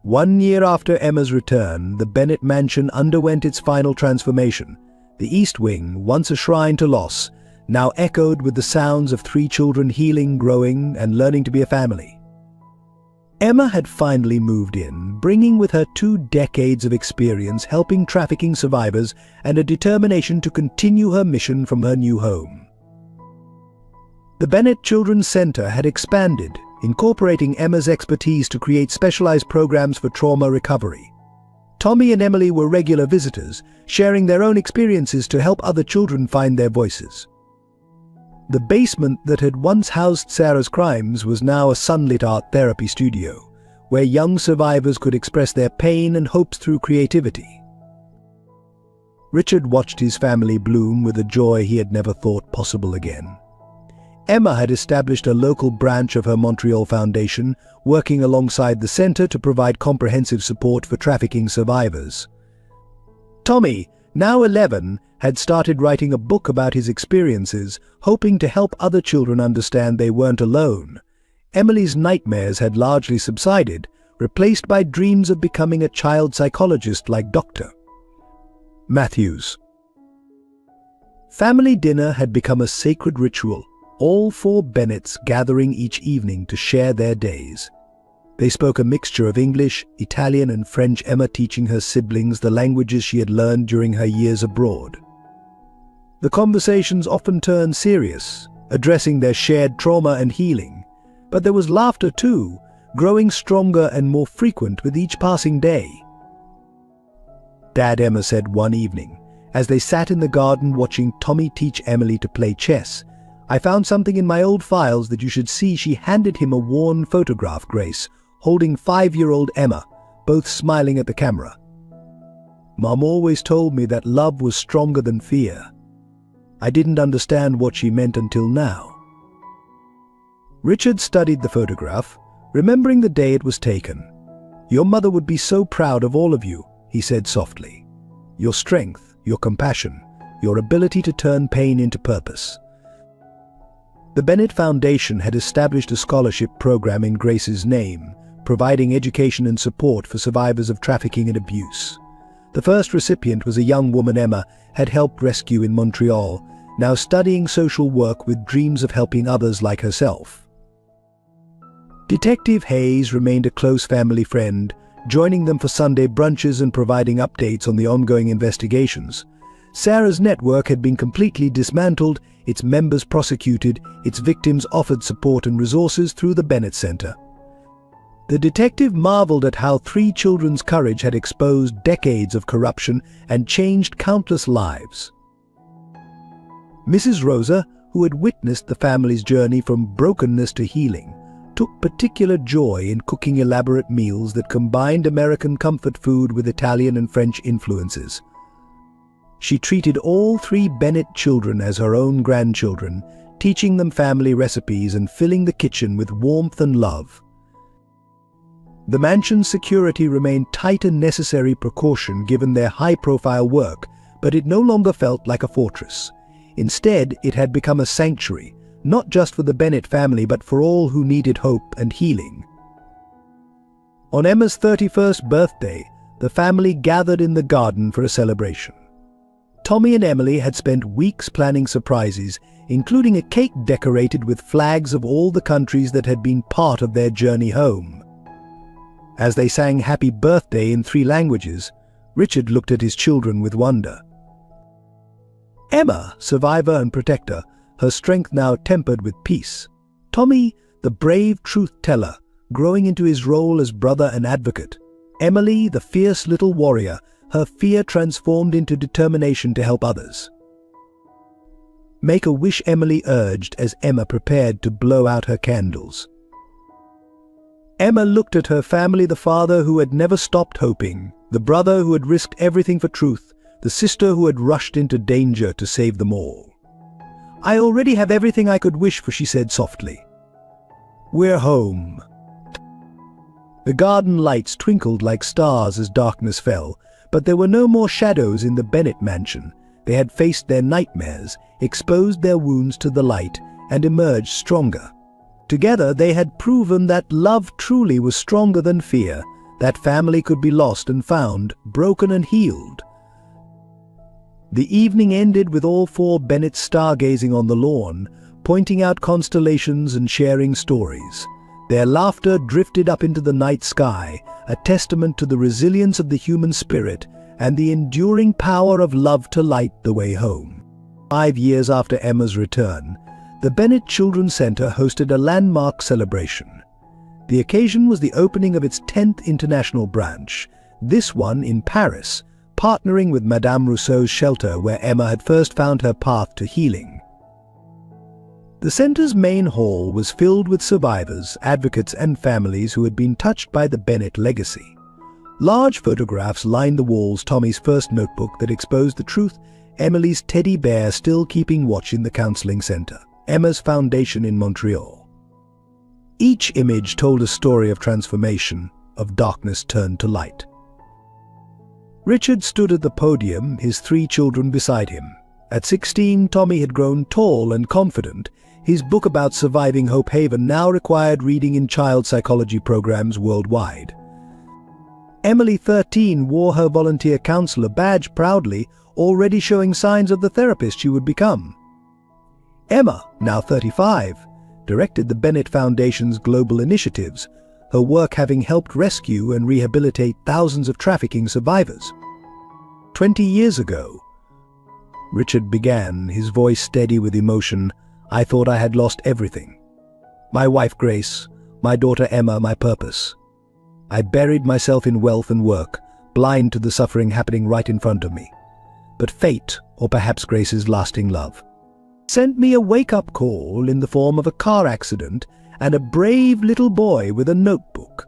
[SPEAKER 1] 1 year after Emma's return, the Bennett mansion underwent its final transformation. The East Wing, once a shrine to loss, now echoed with the sounds of 3 children healing, growing, and learning to be a family. Emma had finally moved in, bringing with her 2 decades of experience helping trafficking survivors and a determination to continue her mission from her new home. The Bennett Children's Center had expanded, incorporating Emma's expertise to create specialized programs for trauma recovery. Tommy and Emily were regular visitors, sharing their own experiences to help other children find their voices. The basement that had once housed Sarah's crimes was now a sunlit art therapy studio, where young survivors could express their pain and hopes through creativity. Richard watched his family bloom with a joy he had never thought possible again. Emma had established a local branch of her Montreal Foundation, working alongside the center to provide comprehensive support for trafficking survivors. Tommy, now 11, had started writing a book about his experiences, hoping to help other children understand they weren't alone. Emily's nightmares had largely subsided, replaced by dreams of becoming a child psychologist like Dr. Matthews. Family dinner had become a sacred ritual, all 4 Bennetts gathering each evening to share their days. They spoke a mixture of English, Italian, and French, Emma teaching her siblings the languages she had learned during her years abroad. The conversations often turned serious, addressing their shared trauma and healing. But there was laughter too, growing stronger and more frequent with each passing day. Dad, Emma said one evening, as they sat in the garden watching Tommy teach Emily to play chess, "I found something in my old files that you should see." She handed him a worn photograph, Grace, holding 5-year-old Emma, both smiling at the camera. "Mom always told me that love was stronger than fear. I didn't understand what she meant until now." Richard studied the photograph, remembering the day it was taken. "Your mother would be so proud of all of you," he said softly. "Your strength, your compassion, your ability to turn pain into purpose." The Bennett Foundation had established a scholarship program in Grace's name, providing education and support for survivors of trafficking and abuse. The first recipient was a young woman Emma had helped rescue in Montreal, now studying social work with dreams of helping others like herself. Detective Hayes remained a close family friend, joining them for Sunday brunches and providing updates on the ongoing investigations. Sarah's network had been completely dismantled, its members prosecuted, its victims offered support and resources through the Bennett Center. The detective marveled at how 3 children's courage had exposed decades of corruption and changed countless lives. Mrs. Rosa, who had witnessed the family's journey from brokenness to healing, took particular joy in cooking elaborate meals that combined American comfort food with Italian and French influences. She treated all 3 Bennett children as her own grandchildren, teaching them family recipes and filling the kitchen with warmth and love. The mansion's security remained tight, a necessary precaution given their high-profile work, but it no longer felt like a fortress. Instead, it had become a sanctuary, not just for the Bennett family but for all who needed hope and healing. On Emma's 31st birthday, the family gathered in the garden for a celebration. Tommy and Emily had spent weeks planning surprises, including a cake decorated with flags of all the countries that had been part of their journey home. As they sang Happy Birthday in 3 languages, Richard looked at his children with wonder. Emma, survivor and protector, her strength now tempered with peace. Tommy, the brave truth-teller, growing into his role as brother and advocate. Emily, the fierce little warrior, her fear transformed into determination to help others. "Make a wish," Emily urged as Emma prepared to blow out her candles. Emma looked at her family, the father who had never stopped hoping, the brother who had risked everything for truth, the sister who had rushed into danger to save them all. "I already have everything I could wish for," she said softly. "We're home." The garden lights twinkled like stars as darkness fell, but there were no more shadows in the Bennett mansion. They had faced their nightmares, exposed their wounds to the light, and emerged stronger. Together they had proven that love truly was stronger than fear, that family could be lost and found, broken and healed. The evening ended with all 4 Bennetts stargazing on the lawn, pointing out constellations and sharing stories. Their laughter drifted up into the night sky, a testament to the resilience of the human spirit and the enduring power of love to light the way home. 5 years after Emma's return, the Bennett Children's Center hosted a landmark celebration. The occasion was the opening of its 10th international branch, this one in Paris, partnering with Madame Rousseau's shelter where Emma had first found her path to healing. The center's main hall was filled with survivors, advocates and families who had been touched by the Bennett legacy. Large photographs lined the walls, Tommy's first notebook that exposed the truth, Emily's teddy bear still keeping watch in the counseling center, Emma's foundation in Montreal. Each image told a story of transformation, of darkness turned to light. Richard stood at the podium, his 3 children beside him. At 16, Tommy had grown tall and confident. His book about surviving Hope Haven now required reading in child psychology programs worldwide. Emily, 13, wore her volunteer counselor badge proudly, already showing signs of the therapist she would become. Emma, now 35, directed the Bennett Foundation's global initiatives, her work having helped rescue and rehabilitate thousands of trafficking survivors. 20 years ago, Richard began, his voice steady with emotion. "I thought I had lost everything. My wife Grace, my daughter Emma, my purpose. I buried myself in wealth and work, blind to the suffering happening right in front of me. But fate, or perhaps Grace's lasting love, sent me a wake-up call in the form of a car accident and a brave little boy with a notebook."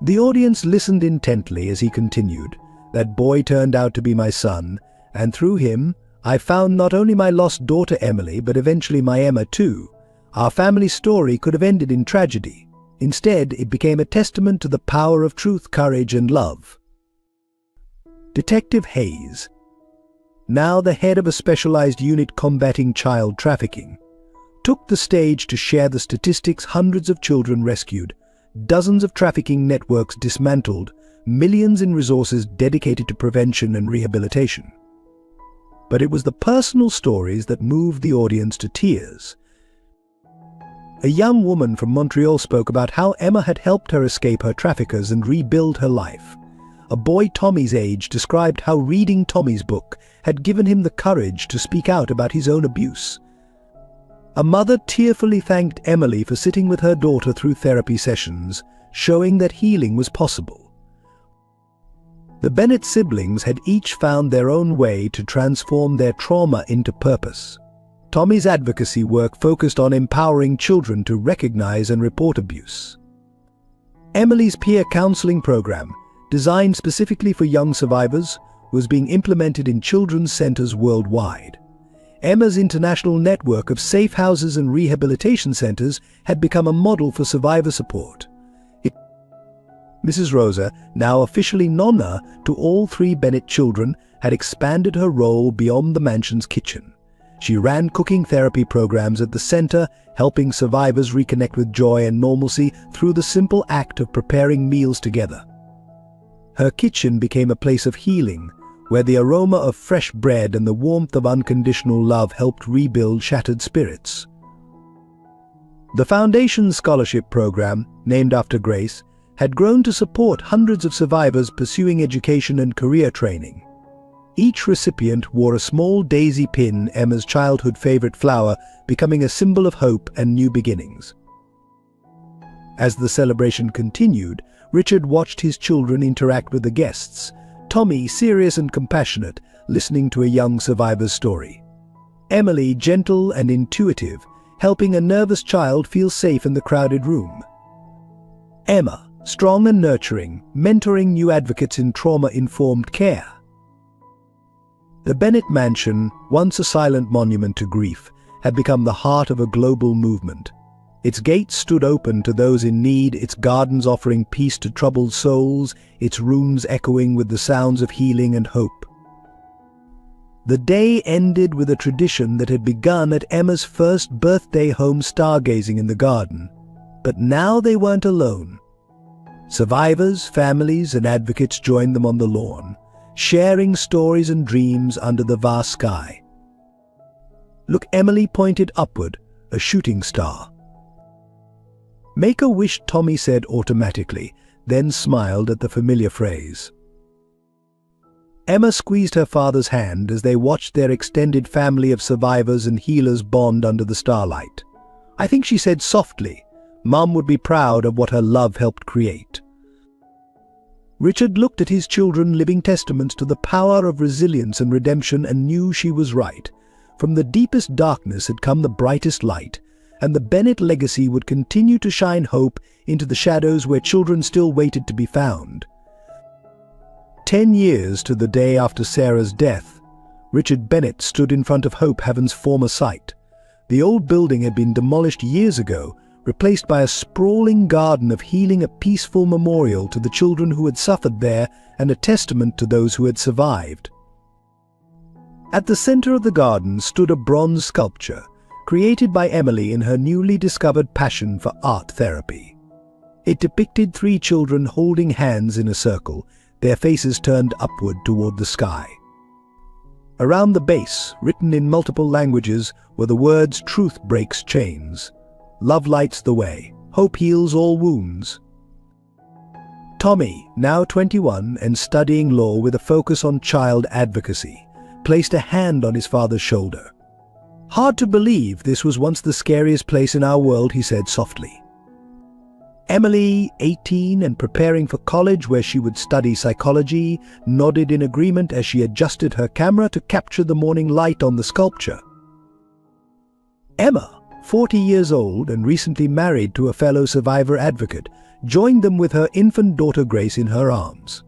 [SPEAKER 1] The audience listened intently as he continued. "That boy turned out to be my son, and through him, I found not only my lost daughter Emily, but eventually my Emma too. Our family story could have ended in tragedy. Instead, it became a testament to the power of truth, courage, and love." Detective Hayes, now the head of a specialized unit combating child trafficking, took the stage to share the statistics: hundreds of children rescued, dozens of trafficking networks dismantled, millions in resources dedicated to prevention and rehabilitation. But it was the personal stories that moved the audience to tears. A young woman from Montreal spoke about how Emma had helped her escape her traffickers and rebuild her life. A boy Tommy's age described how reading Tommy's book had given him the courage to speak out about his own abuse. A mother tearfully thanked Emily for sitting with her daughter through therapy sessions, showing that healing was possible. The Bennett siblings had each found their own way to transform their trauma into purpose. Tommy's advocacy work focused on empowering children to recognize and report abuse. Emily's peer counseling program, designed specifically for young survivors, was being implemented in children's centers worldwide. Emma's international network of safe houses and rehabilitation centers had become a model for survivor support. Mrs. Rosa, now officially Nonna to all three Bennett children, had expanded her role beyond the mansion's kitchen. She ran cooking therapy programs at the center, helping survivors reconnect with joy and normalcy through the simple act of preparing meals together. Her kitchen became a place of healing, where the aroma of fresh bread and the warmth of unconditional love helped rebuild shattered spirits. The Foundation Scholarship Program, named after Grace, had grown to support hundreds of survivors pursuing education and career training. Each recipient wore a small daisy pin, Emma's childhood favorite flower, becoming a symbol of hope and new beginnings. As the celebration continued, Richard watched his children interact with the guests, Tommy serious and compassionate, listening to a young survivor's story. Emily gentle and intuitive, helping a nervous child feel safe in the crowded room. Emma strong and nurturing, mentoring new advocates in trauma-informed care. The Bennett Mansion, once a silent monument to grief, had become the heart of a global movement. Its gates stood open to those in need, its gardens offering peace to troubled souls, its rooms echoing with the sounds of healing and hope. The day ended with a tradition that had begun at Emma's first birthday home stargazing in the garden. But now they weren't alone. Survivors, families, and advocates joined them on the lawn, sharing stories and dreams under the vast sky. Look, Emily pointed upward, a shooting star. Make a wish, Tommy said automatically, then smiled at the familiar phrase. Emma squeezed her father's hand as they watched their extended family of survivors and healers bond under the starlight. I think she said softly, Mum would be proud of what her love helped create. Richard looked at his children, living testaments to the power of resilience and redemption, and knew she was right. From the deepest darkness had come the brightest light, and the Bennett legacy would continue to shine hope into the shadows where children still waited to be found. 10 years to the day after Sarah's death, Richard Bennett stood in front of Hope Haven's former site. The old building had been demolished years ago, replaced by a sprawling garden of healing, a peaceful memorial to the children who had suffered there and a testament to those who had survived. At the center of the garden stood a bronze sculpture, created by Emily in her newly discovered passion for art therapy. It depicted 3 children holding hands in a circle, their faces turned upward toward the sky. Around the base, written in multiple languages, were the words "Truth breaks chains. Love lights the way. Hope heals all wounds." Tommy, now 21 and studying law with a focus on child advocacy, placed a hand on his father's shoulder. "Hard to believe this was once the scariest place in our world," he said softly. Emily, 18 and preparing for college where she would study psychology, nodded in agreement as she adjusted her camera to capture the morning light on the sculpture. Emma, 40 years old and recently married to a fellow survivor advocate, joined them with her infant daughter Grace in her arms.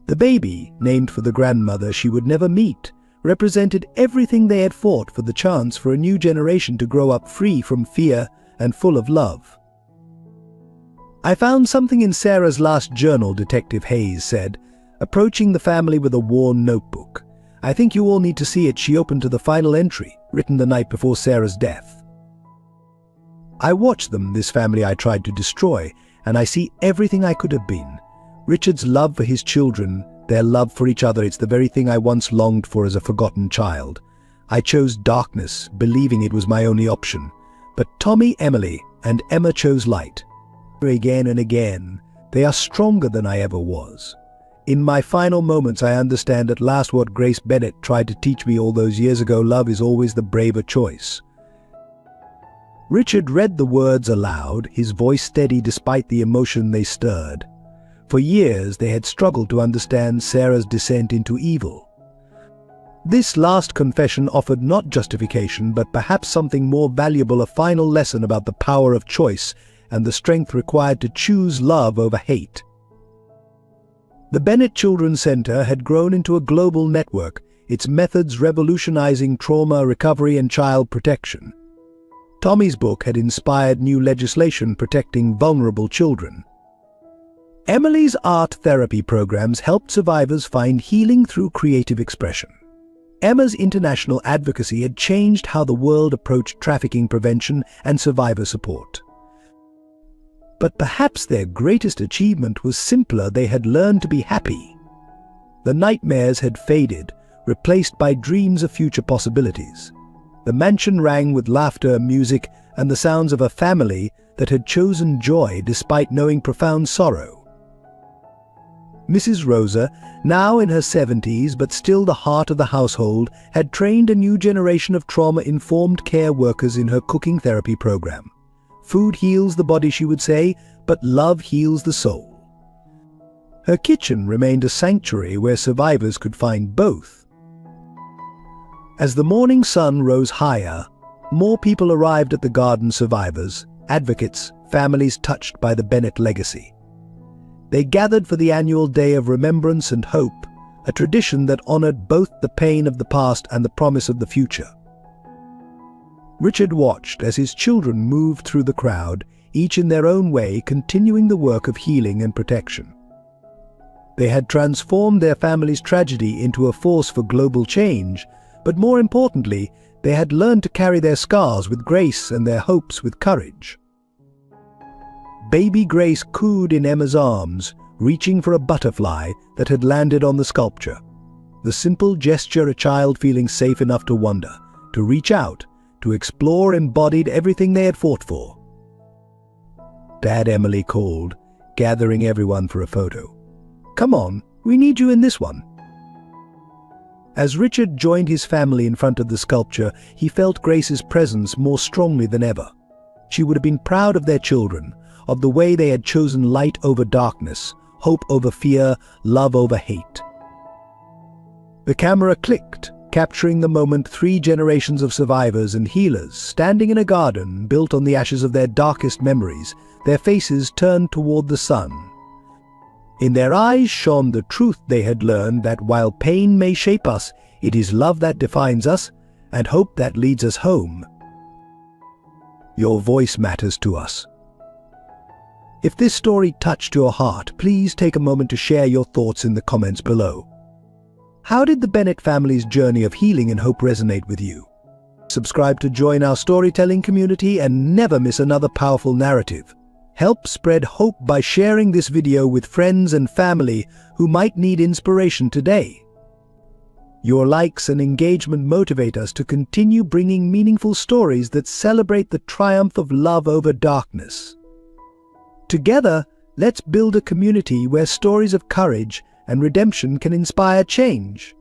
[SPEAKER 1] The baby, named for the grandmother she would never meet, represented everything they had fought for: the chance for a new generation to grow up free from fear and full of love. "I found something in Sarah's last journal," Detective Hayes said, approaching the family with a worn notebook. "I think you all need to see it." She opened to the final entry, written the night before Sarah's death. "I watched them, this family I tried to destroy, and I see everything I could have been. Richard's love for his children, their love for each other, it's the very thing I once longed for as a forgotten child. I chose darkness, believing it was my only option. But Tommy, Emily, and Emma chose light. Again and again, they are stronger than I ever was. In my final moments, I understand at last what Grace Bennett tried to teach me all those years ago: love is always the braver choice." Richard read the words aloud, his voice steady despite the emotion they stirred. For years, they had struggled to understand Sarah's descent into evil. This last confession offered not justification, but perhaps something more valuable: a final lesson about the power of choice and the strength required to choose love over hate. The Bennett Children's Center had grown into a global network, its methods revolutionizing trauma recovery and child protection. Tommy's book had inspired new legislation protecting vulnerable children. Emily's art therapy programs helped survivors find healing through creative expression. Emma's international advocacy had changed how the world approached trafficking prevention and survivor support. But perhaps their greatest achievement was simpler: they had learned to be happy. The nightmares had faded, replaced by dreams of future possibilities. The mansion rang with laughter, music, and the sounds of a family that had chosen joy despite knowing profound sorrow. Mrs. Rosa, now in her 70s but still the heart of the household, had trained a new generation of trauma-informed care workers in her cooking therapy program. Food heals the body, she would say, but love heals the soul. Her kitchen remained a sanctuary where survivors could find both. As the morning sun rose higher, more people arrived at the garden: survivors, advocates, families touched by the Bennett legacy. They gathered for the annual Day of Remembrance and Hope, a tradition that honored both the pain of the past and the promise of the future. Richard watched as his children moved through the crowd, each in their own way continuing the work of healing and protection. They had transformed their family's tragedy into a force for global change, but more importantly, they had learned to carry their scars with grace and their hopes with courage. Baby Grace cooed in Emma's arms, reaching for a butterfly that had landed on the sculpture. The simple gesture, a child feeling safe enough to wonder, to reach out, to explore, embodied everything they had fought for. Dad, Emily called, gathering everyone for a photo. "Come on, we need you in this one." As Richard joined his family in front of the sculpture, he felt Grace's presence more strongly than ever. She would have been proud of their children, of the way they had chosen light over darkness, hope over fear, love over hate. The camera clicked, capturing the moment: 3 generations of survivors and healers standing in a garden built on the ashes of their darkest memories, their faces turned toward the sun. In their eyes shone the truth they had learned: that while pain may shape us, it is love that defines us, and hope that leads us home. Your voice matters to us. If this story touched your heart, please take a moment to share your thoughts in the comments below. How did the Bennett family's journey of healing and hope resonate with you? Subscribe to join our storytelling community and never miss another powerful narrative. Help spread hope by sharing this video with friends and family who might need inspiration today. Your likes and engagement motivate us to continue bringing meaningful stories that celebrate the triumph of love over darkness. Together, let's build a community where stories of courage and redemption can inspire change.